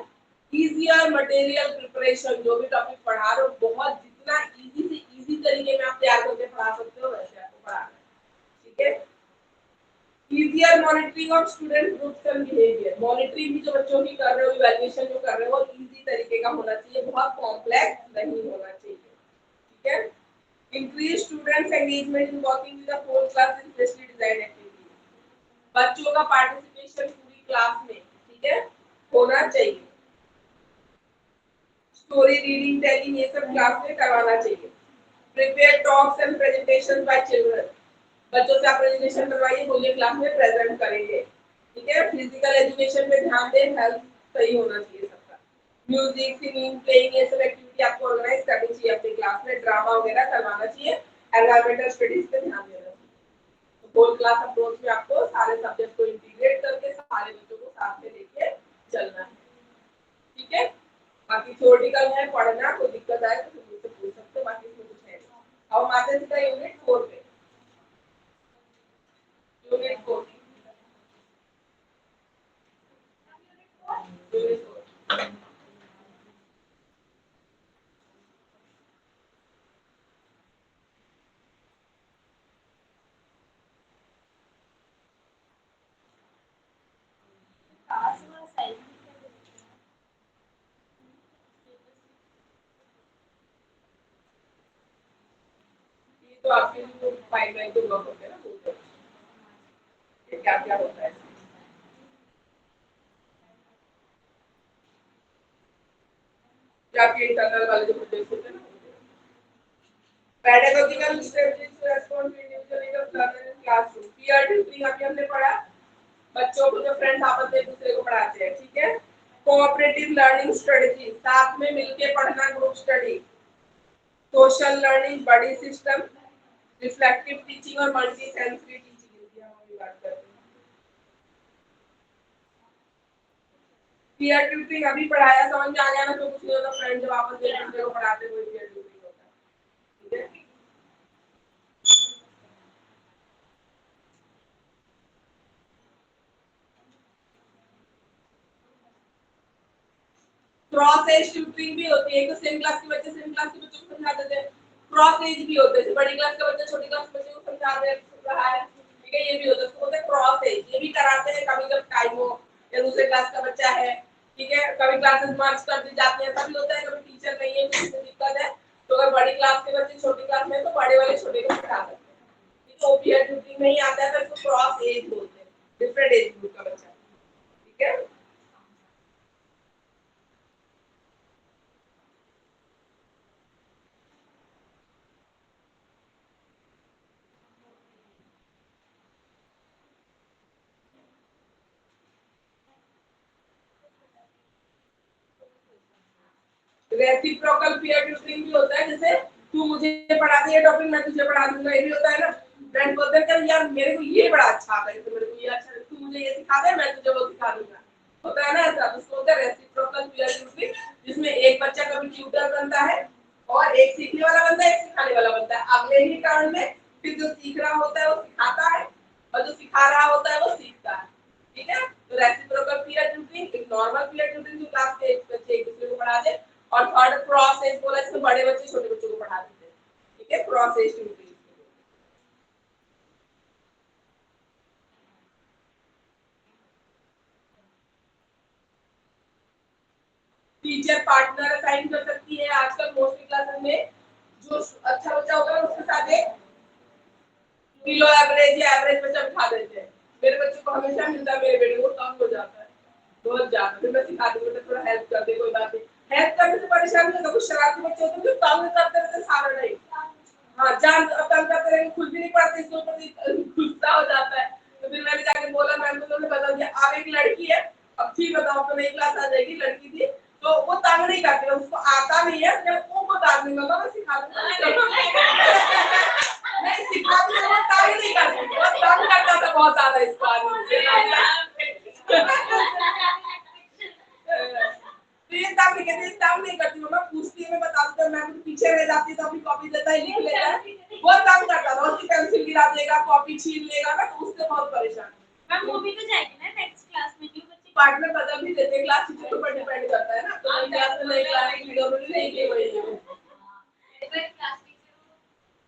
इजियर मटेरियल प्रिपरेशन, जो भी टॉपिक पढ़ा रहे हो बहुत जितना इजी से इजी तरीके में आप तैयार करके पढ़ा सकते हो वैसे आपको पढ़ाना है, ठीक है। Easier monitoring of student groups and behaviour, monitoring भी जो बच्चों की कर रहे हो, इवैल्यूएशन जो कर रहे हो, इजी तरीके का होना चाहिए, बहुत कॉम्प्लेक्स नहीं होना चाहिए, ठीक है। Increase students engagement in working with the whole class in specially design activities, बच्चों का पार्टिसिपेशन पूरी क्लास में, ठीक है, होना चाहिए। स्टोरी रीडिंग, टेलिंग ये सब क्लास में करवाना चाहिए। Prepare talks and presentations bye children, बच्चों से आप प्रेजेंटेशन करवाइए, बोलिए क्लास में प्रेजेंट करेंगे, ठीक है। फिजिकल एजुकेशन पे ध्यान दें, हेल्थ सही होना चाहिए सबका। म्यूजिक, सिंगिंग, प्लेइंग ये सब एक्टिविटी आपको ऑर्गेनाइज करनी चाहिए अपनी क्लास में, ड्रामा वगैरह करवाना चाहिए, एनवायरमेंटल स्टडीज पे ध्यान देना चाहिए। तो होल क्लास अप्रोच में आपको सारे सब्जेक्ट को इंटीग्रेट करके सारे बच्चों को साथ में लेके चलना है, ठीक है। बाकी थ्योरेटिकल है, पढ़ना कोई दिक्कत आए तो मुझसे पूछ सकते हो, बाकी इसमें कुछ है नहीं। अब आते हैं सीधा यूनिट 4 पे। यूनिट 4 यूनिट 4 पास हुआ साइड ये तो आपके जो पाइपलाइन के ब्लॉक होते हैं ना, वो ये क्या क्या होता है, जो आपके इंटरनल वाले जो प्रोजेक्ट होते हैं ना, pedagogical strategies to respond to individual needs of learner in classroom, peer tutoring अभी हमने पढ़ा, बच्चों को जो फ्रेंड्स आपस में एक दूसरे को पढ़ाते हैं, ठीक है। कोऑपरेटिव लर्निंग स्ट्रेटजी, साथ में मिलके पढ़ना, group study, social learning, buddy system, reflective teaching और मल्टी सेंसरी टीचिंग, इनकी हम अभी बात करते हैं। पीयर ट्यूटरिंग अभी पढ़ाया, समझ में आ गया ना? तो कुछ नहीं होता, फ्रेंड जब आपस में एक दूसरे को पढ़ाते हुए पीयर ट्यूटरिंग होता है, ठीक है? क्रॉस एज ट्यूटरिंग भी होती है। एक तो सेम क्लास के बच्चे सेम क्लास के बच्चों को समझा देते हैं, क्रॉस एज भी होते हैं, बड़ी क्लास का बच्चा छोटी क्लास के बच्चे को समझा रहा है, ठीक है? ये भी होता है, तो होता है क्रॉस एज, ये भी कराते हैं कभी जब टाइम हो या दूसरे क्लास का बच्चा है, ठीक है? कभी क्लासेस मर्ज कर दी जाती है, तभी होता है, कभी टीचर नहीं है, किसी को दिक्कत है, तो अगर बड़ी क्लास के बच्चे छोटी क्लास में तो बड़े वाले छोटे को सिखा सकते हैं। ठीक है? ओपीआर ट्यूटरिंग नहीं आता है तो इसको क्रॉस एज बोलते हैं, डिफरेंट एज ग्रुप का बच्चा, ठीक है? रेसिप्रोकल पीयर ट्यूटरिंग भी होता है, जैसे तू मुझे पढ़ा दे ये टॉपिक, मैं तुझे पढ़ा दूंगा, ये भी होता है ना? फ्रेंड बोलते हैं कि यार मेरे को ये बड़ा अच्छा आता है, तो मेरे को ये अच्छा, तू मुझे ये सिखा दे, मैं तुझे वो सिखा दूंगा, होता है ना ऐसा? उसको होता है रेसिप्रोकल पीयर ट्यूटरिंग, जिसमें एक बच्चा कभी ट्यूटर बनता है और एक सीखने वाला बनता है, एक सिखाने वाला बनता है। अगले ही टर्न में फिर जो सीख रहा होता है वो सिखाता है और जो सिखा रहा होता है वो सीखता है, ठीक है? तो रेसिप्रोकल पीयर ट्यूटरिंग, एक नॉर्मल पीयर ट्यूटरिंग जो क्लास के एक बच्चे एक दूसरे को पढ़ा दे, और थर्ड क्रॉस एज बोला जिसमें बड़े बच्चे छोटे बच्चों को पढ़ा देते हैं, ठीक है? Cross age tutoring. Teacher partner assign कर सकती है, आजकल मोस्टली क्लासेस में जो अच्छा बच्चा होता है उसके साथ एक किलो एवरेज या एवरेज बच्चा बिठा देते हैं। मेरे बच्चे को हमेशा मिलता है, मेरे बेटे को कम हो जाता है बहुत ज्यादा, फिर मैं सिखा दूंगा तो थोड़ा हेल्प कर दे, कोई बात नहीं। हेल्प करने से परेशान नहीं होता, कुछ शरारती बच्चे होते हैं जो तंग करते रहते सारा टाइम, हाँ जान तंग करते रहेंगे, खुद भी नहीं पढ़ते, इसके ऊपर गुस्सा हो जाता है। तो फिर मैंने जाके बोला, मैम को बता दिया, अब एक लड़की है, अब ठीक बताओ, तो नई क्लास आ जाएगी, लड़की थी तो वो तंग नहीं करती, उसको आता नहीं है, जब वो बता दूंगा मैं सिखा दूंगा नहीं सिखा दूंगा, वो तंग नहीं करती, वो तंग करता था बहुत ज्यादा इस बार मुझे तो ये तब नहीं कहती, तब नहीं करती, मैं पूछती है, मैं बता दूंगा, मैं पीछे रह जाती तो अपनी कॉपी देता है, लिख लेता है, वो तंग करता था, उसकी पेंसिल गिरा देगा, कॉपी छीन लेगा ना, तो उससे बहुत परेशान। मैम वो भी तो जाएगी ना नेक्स्ट क्लास में, न्यू बच्चे पार्टनर बदल भी देते, क्लास टीचर के ऊपर डिपेंड करता है ना, तो नई क्लास में नई क्लास की जरूरी नहीं कि वही है। अगर क्लास टीचर वो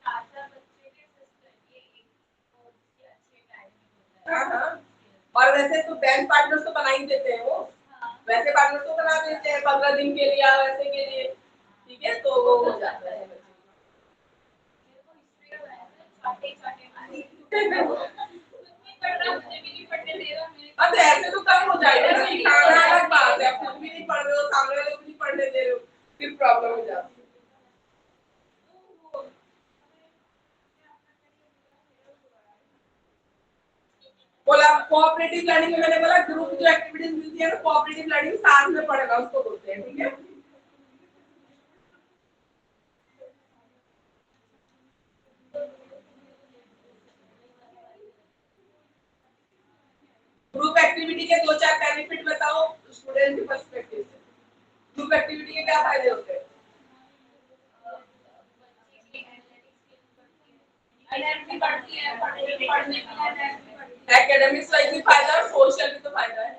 चार बच्चे के सिस्टर ये एक बहुत अच्छे टाइम में हाँ हाँ, और वैसे तो बैंक पार्टनर तो बना ही देते हैं वो, वैसे पार्टनर तो बना देते हैं 15 दिन के लिए या वैसे के लिए, ठीक है? तो वो हो जाता है अब ऐसे तो कम हो जाएगा ना, सिखाना अलग बात है, खुद भी नहीं पढ़ रहे हो, सामने वाले को भी नहीं पढ़ने दे रहे हो, फिर प्रॉब्लम हो जाती है। बोला कोऑपरेटिव लर्निंग में, मैंने बोला ग्रुप जो एक्टिविटीज मिलती है ना, कोऑपरेटिव लर्निंग साथ में पढ़ेगा उसको बोलते हैं, ठीक है? ग्रुप एक्टिविटी के दो चार बेनिफिट बताओ स्टूडेंट के पर्सपेक्टिव से, ग्रुप एक्टिविटी के क्या फायदे होते हैं? एनर्जी बढ़ती है, पढ़ने में एकेडमिक्स वाइज भी फायदा और सोशल भी तो फायदा है।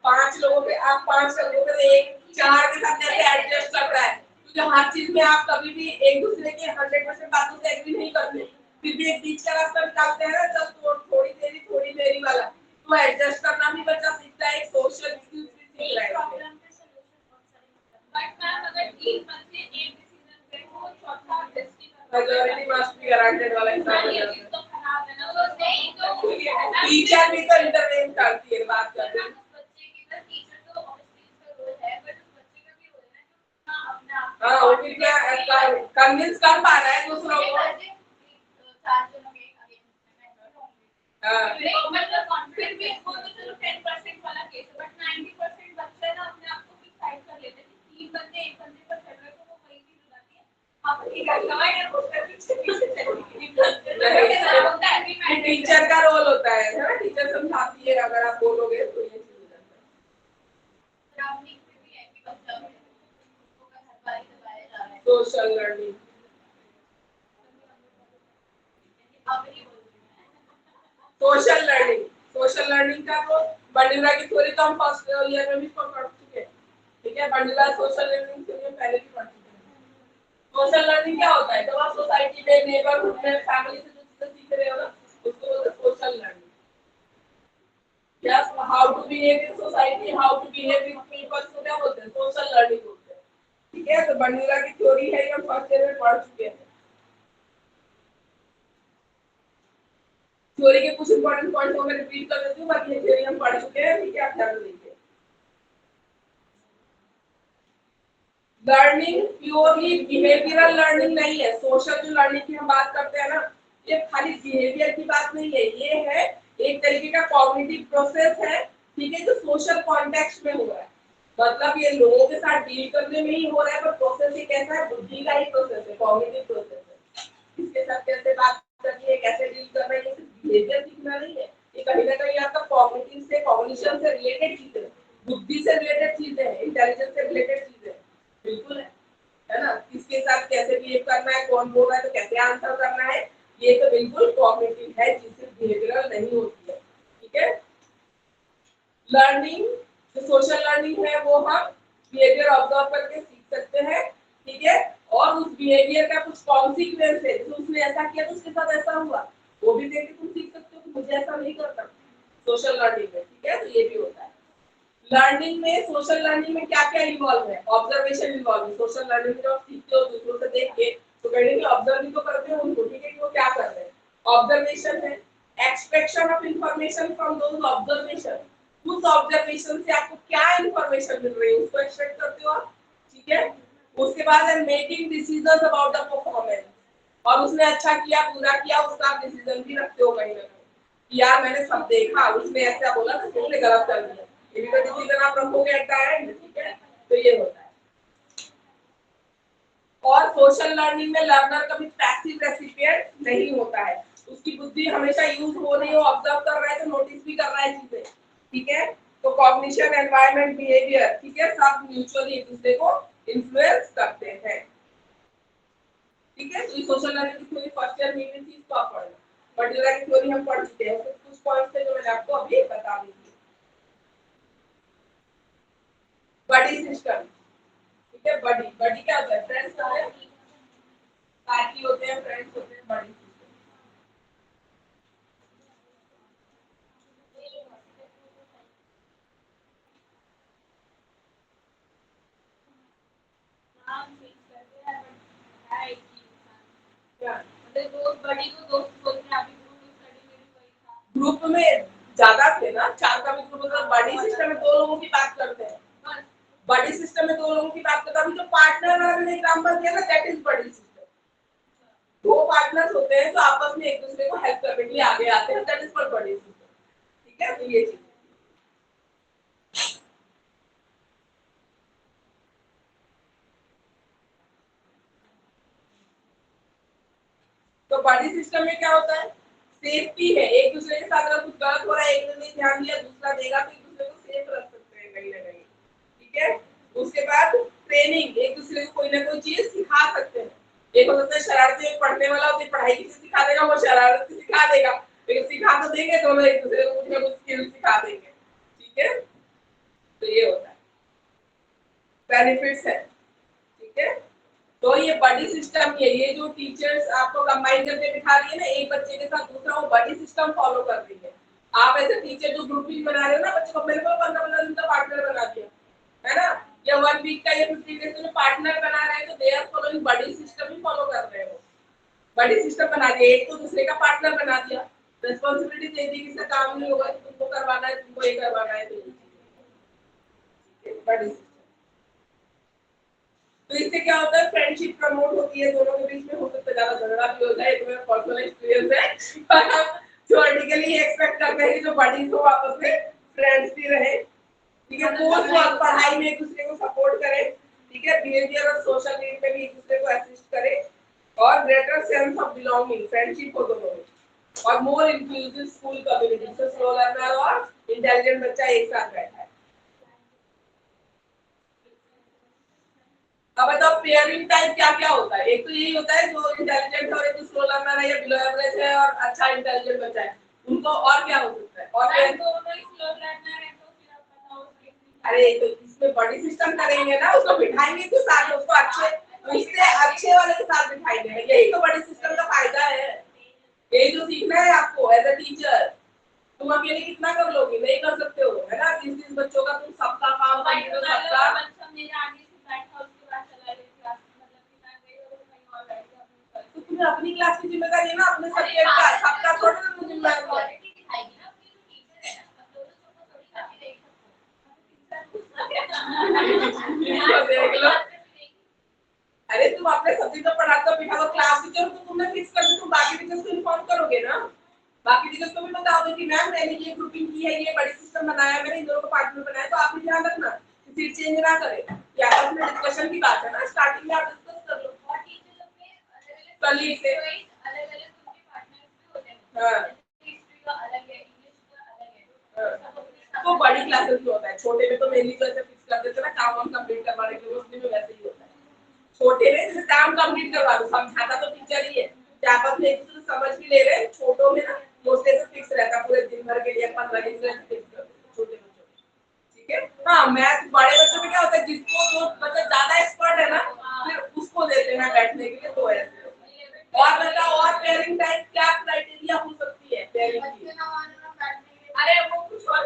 5 लोगों पे आप 5 लोगों पे एक 4 के साथ कैसे एडजस्ट कर रहा है, क्योंकि हर चीज में आप कभी भी एक दूसरे के 100% बातों से एग्री नहीं करते, फिर भी एक बीच का रास्ता निकालते हैं ना, जब थोड़ी देरी वाला, तो एडजस्ट करना भी बच्चा सीखता है, एक सोशल स्किल्स भी सीख रहा है। प्रॉब्लम के सॉल्यूशन बहुत सारे, बट मैम अगर 3 बच्चे एक डिसीजन पे हो, चौथा discuss majority must be granted वाला हिसाब हो जाता है, तो खराब है ना, तो नहीं तो टीचर भी तो इंटरवेन करती है, बात करते हैं। बच्चे की ना टीचर तो ऑब्वियसली इसका रोल है, बट उस बच्चे का भी रोल है ना जो अपने आप हाँ वो फिर क्या कन्विंस कर पा रहा है दूसरों को, चार जनों के हाँ मतलब फिर भी वो तो चलो 10% वाला केस है, बट 90% बच्चे ना अपने आप को भी साइड कर लेते हैं, 3 बंदे एक बंदे पर चल रहे तो वो वही चीज हो जाती है, आप टीचर का रोल होता है ना, टीचर समझाती है, अगर आप बोलोगे तो ये चीज हो जाता है। सोशल लर्निंग, सोशल लर्निंग का तो बंडिला की थ्योरी तो हम फर्स्ट ईयर में भी पढ़ चुके हैं, ठीक है। बंडिला सोशल लर्निंग थ्योरी पहले भी पढ़ चुके हैं। सोशल लर्निंग क्या होता है? जब आप सोसाइटी में, नेबरहुड में, फैमिली से जो चीजें सीख रहे हो ना, उसको बोलते हैं social learning. Yes, how to behave in society, how to behave with people, को क्या बोलते हैं? सोशल लर्निंग बोलते हैं, ठीक है। तो बंडिला की थ्योरी है, ये हम फर्स्ट ईयर में पढ़ चुके हैं। थ्योरी के कुछ इंपॉर्टेंट पॉइंट्स को मैं रिपीट कर देती हूँ, बाकी ये थ्योरी हम पढ़ चुके हैं, ठीक है। आप ध्यान दीजिए। लर्निंग प्योरली बिहेवियरल लर्निंग नहीं है। सोशल जो लर्निंग की हम बात करते हैं ना, ये खाली बिहेवियर की बात नहीं है, ये है एक तरीके का कॉग्निटिव प्रोसेस है, ठीक है, जो सोशल कॉन्टेक्स्ट में हो रहा है। मतलब ये लोगों के साथ डील करने में ही हो रहा है, पर प्रोसेस ही कैसा है? बुद्धि का ही प्रोसेस है, कॉग्निटिव प्रोसेस है। किसके साथ कैसे बात करनी है, कैसे डील करना है, ये सिर्फ बिहेवियर सीखना नहीं है, ये कहीं ना कहीं आपका कॉग्निटिव से, कॉग्निशन से रिलेटेड चीजें हैं, बुद्धि से रिलेटेड चीजें हैं, इंटेलिजेंस से रिलेटेड चीजें हैं। बिल्कुल है ना। किसके साथ कैसे बिहेव करना है, कौन बोल रहा है तो कैसे आंसर करना है, ये तो बिल्कुल कॉग्निटिव है, जिससे बिहेवियरल नहीं होती है, ठीक है। लर्निंग जो सोशल लर्निंग है वो हम बिहेवियर ऑब्जर्व करके सीख सकते हैं, ठीक है। और उस बिहेवियर का कुछ कॉन्सिक्वेंस है, जैसे उसने ऐसा किया तो उसके साथ ऐसा हुआ, वो भी देख के तुम सीख सकते हो कि मुझे ऐसा नहीं करना, सोशल लर्निंग में, ठीक है। तो ये भी होता है। लर्निंग में, सोशल लर्निंग में क्या क्या इन्वॉल्व है? ऑब्जर्वेशन इन्वॉल्व है। सोशल लर्निंग में जब आप सीखते हो दूसरों से देख के, तो कहीं भी ऑब्जर्व भी तो करते हो उनको, ठीक है, कि वो क्या कर रहे हैं। ऑब्जर्वेशन है। Extraction of information from those observation, उस ऑब्जर्वेशन से आपको क्या इंफॉर्मेशन मिल रही है उसको एक्सट्रैक्ट करते हो आप, ठीक है। उसके बाद है making decisions about the performance, और उसने अच्छा किया, बुरा किया, उसका आप डिसीजन भी रखते हो कहीं ना कहीं, यार मैंने सब देखा, उसने ऐसा बोला तो तुमने गलत कर दिया, ये भी तो डिसीजन आप रखोगे एट द एंड, ठीक है। तो ये होता है। और सोशल लर्निंग में लर्नर कभी पैसिव रेसिपिएंट नहीं होता है, उसकी बुद्धि हमेशा यूज हो रही हो, ऑब्जर्व कर रहा है तो नोटिस भी कर रहा है चीजें, ठीक है। तो कॉग्निशन, एनवायरनमेंट, बिहेवियर, ठीक है, सब म्यूचुअली एक दूसरे को इन्फ्लुएंस करते हैं, ठीक है। तो सोशल लर्निंग की थ्योरी फर्स्ट ईयर में थी, इसको आप पढ़ना। बंडिला की थ्योरी हम पढ़ चुके हैं, कुछ पॉइंट्स थे जो मैंने आपको अभी बता दी थी। बडी सिस्टम, ठीक है। बडी, बडी क्या होता है? फ्रेंड्स होते हैं, साथी होते हैं, फ्रेंड्स होते हैं, बडी सिस्टम। ग्रुप में ज्यादा थे ना, 4 का भी ग्रुप, मतलब बडी सिस्टम में 2 लोगों की बात करते हैं, बडी सिस्टम में 2 लोगों की बात करते हैं। अभी जो पार्टनर वाला एग्जांपल दिया ना, that is buddy system. 2 partners होते हैं जो आपस में एक दूसरे को हेल्प करने के लिए आगे आते हैं, that is called buddy system, ठीक है। तो ये चीज, तो बॉडी सिस्टम में क्या होता है? सेफ्टी है, एक दूसरे के साथ अगर कुछ गलत हो रहा है, एक ने नहीं ध्यान दिया, दूसरा देगा, तो एक दूसरे को सेफ रख सकते हैं कहीं ना कहीं, ठीक है। उसके बाद ट्रेनिंग, एक दूसरे को कोई ना कोई चीज सिखा सकते हैं। एक होता है शरारती, एक पढ़ने वाला, वो पढ़ाई की सिखा देगा, वो शरारत सिखा देगा, लेकिन सिखा तो देंगे दोनों, एक दूसरे को कुछ ना कुछ स्किल सिखा देंगे, ठीक है। तो ये होता है, बेनिफिट्स है, ठीक है। तो ये बडी सिस्टम है, ये जो टीचर्स आपको कंबाइन करके बिठा रही है ना, एक बच्चे के साथ दूसरा, वो बडी सिस्टम फॉलो कर रही है। आप ऐसे टीचर जो ग्रुपिंग बना रहे हो ना, बच्चे को मेरे को 15 दिन का पार्टनर बना दिया, है ना, या 1 वीक का या 15 डेज का पार्टनर बना रहे हैं, तो they are following buddy system ही फॉलो कर रहे हो। बडी सिस्टम बना दिया, एक तो दूसरे का पार्टनर बना दिया, रिस्पांसिबिलिटी दे दी कि इससे काम नहीं होगा, तुमको करवाना है, तुमको ये करवाना है, तो बडी। तो इससे क्या होता है? फ्रेंडशिप प्रमोट होती है, दोनों के बीच में हो सकता है ज्यादा झगड़ा भी हो जाए, तो मेरा पर्सनल एक्सपीरियंस है, पर हम थ्योरेटिकली एक्सपेक्ट करते हैं कि जो बडीज हो आपस में फ्रेंड्स भी रहे, ठीक है। बोथ वो पढ़ाई में एक दूसरे को सपोर्ट करें, ठीक है, बिहेवियर और सोशल नीड में भी एक दूसरे को असिस्ट करें, बिलोंगिंग, फ्रेंडशिप हो दोनों में, और मोर इंक्लूसिव स्कूल कम्युनिटी। तो स्लो लर्नर और इंटेलिजेंट बच्चा एक साथ बैठा है। अब बताओ पेयरिंग टाइप क्या क्या होता है। एक तो यही होता है जो इंटेलिजेंट है और एक स्लो लर्नर है या बिलो एवरेज है और अच्छा इंटेलिजेंट बच्चा है, उनको और क्या हो सकता है। और स्लो लर्नर है तो फिर आप बताओ। अरे तो इसमें बड़ी सिस्टम करेंगे ना, उसको बिठाएंगे तो साथ उसको अच्छे इससे अच्छे वाले के साथ बिठाएंगे। यही तो बड़ी सिस्टम का फायदा है। यही जो सीखना है आपको एज अ टीचर। तुम अकेले कितना कर लोगे, नहीं कर सकते हो, है ना। 30 बच्चों का तुम सबका काम करोगे, सबका बच्चा मेरे आगे से बैठा उसके बाद चला गया क्लास में, मतलब कि मैं गई और कहीं और बैठ गया। तो तुम्हें अपनी क्लास की जिम्मेदारी है ना, अपने सब्जेक्ट का, सबका थोड़ा ना तुम जिम्मेदारी है। क्वालिटी दिखाएगी ना अपनी जो टीचर है ना, मतलब दोनों सबको थोड़ी काफी देख इसको देख लो। अरे तुम अपने सब्जेक्ट का पढ़ाते हो, बिठा दो क्लास टीचर को, तुमने फिक्स कर दो, तुम बाकी टीचर्स को इन्फॉर्म करोगे ना। बाकी टीचर्स को भी बताओगे कि मैम मैंने ये ग्रुपिंग की है, ये बड़ी सिस्टम बनाया, मैंने इन दोनों को पार्ट में बनाया, तो आप भी ध्यान रखना कि फिर चेंज ना करें। या आपस में डिस्कशन की बात है ना, स्टार्टिंग में आप डिस्कस कर लो और टीचर लोग में अलग-अलग कलीग से। अलग-अलग उनके पार्टनर्स भी होते हैं। हाँ। हिस्ट्री का अलग है, इंग्लिश का अलग है। तो बड़ी क्लासेस में होता है, छोटे में तो मेनली तो ऐसे फिक्स कर देते हैं ना, काम वाम कंप्लीट करवाने के लिए, उसमें वैसे ही होता है। छोटे में जैसे काम कंप्लीट करवा दो, समझाता तो टीचर ही है, आपस में एक दूसरे समझ भी ले रहे हैं। छोटों में ना मोस्टली से फिक्स रहता पूरे दिन भर के लिए, 15 दिन से फिक्स कर देते छोटे बच्चों में, ठीक है। हाँ मैथ बड़े बच्चों में क्या होता है, जिसको जो मतलब ज्यादा एक्सपर्ट है ना, फिर उसको देते हैं बैठने के लिए। तो ऐसे और बताओ, और पेयरिंग टाइप क्या क्राइटेरिया हो सकती है पेयरिंग की। अरे वो कुछ और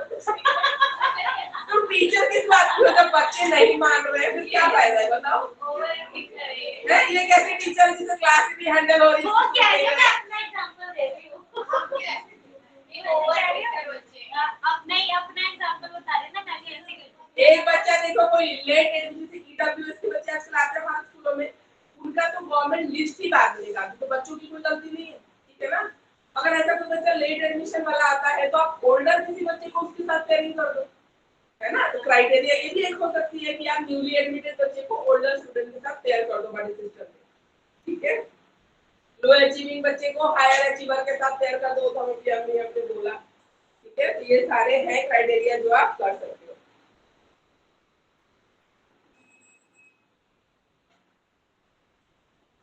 तुम टीचर किस बात को, जब बच्चे नहीं मान रहे हैं फिर क्या फायदा है बताओ। ये कैसे टीचर जिसे क्लास भी हैंडल हो रही है। वो क्या है, मैं अपना एग्जांपल दे रही हूँ। अब नहीं अपना एग्जांपल बता रहे ना, मैं भी ऐसे करती एक बच्चा देखो, कोई लेट एडमिशन ईडब्ल्यूएस के बच्चे आजकल आते हैं हमारे स्कूलों में, उनका तो गवर्नमेंट लिस्ट ही बाद में निकालती, तो बच्चों की कोई गलती नहीं है, ठीक है ना। अगर ऐसा कोई बच्चा लेट एडमिशन वाला आता है तो आप ओल्डर किसी बच्चे को उसके साथ पेयरिंग कर दो, है ना। तो क्राइटेरिया ये भी एक हो सकती है कि आप न्यूली एडमिटेड बच्चे को ओल्डर स्टूडेंट के साथ पेयर कर दो बड़े सिस्टम में, ठीक है। लो अचीविंग बच्चे को हायर अचीवर के साथ पेयर कर दो, तो हमने बोला, ठीक है। तो ये सारे हैं क्राइटेरिया जो आप कर सकते हो।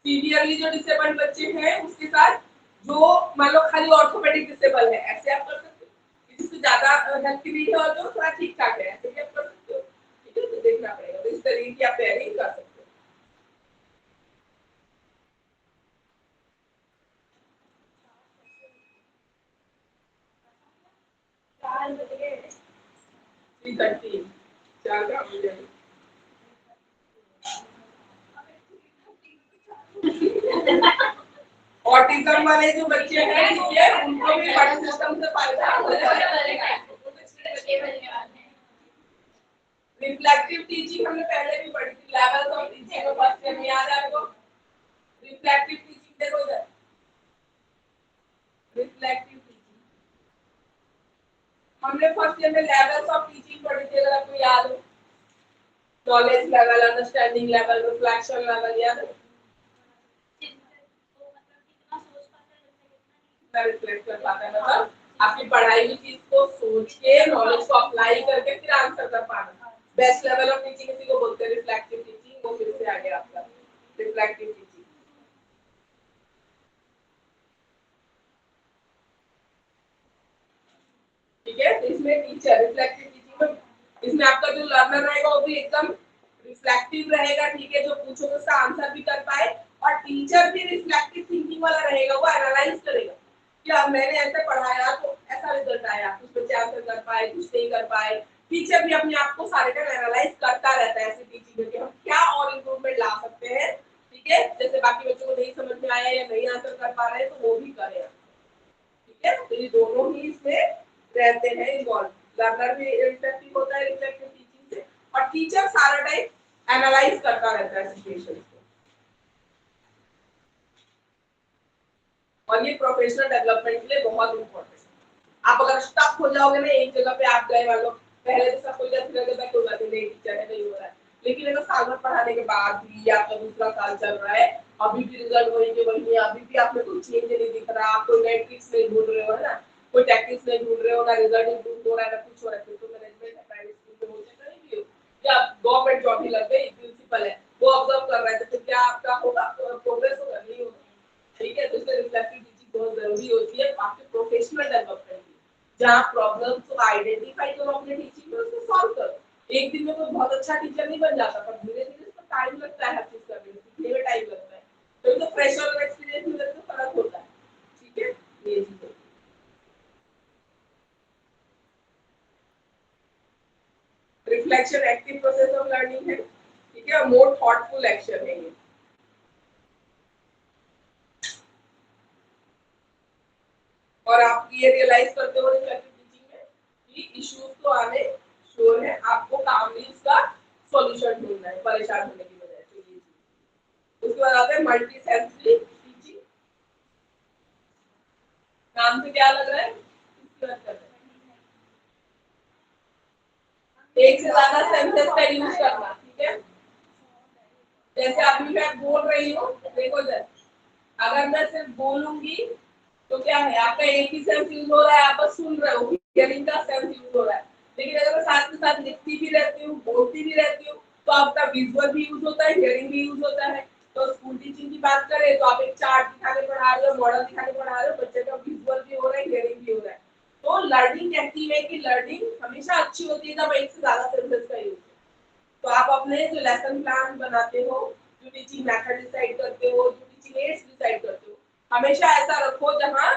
सीवियरली जो डिसेबल्ड बच्चे हैं उसके साथ जो मान लो खाली ऑर्थोपेडिक डिसेबल है, ऐसे आप कर सकते हो। जिससे ज्यादा हेल्थ की नीड है और जो थोड़ा ठीक ठाक है, ऐसे भी आप कर सकते हो, ठीक है। तो देखना पड़ेगा, तो इस तरीके की आप पेयरिंग कर सकते हो। चार बज गए, 3:30 चार का मुझे ऑटिज्म वाले जो बच्चे हैं ठीक है, उनको भी बड़े सिस्टम से फायदा होगा। रिफ्लेक्टिव टीचिंग हमने पहले भी पढ़ी थी, लेवल्स ऑफ टीचिंग में फर्स्ट ईयर में, याद है आपको। रिफ्लेक्टिव टीचिंग देखो इधर, रिफ्लेक्टिव टीचिंग हमने फर्स्ट ईयर में लेवल्स ऑफ टीचिंग पढ़ी थी, अगर आपको याद हो। Knowledge level, understanding level, reflection level, याद है। रिफ्लेक्ट कर पाता है, मतलब आपकी पढ़ाई हुई चीज को सोच के नॉलेज को अप्लाई करके फिर आंसर कर पाना। बेस्ट लेवल ऑफ टीचिंग इसी को बोलते हैं, रिफ्लेक्टिव टीचिंग। वो फिर से आ गया आपका रिफ्लेक्टिव टीचिंग, ठीक है। तो इसमें टीचर रिफ्लेक्टिव टीचिंग में इसमें आपका जो लर्नर रहेगा वो भी एकदम रिफ्लेक्टिव रहेगा, ठीक है। जो पूछो तो उसका आंसर भी कर पाए, और टीचर भी रिफ्लेक्टिव थिंकिंग वाला रहेगा, वो एनालाइज करेगा कि अब मैंने ऐसे पढ़ाया तो ऐसा रिजल्ट आया, कुछ बच्चे आंसर कर पाए, कुछ नहीं कर पाए। टीचर भी अपने आप को सारे टाइम एनालाइज करता रहता है ऐसी टीचिंग में कि हम क्या और इम्प्रूवमेंट ला सकते हैं, ठीक है। जैसे बाकी बच्चों को नहीं समझ में आया या नहीं आंसर कर पा रहे हैं तो वो भी करें, ठीक है। तो ये दोनों ही इसमें रहते हैं इन्वॉल्व। लर्नर भी इफेक्टिव होता है रिफ्लेक्टिव टीचिंग से, और टीचर सारा टाइम एनालाइज करता रहता है सिचुएशंस को। और ये प्रोफेशनल डेवलपमेंट के लिए बहुत इंपॉर्टेंट है। आप अगर स्टक हो जाओगे ना एक जगह पे, आप गए मान लो पहले तो सब कोई जैसे लगे बैक हो जाते नहीं टीचर है नहीं हो रहा है, लेकिन अगर साल भर पढ़ाने के बाद भी आपका दूसरा साल चल रहा है, अभी भी रिजल्ट वही के वही है, अभी भी आपने कुछ चेंज नहीं दिख रहा, आप कोई नए ट्रिक्स नहीं ढूंढ रहे हो, है ना, कोई टैक्टिक्स नहीं ढूंढ रहे हो, ना रिजल्ट इंप्रूव हो रहा है, ना कुछ हो रहा है, तो मैनेजमेंट है, प्राइवेट स्कूल में हो सकता नहीं भी हो, या गवर्नमेंट जॉब ही लग गई, प्रिंसिपल है वो ऑब्जर्व कर रहा है, तो क्या आपका होगा प्रोग्रेस होगा, नहीं होगा। ठीक है, तो इसलिए रिफ्लेक्टिव टीचिंग बहुत जरूरी होती है आपके प्रोफेशनल डेवलपमेंट की, जहाँ प्रॉब्लम्स को आइडेंटिफाई करो अपने टीचिंग में, उसको सॉल्व करो। एक दिन में कोई बहुत अच्छा टीचर नहीं बन जाता, पर धीरे धीरे उसको टाइम लगता है हर चीज करने में, सीखने में टाइम लगता है, तो फ्रेशर और एक्सपीरियंस में तो फर्क होता है। ठीक है, ये चीज है। Reflection active process of learning है, ठीक है, मोर थॉटफुल एक्शन है ये। और आप ये रियलाइज करते हो रिफ्लेक्टिव टीचिंग में कि इश्यूज तो आने श्योर है, आपको कामली उसका सॉल्यूशन ढूंढना है परेशान होने की बजाय। तो ये चीज, उसके बाद आता है मल्टी सेंसरी टीचिंग। नाम से क्या लग रहा है, किसकी बात कर रहे हैं? एक से ज्यादा सेंसेस का यूज करना, ठीक है। जैसे अभी मैं बोल रही हूँ, देखो जरा, अगर मैं सिर्फ बोलूंगी तो क्या है, आपका एक ही सेंस यूज हो रहा है, आप बस सुन रहे हो, हियरिंग का सेंस यूज हो रहा है। लेकिन अगर मैं साथ में साथ लिखती भी रहती हूँ, बोलती भी रहती हूँ, तो आपका विजुअल भी यूज होता है, हियरिंग भी यूज होता है। तो स्कूल टीचिंग की बात करें तो आप एक चार्ट दिखा के पढ़ा रहे हो, मॉडल दिखा के पढ़ा रहे हो, बच्चे का विजुअल भी हो रहा है, हियरिंग भी हो रहा है। तो लर्निंग कहती है कि लर्निंग हमेशा अच्छी होती है जब एक से ज्यादा सेंसेस का यूज। तो आप अपने जो लेसन प्लान बनाते हो, जो टीचिंग मेथड डिसाइड करते हो, जो टीचिंग एड्स डिसाइड करते हो, हमेशा ऐसा रखो जहां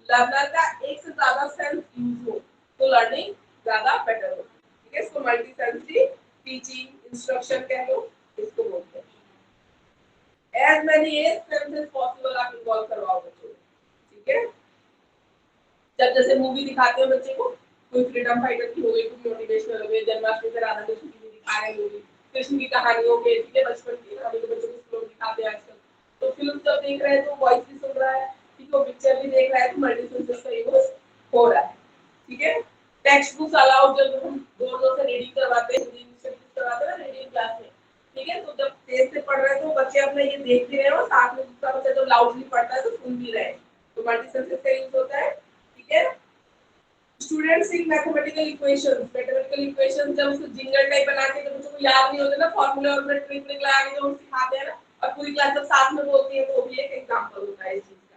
लर्नर का एक से ज्यादा सेंस यूज हो, तो लर्निंग ज्यादा बेटर होगी। ठीक है, इसको मल्टी सेंसरी टीचिंग इंस्ट्रक्शन कह लो, इसको बोलते हैं। एज मेनी सेंसेस पॉसिबल आप इन्वॉल्व करवाओ बच्चों को। ठीक है, जब जैसे मूवी दिखाते हैं बच्चे को, कोई फ्रीडम फाइटर की हो गई, कोई मोटिवेशनल हो गई, जन्माष्टमी पे राधा कृष्ण की दिखा रहे मूवी, कृष्ण की कहानियों के, ठीक है, बचपन की कहानी को बच्चों को स्कूल में दिखाते हैं आजकल। तो फिल्म जब देख रहे हैं तो वॉइस भी सुन रहा है, ठीक है, पिक्चर भी देख रहा है, तो मल्टी सेंसेस का यूज हो रहा है। ठीक है, टेक्स्ट बुक्स अलाउड, जब हम दोनों से रीडिंग करवाते हैं, हिंदी से करवाते हैं ना रीडिंग क्लास में, ठीक है, तो जब तेज से पढ़ रहे हैं तो बच्चे अपने ये देख भी रहे हैं और साथ में दूसरा बच्चा जब लाउडली पढ़ता है तो सुन भी रहे हैं, तो मल्टी सेंसेस का यूज होता है। ठीक है, स्टूडेंट्स इन मैथमेटिकल इक्वेशंस जब उसको जिंगल टाइप बना के, जब बच्चों को याद नहीं होता ना फॉर्मूला, और फिर ट्रिक लगा के जो हम सिखाते हैं ना, और पूरी क्लास जब साथ में बोलती है तो भी एक एग्जांपल होता है इस चीज का।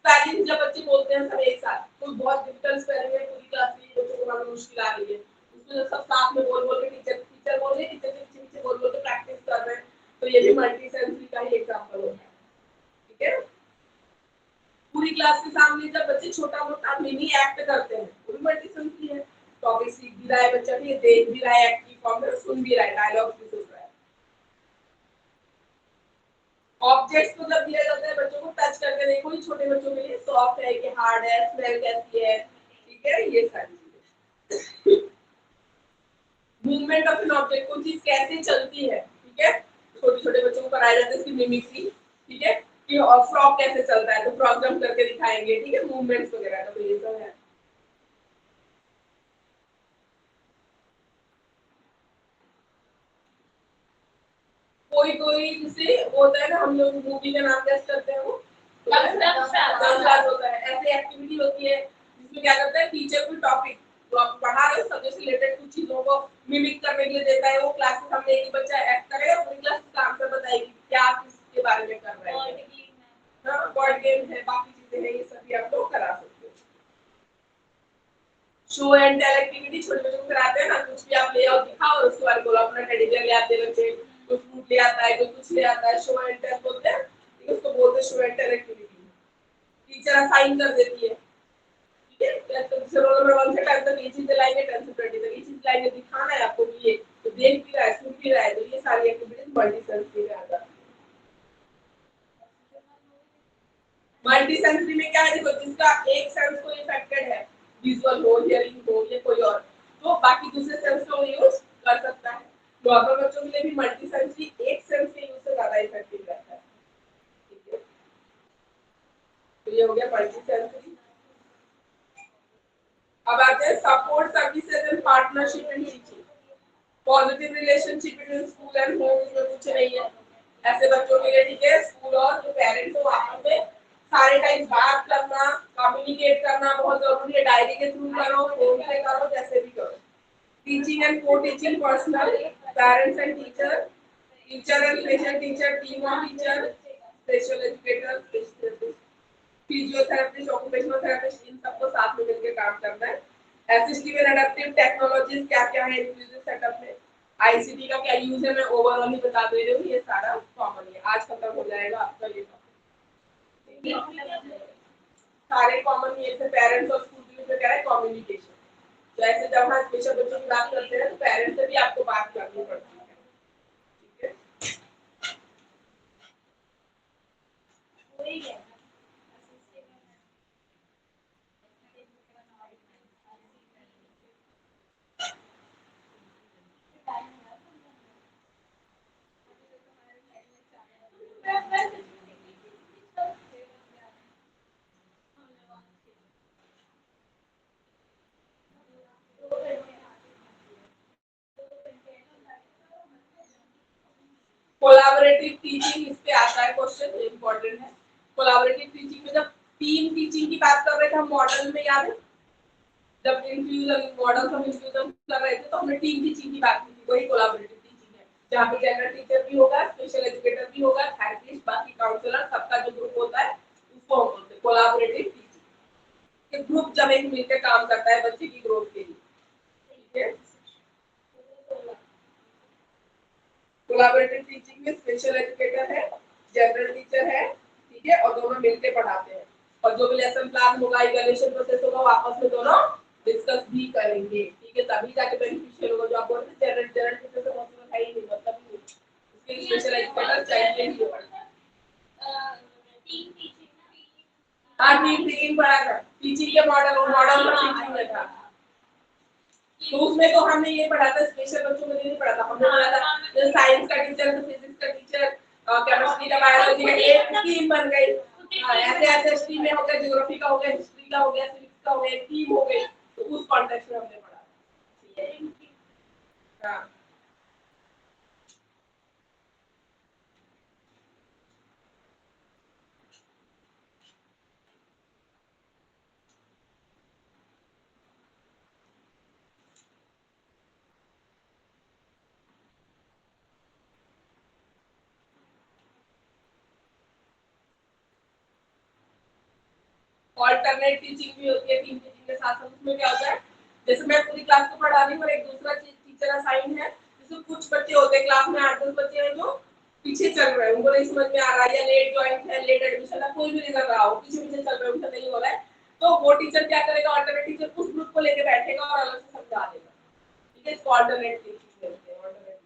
स्पेलिंग जब बच्चे बोलते हैं सब एक साथ, कोई बहुत डिफिकल्ट स्पेलिंग है, पूरी क्लास में बच्चों को मालूम मुश्किल आ रही है, उसको जब सब साथ में बोल बोल के टीचर बोल रही है, टीचर के पीछे पीछे बोल बोल के प्रैक्टिस कर रहे हैं, तो ये भी मल्टी सेंसरी का ही एग्जांपल होता है। ठीक है, पूरी क्लास के सामने जब बच्चे छोटा मोटा मिनी एक्ट करते हैं, वो भी मल्टी सेंसरी है। टॉपिक सीख भी रहा है बच्चा, भी देख भी रहा है, एक्ट की फॉर्म में सुन भी रहा है, डायलॉग भी सुन रहा है। ऑब्जेक्ट्स को जब दिया जाता है बच्चों को टच करके देखो, ये छोटे बच्चों के लिए सॉफ्ट है कि हार्ड है, स्मेल कैसी है, ठीक है, ये सारी चीजें। मूवमेंट ऑफ एन ऑब्जेक्ट, कोई चीज कैसे चलती है, ठीक है, छोटे छोटे बच्चों को कराया जाता है इसकी मिमिक्री। ठीक है, कि फ्रॉक कैसे चलता है तो फ्रॉक जंप करके दिखाएंगे, ठीक है, मूवमेंट्स वगैरह का, तो ये सब है। कोई कोई जैसे होता है ना, हम लोग मूवी का नाम गेस करते हैं, वो डांस होता है, ऐसे एक्टिविटी होती है जिसमें क्या करता है टीचर कोई टॉपिक जो आप पढ़ा रहे हो सब्जेक्ट से रिलेटेड कुछ चीजों को मिमिक करने के लिए देता है, वो क्लास में हमने एक बच्चा एक्ट करेगा, पूरी क्लास उसका आंसर बताएगी क्या किसके बारे में कर रहा है। हाँ, बोर्ड गेम है, बाकी चीजें हैं, ये सभी आप लोग करा सकते हो। शो एंड टेल एक्टिविटी छोटे बच्चों को कराते हैं ना, कुछ भी आप ले आओ दिखाओ और उसके बाद बोलो अपना टेडी बियर ले आते हैं बच्चे, कोई फ्रूट ले आता है, कोई कुछ ले आता है, शो एंड टेल बोलते हैं, ठीक है, उसको बोलते हैं show and tell activity. Teacher assign कर देती है, ठीक है, तो रोल नंबर 1 से 10 तक ये चीजें लाएंगे, 10 से 20 तक ये चीज लाएंगे, दिखाना है आपको कि ये तो देख भी रहा है, सुन भी रहा है, तो ये सारी एक्टिविटीज मल्टी सेंसरी में आ जाती है। मल्टी सेंसरी में क्या है, देखो जिसका एक सेंस को इफेक्टेड है, विजुअल हो, हियरिंग हो या कोई और, तो बाकी दूसरे सेंस को यूज कर सकता है। नॉर्मल बच्चों के लिए भी मल्टी सेंसरी एक सेंस के यूज से ज्यादा इफेक्टिव रहता है। ठीक है, तो ये हो गया मल्टी सेंसरी। अब आते हैं support services and partnership in teaching. Positive relationship between school and home, इसमें कुछ नहीं है ऐसे बच्चों के लिए, ठीक है। स्कूल और जो पेरेंट्स हो आपस में सारे टाइम बात करना, कम्युनिकेट करना बहुत जरूरी है। डायरी के थ्रू करो, फोन से करो, जैसे भी करो। Teaching and co teaching personnel, parents and teacher, teacher and special teacher, team of teacher, special educator, physiotherapist, occupational therapist, इन सबको साथ में मिलकर काम करना है। असिस्टिव एंड एडेप्टिव टेक्नोलॉजीज क्या क्या है इंक्लूसिव सेटअप में, आईसीटी का क्या यूज है, मैं ओवरऑल ही बता दे रही हूँ, ये सारा कॉमन है। आज खत्म हो जाएगा आपका ये टॉपिक, सारे कॉमन ये से पेरेंट्स और स्कूल के लिए क्या है कम्युनिकेशन। तो ऐसे जब हम स्पेशल बच्चों की बात करते हैं तो पेरेंट्स से भी आपको बात करनी पड़ती है, ठीक है। कोलैबोरेटिव टीचिंग, इस पे आता है क्वेश्चन, इंपॉर्टेंट है। कोलैबोरेटिव टीचिंग में जब टीम टीचिंग की बात कर रहे थे हम मॉडल में, याद है जब इंक्लूजन मॉडल हम इंक्लूजन कर रहे थे तो हमने टीम टीचिंग की बात की थी, वही कोलैबोरेटिव टीचिंग है जहाँ पे जनरल टीचर भी होगा, स्पेशल एजुकेटर भी होगा, थेरेपिस्ट, बाकी काउंसलर, सबका जो ग्रुप होता है उसको हम बोलते हैं कोलैबोरेटिव टीचिंग। कि ग्रुप जब एक मिलकर काम करता है बच्चे की ग्रोथ के लिए, ठीक है। कोलैबोरेटिव टीचिंग में स्पेशल एजुकेटर है, जनरल टीचर है, ठीक है, और दोनों मिलकर पढ़ाते हैं। और जो भी लेसन प्लान होगा, इवैल्यूएशन प्रोसेस होगा, वो आपस में दोनों डिस्कस भी करेंगे, ठीक है। तभी जाके बेनिफिशियल होगा। जो आप बोलते हैं जनरल टीचर से पॉसिबल है ही नहीं, मतलब ही नहीं। उसके लिए स्पेशल एजुकेटर चाहिए ही होगा। हाँ, टीम टीचिंग पढ़ा था, टीचिंग के मॉडल का टीचिंग में था। तो उसमें तो हमने ये पढ़ा था, स्पेशल बच्चों में नहीं पढ़ा था, हमने पढ़ा था साइंस का टीचर, फिजिक्स का टीचर, केमिस्ट्री का, बायोलॉजी का, एक टीम बन गई। ऐसे ऐसे स्ट्रीम में हो गया, ज्योग्राफी का हो गया, हिस्ट्री का हो गया, सिविक्स का हो गया, एक टीम हो गई। तो उस कॉन्टेक्स्ट में हमने पढ़ा। हाँ, ऑल्टरनेट टीचिंग भी होती है टीम टीचिंग के साथ साथ। उसमें क्या होता है, जैसे मैं पूरी क्लास को पढ़ा रही हूँ और एक दूसरा टीचर असाइन है, जैसे कुछ बच्चे होते हैं क्लास में 8-10 बच्चे हैं जो पीछे चल रहे हैं, उनको नहीं समझ में आ रहा है, या लेट ज्वाइन है, लेट एडमिशन है, कोई भी रीजन रहा हो, पीछे पीछे चल रहे हैं, उनसे नहीं हो रहा है, तो वो टीचर क्या करेगा, ऑल्टरनेट टीचर उस ग्रुप को लेके बैठेगा और अलग से समझा देगा, ठीक है। इसको ऑल्टरनेट टीचिंग बोलते हैं। ऑल्टरनेट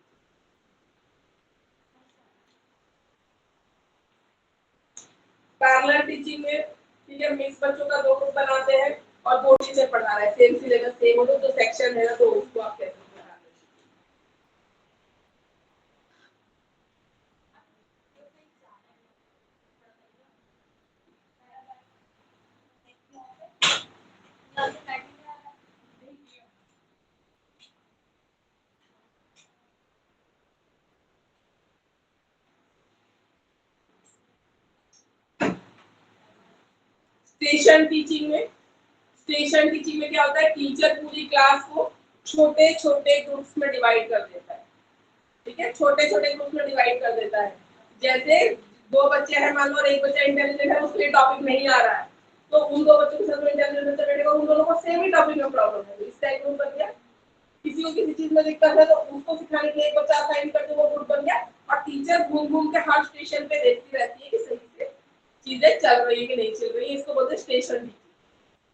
पैरेलल टीचिंग में, ठीक है, मिक्स बच्चों का दो ग्रुप बनाते हैं और दो टीचर पढ़ा रहे हैं, सेम सिलेबस सेम हो तो सेक्शन है ना, तो उसको आप कैसे पढ़ा रहे हैं। स्टेशन टीचिंग में, स्टेशन टीचिंग में क्या होता है, टीचर पूरी क्लास को छोटे छोटे ग्रुप्स में डिवाइड कर देता है, ठीक है, छोटे छोटे ग्रुप में डिवाइड कर देता है। जैसे दो बच्चे हैं मान लो और एक बच्चा इंटेलिजेंट है, उसके लिए टॉपिक नहीं आ रहा है, तो उन दो बच्चों के साथ इंटेलिजेंट बच्चा बैठेगा, उन दोनों को सेम ही टॉपिक में प्रॉब्लम है, इस टाइप ग्रुप बन गया। किसी को किसी चीज में दिक्कत है तो उसको सिखाने के लिए एक बच्चा असाइन करके वो ग्रुप बन गया, और टीचर घूम घूम के हर स्टेशन पे देखती रहती है कि सही से चीजें चल रही है कि नहीं चल रही है, इसको बोलते हैं स्टेशन टीचिंग,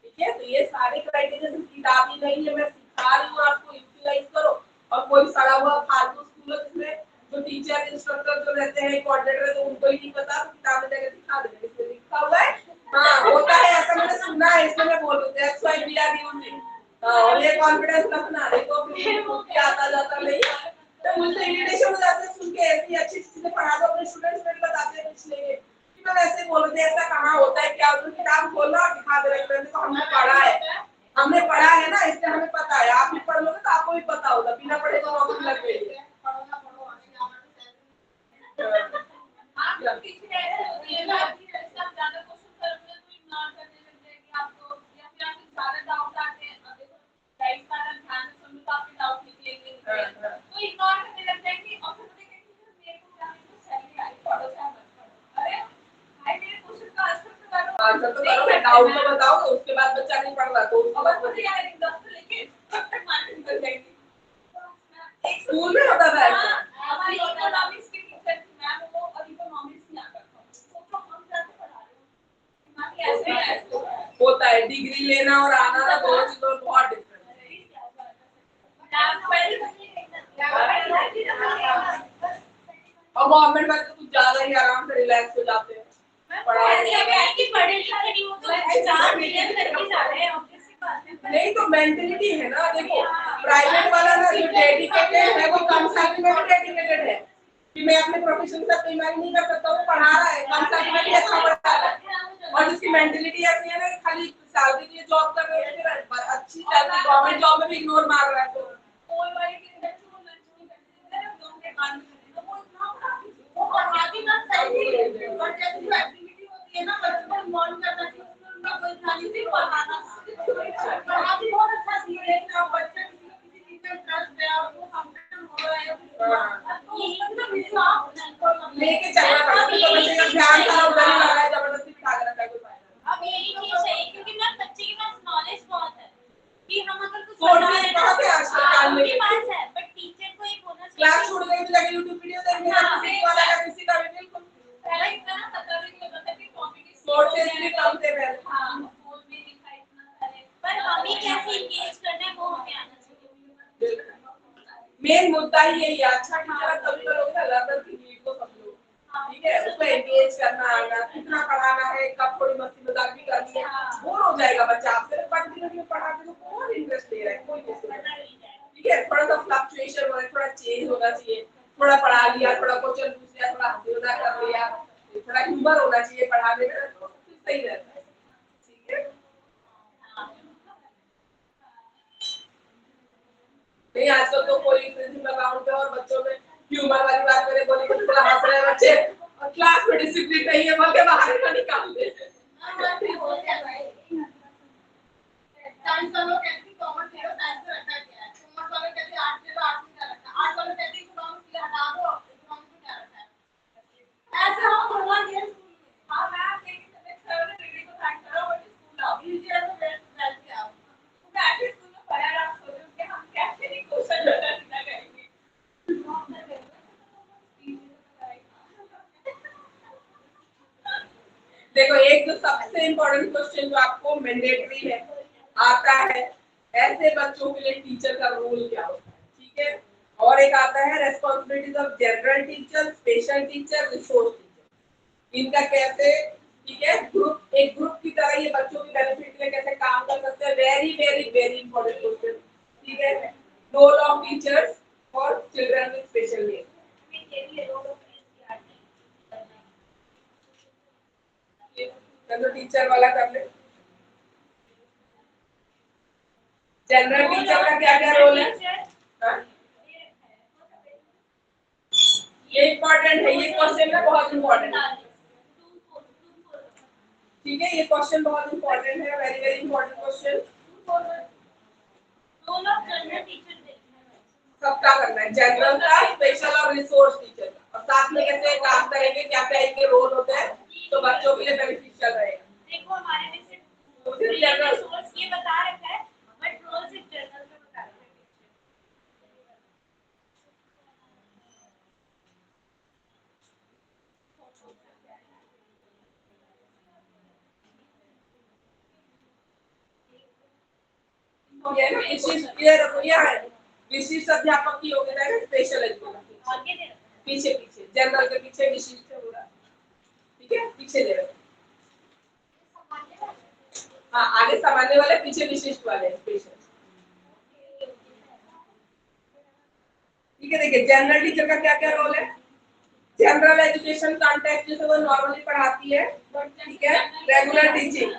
ठीक है। तो ये सारे क्राइटेरिया किताब ही नहीं है, मैं सिखा रही हूँ आपको, यूटिलाइज करो। और कोई सड़ा हुआ फालतू स्कूल है जिसमें जो टीचर इंस्ट्रक्टर जो रहते हैं कोऑर्डिनेटर, तो उनको ही नहीं पता, तो किताब में जाकर दिखा देते हैं इसमें लिखा हुआ है। हाँ होता है ऐसा, मैंने सुना है, इसलिए मैं बोल रही हूँ, that's why we are using. और ये कॉन्फिडेंस रखना, देखो फिर आता जाता नहीं, तो मुझे इरिटेशन हो जाता है सुन के, ऐसी अच्छी चीजें पढ़ा दो अपने स्टूडेंट्स में बताते हैं कुछ नहीं, कि मैं ऐसे बोल रहे ऐसा कहाँ होता है, क्या होता है, किताब खोलना और दिखा दे रहे हैं तो हमने पढ़ा है। हमने पढ़ा है ना, इसलिए हमें पता है। आप भी पढ़ लोगे तो आपको भी पता होगा, बिना पढ़े तो नौकरी लग गई है। आंसर तो करो, मैं डाउट तो बताओ, तो उसके बाद बच्चा नहीं पढ़ रहा तो उसके बाद स्कूल में होता था ऐसा। होता है, डिग्री लेना और आना ना दोनों चीजों में बहुत डिफरेंस है। और गवर्नमेंट में तो कुछ ज्यादा ही आराम से रिलैक्स हो जाते हैं। नहीं तो मेंटेलिटी है ना, देखो प्राइवेट वाला ना जो डेडिकेटेड है वो कम सैलरी में भी डेडिकेटेड है कि मैं अपने प्रोफेशन से बेईमानी नहीं कर सकता, वो पढ़ा रहा है, कम सैलरी में भी अच्छा पढ़ा रहा है। और जिसकी मेंटेलिटी ऐसी है ना खाली सैलरी के लिए जॉब कर रहे हैं, फिर अच्छी सैलरी गवर्नमेंट जॉब में भी इग्नोर मार रहा है, तो लेके चलना पड़ता है, तो बच्चे का ध्यान सारा उधर ही लगा है, जबरदस्ती बिठा के रखा है कोई फायदा। अब यही चीज चाहिए क्योंकि ना बच्चे के पास नॉलेज बहुत है कि हम अगर कुछ कोड भी बहुत है आजकल कान में, उनके पास है, बट टीचर को एक होना चाहिए क्लास छोड़ के भी लगे यूट्यूब वीडियो देखने का, किसी वाला का किसी का भी बिल्कुल पहले इतना ना पता भी नहीं होता था कि कॉम्पिटिशन सोर्सेज भी कम थे पहले। हां बोल में लिखा इतना सारे, पर हमें कैसे एंगेज करना है वो हमें आना चाहिए। मेन मुद्दा ही यही है, अच्छा टीचर तभी करोगे ना लर्नर की नीड को समझो, ठीक है, उसको एंगेज करना आना, कितना पढ़ाना है, कब थोड़ी मस्ती मजाक भी करनी है, बोर हो जाएगा बच्चा आपसे कंटिन्यूअसली पढ़ाते तो कौन इंटरेस्ट ले रहा है, कोई नहीं, ठीक है, थोड़ा सा फ्लक्चुएशन होना, थोड़ा चेंज होना चाहिए, थोड़ा पढ़ा लिया, थोड़ा क्वेश्चन पूछ लिया, थोड़ा हंसी मजाक कर लिया, थोड़ा ह्यूमर होना चाहिए पढ़ाने में, तो सही रहता है, ठीक है। नहीं आजकल तो कोई प्रिंसिपल अकाउंट है और बच्चों में ह्यूमर वाली बात मैंने बोली कि थोड़ा हंस रहे बच्चे और क्लास में डिसिप्लिन नहीं है, बोल के बाहर का निकाल दे। साइंस वालों कहते हैं कॉमर्स ले लो, साइंस में रखा क्या है, कॉमर्स वाले कहते हैं आर्ट्स ले लो, आर्ट्स में क्या रखा है, आर्ट्स वाले कहते हैं इकोनॉमिक्स ले हटा दो, इकोनॉमिक्स में क्या रखा है, ऐसे हम हुआ ये स्कूल में। हां मैं आपके सब्जेक्ट सर ने डिग्री को थैंक करो बट स्कूल आओ इजी है तो वेल से आओ, तो मैं ऐसे स्कूल में पढ़ा रहा, आप सोचो कि हम कैसे नहीं क्वेश्चन करना करेंगे। देखो एक जो सबसे इम्पोर्टेंट क्वेश्चन जो आपको मैंडेटरी है आता है, ऐसे बच्चों के लिए टीचर का रोल क्या होता है, ठीक है, और एक आता है responsibilities of general teacher, special teacher, resource teacher, इनका कैसे, ठीक है, ग्रुप एक ग्रुप की तरह ये बच्चों के बेनिफिट के लिए कैसे काम कर सकते हैं, very very very important question, ठीक है, role of teachers for children with special needs. तो टीचर वाला कर ले, जनरल टीचर का क्या क्या रोल है, ये इम्पोर्टेंट है, ये क्वेश्चन ना बहुत इम्पोर्टेंट है, ठीक है, ये क्वेश्चन बहुत इम्पोर्टेंट है, very very important question. Role of general teacher सबका करना है, जनरल का, स्पेशल और रिसोर्स टीचर का, और साथ में कैसे काम करेंगे, क्या क्या इनके रोल होते हैं, तो बच्चों के लिए बेनिफिशियल रहेगा। देखो हमारे में सिर्फ जनरल रिसोर्स ये बता रखा है, बट रोल सिर्फ जनरल में बता रखा है। ये ना विशिष्ट ये रखो, ये है विशिष्ट अध्यापक की योग्यता है, स्पेशल एजुकेशन आगे दे पीछे पीछे, जनरल के पीछे विशिष्ट हो रहा है, ठीक है, पीछे ले रखो, हाँ आगे सामान्य वाले, पीछे विशिष्ट वाले स्पेशल, ठीक है। देखिए जनरल टीचर का क्या क्या रोल है, जनरल एजुकेशन कॉन्टेक्स्ट जैसे वो नॉर्मली पढ़ाती है, ठीक है, रेगुलर टीचिंग,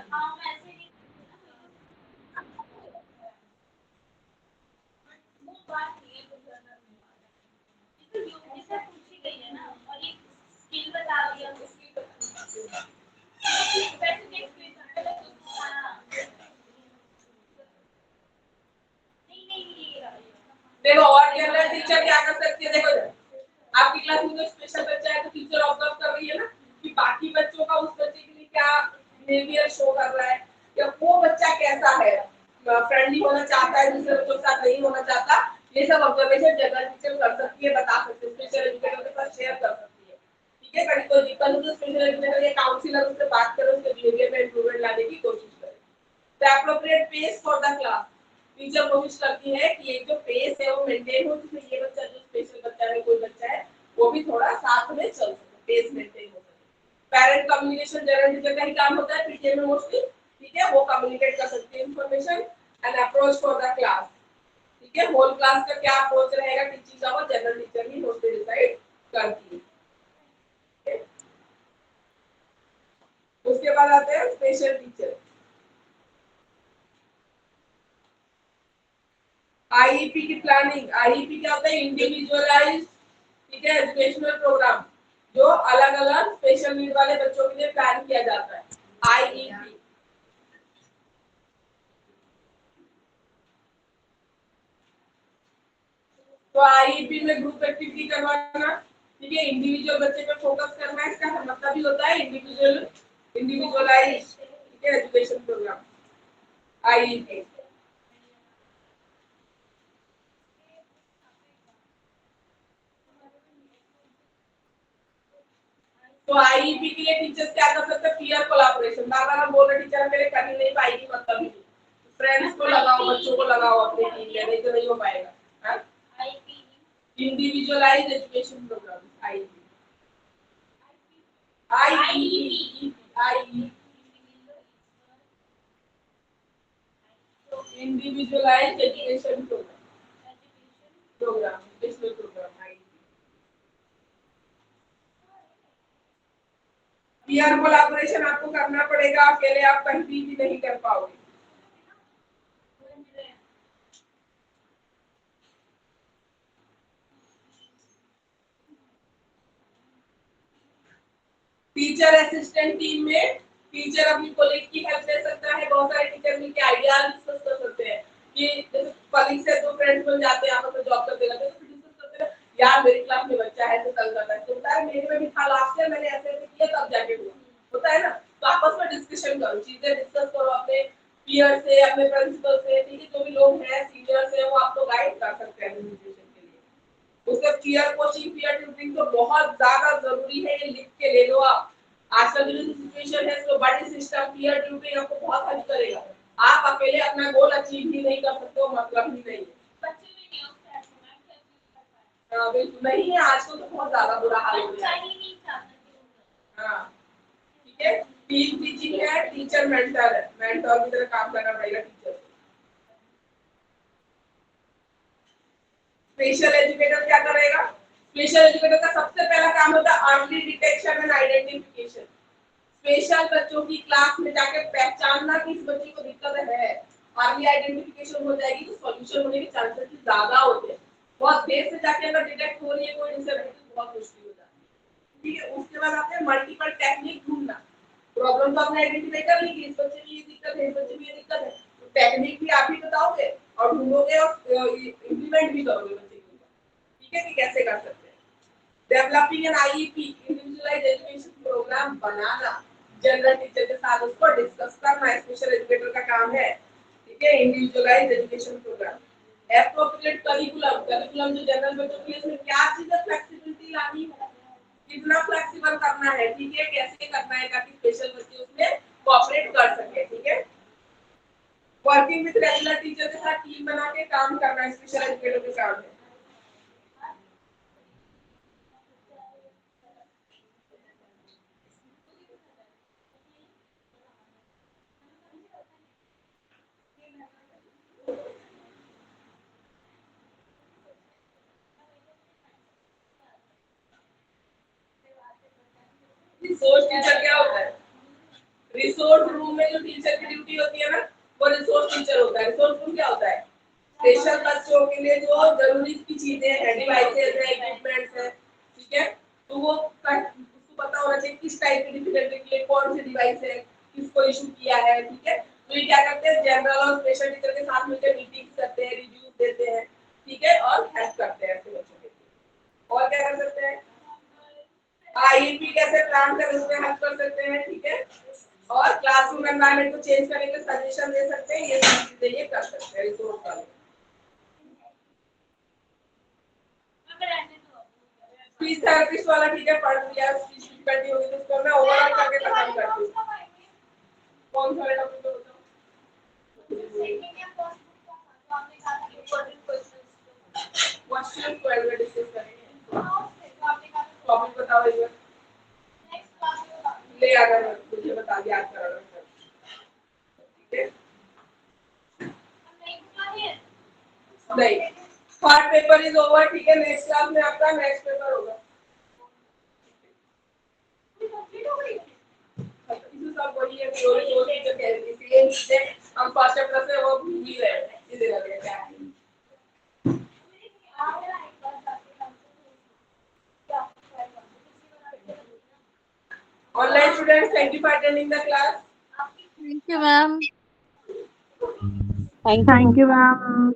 बात नहीं है कुछ ज्यादा नहीं। तो यूपी से पूछी गई है ना और ये स्किल बता दिया स्किल स्पेसिफिक स्किल हाँ नहीं देखो और जनरल टीचर क्या कर सकती है, देखो आपकी क्लास में जो स्पेशल बच्चा है तो टीचर ऑब्जर्व कर रही है ना कि बाकी बच्चों का उस बच्चे के लिए क्या बिहेवियर शो कर रहा है, या वो बच्चा कैसा है, फ्रेंडली होना चाहता है दूसरे बच्चों के साथ नहीं होना चाहता, ये सब ऑब्जर्वेशन जनरल टीचर कर सकती है, बता सकती है, स्पेशल एजुकेटर के साथ शेयर कर सकती है। ठीक है, कभी कोई दिक्कत हो तो स्पेशल एजुकेटर या काउंसलर उससे बात करो, उसके बिहेवियर में इंप्रूवमेंट लाने की कोशिश करें। The appropriate pace for the class, teacher कोशिश करती है कि एक जो पेस है वो मेंटेन हो, जिसमें ये बच्चा जो स्पेशल बच्चा है कोई बच्चा है वो भी थोड़ा साथ में चल सके, पेस मेंटेन हो सके। पेरेंट कम्युनिकेशन जनरल टीचर का ही काम होता है पीटीए में मोस्टली, ठीक है, वो कम्युनिकेट कर सकती है information and approach for the class. ठीक है, होल क्लास का क्या अप्रोच रहेगा टीचिंग का वो जनरल टीचर ही मोस्टली डिसाइड करती है। उसके बाद आते हैं स्पेशल टीचर। आईईपी की प्लानिंग, आईईपी क्या होता है, इंडिविजुअलाइज्ड, ठीक है, एजुकेशनल प्रोग्राम, जो अलग अलग स्पेशल नीड वाले बच्चों के लिए प्लान किया जाता है, आईईपी। तो आईईपी में ग्रुप एक्टिविटी करवाना, ठीक है, इंडिविजुअल बच्चे पे फोकस करना, इसका मतलब ही होता है इंडिविजुअलाइज्ड, ठीक है, एजुकेशन प्रोग्राम, आईईपी। तो आईईपी के लिए टीचर्स क्या कर सकते हैं, पीयर कोलैबोरेशन, बार-बार हम बोल रहे टीचर मेरे कर ही नहीं पाएगी, मतलब ही फ्रेंड्स को लगाओ, बच्चों को लगाओ अपने टीम में, नहीं तो नहीं हो पाएगा। हां, individualised education programme, IEP, IEP, IEP, individualised education programme, educational programme, IEP. Peer collaboration आपको करना पड़ेगा, अकेले आप कहीं भी नहीं कर पाओगे। टीचर असिस्टेंट टीम में टीचर अपनी कोलीग की हेल्प ले सकता है, बहुत सारे टीचर मिलकर आइडियाज डिस्कस कर सकते हैं कि जैसे कोलीग से दो फ्रेंड्स मिल जाते हैं, आपस में जॉब करते रहते हैं, तो डिस्कस करते हैं यार मेरी क्लास में बच्चा है तो कल करना है, तो होता है मेरे में भी था लास्ट ईयर मैंने ऐसे ऐसे किया तब जाके हुआ, होता है ना, तो आपस में डिस्कशन करो, चीजें डिस्कस करो अपने पीयर से, अपने प्रिंसिपल से, ठीक है, जो भी लोग हैं सीनियर से वो आपको गाइड कर सकते हैं एडमिनिस्ट्रेशन के लिए। उसके पीयर कोचिंग, पीयर ट्यूटरिंग तो बहुत ज्यादा जरूरी है, ये लिख के ले लो आप। आजकल की जो सिचुएशन है इसमें बड़ी सिस्टम पीयर ट्यूटरिंग आपको बहुत हेल्प करेगा। आप अकेले अपना गोल अचीव ही नहीं कर सकते हो, मतलब ही नहीं है। बच्चे भी नहीं होते हैं हाँ बिल्कुल नहीं है, आजकल तो बहुत ज्यादा बुरा हाल हो गया है। नहीं चाहता हाँ ठीक है, टीम टीचिंग है, टीचर मेंटर है, मेंटर की तरह काम करना पड़ेगा टीचर। स्पेशल एजुकेटर क्या करेगा, स्पेशल एजुकेटर का सबसे पहला काम होता है early detection and identification. Special बच्चों की क्लास में जाके पहचानना कि इस बच्चे को दिक्कत है, अर्ली आइडेंटिफिकेशन हो जाएगी तो सॉल्यूशन होने के चांसेस ज्यादा होते हैं। बहुत देर से जाके अगर डिटेक्ट हो रही है कोई डिसेबिलिटी बहुत मुश्किल हो जाती है। ठीक है, उसके बाद आते हैं मल्टीपल टेक्निक ढूंढना। प्रॉब्लम तो आपने आइडेंटिफाई कर ली कि इस बच्चे में ये दिक्कत है, इस बच्चे में ये दिक्कत है, तो टेक्निक भी आप ही बताओगे और ढूंढोगे और इंप्लीमेंट भी करोगे बच्चे के ऊपर। ठीक है कि कैसे कर सकते हैं। Developing an IEP, individualised education programme बनाना, जनरल टीचर के साथ उसको डिस्कस करना स्पेशल एजुकेटर का काम है। ठीक है, individualised education programme. Appropriate curriculum, curriculum जो जनरल बच्चों के लिए इसमें क्या चीजें फ्लेक्सिबिलिटी लानी है, कितना फ्लेक्सिबल करना है, ठीक है, कैसे करना है ताकि स्पेशल बच्चे उसमें कोऑपरेट कर सके। ठीक है, वर्किंग विद रेगुलर टीचर के साथ टीम बना के काम करना स्पेशल एजुकेटर के काम है। रिसोर्स टीचर क्या होता है, रिसोर्स रूम में जो टीचर की ड्यूटी होती है ना वो रिसोर्स टीचर होता है। रिसोर्स रूम क्या होता है, स्पेशल बच्चों के लिए जो जरूरी की चीजें हैं, डिवाइसेस है, इक्विपमेंट्स है, ठीक है, तो वो उसको पता होना चाहिए किस टाइप के डिफिकल्टी के लिए कौन से डिवाइस है, किसको इशू किया है, ठीक है। तो ये क्या करते हैं, जनरल और स्पेशल टीचर के साथ मिलकर मीटिंग्स करते हैं, रिव्यूज देते हैं, ठीक है, और हेल्प करते हैं ऐसे बच्चों के लिए। और क्या कर सकते हैं, आईईपी कैसे प्लान करें उसमें हेल्प कर सकते हैं, ठीक है, और क्लासरूम एनवायरनमेंट को चेंज करने के सजेशन दे सकते हैं, ये सारी चीजें ये कर सकते हैं रिसोर्स वाले। स्पीच थेरेपिस्ट वाला ठीक है, पढ़ लिया, स्पीच डिफिकल्टी होगी तो उसको मैं ओवरऑल करके खत्म करती हूँ। कौन सा टॉपिक तो बताओ। क्वेश्चन को एलवे डिस्कस करेंगे, टॉपिक बताओ एक बार, ले आना, मुझे बता दिया याद कराना, ठीक है। नहीं, थर्ड पेपर इज ओवर, ठीक है, नेक्स्ट क्लास में आपका नेक्स्ट पेपर होगा। इसी सब वही है, दो टीचर कह रही थी, ये चीजें हम फर्स्ट चैप्टर से वो भूल ही रहे हैं, इधर आ गया क्या है। Online students, thank you for attending the class. Thank you, ma'am. Thank Thank you. you, ma'am.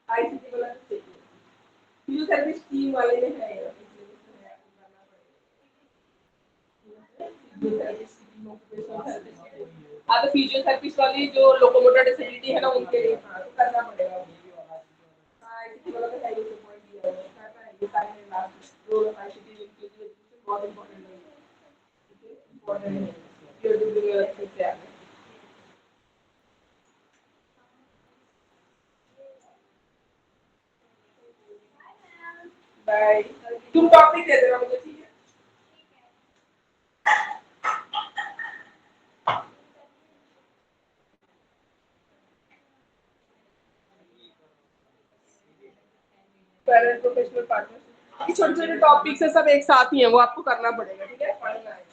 ICT वाला चाहिए, फिजियो सर्विस टीम वाले ने है ये, हाँ तो फिजियोथेरेपिस्ट वाली जो लोकोमोटर डिसेबिलिटी है ना उनके लिए हाँ तो करना पड़ेगा। हाँ ICT वाला तो है ही, तो पॉइंट दिया हुआ है, करना है ये सारे लास्ट जो ICT के लिए बहुत इंपॉर्टेंट है, ठीक है, इंपॉर्टेंट है ये जो अच्छे से आगे। बाय, तुम टॉपिक दे देना मुझे, ठीक है। पैरेंट प्रोफेशनल पार्टनरशिप, छोटे छोटे टॉपिक्स है सब एक साथ ही है, वो आपको करना पड़ेगा, ठीक है, पढ़ना है।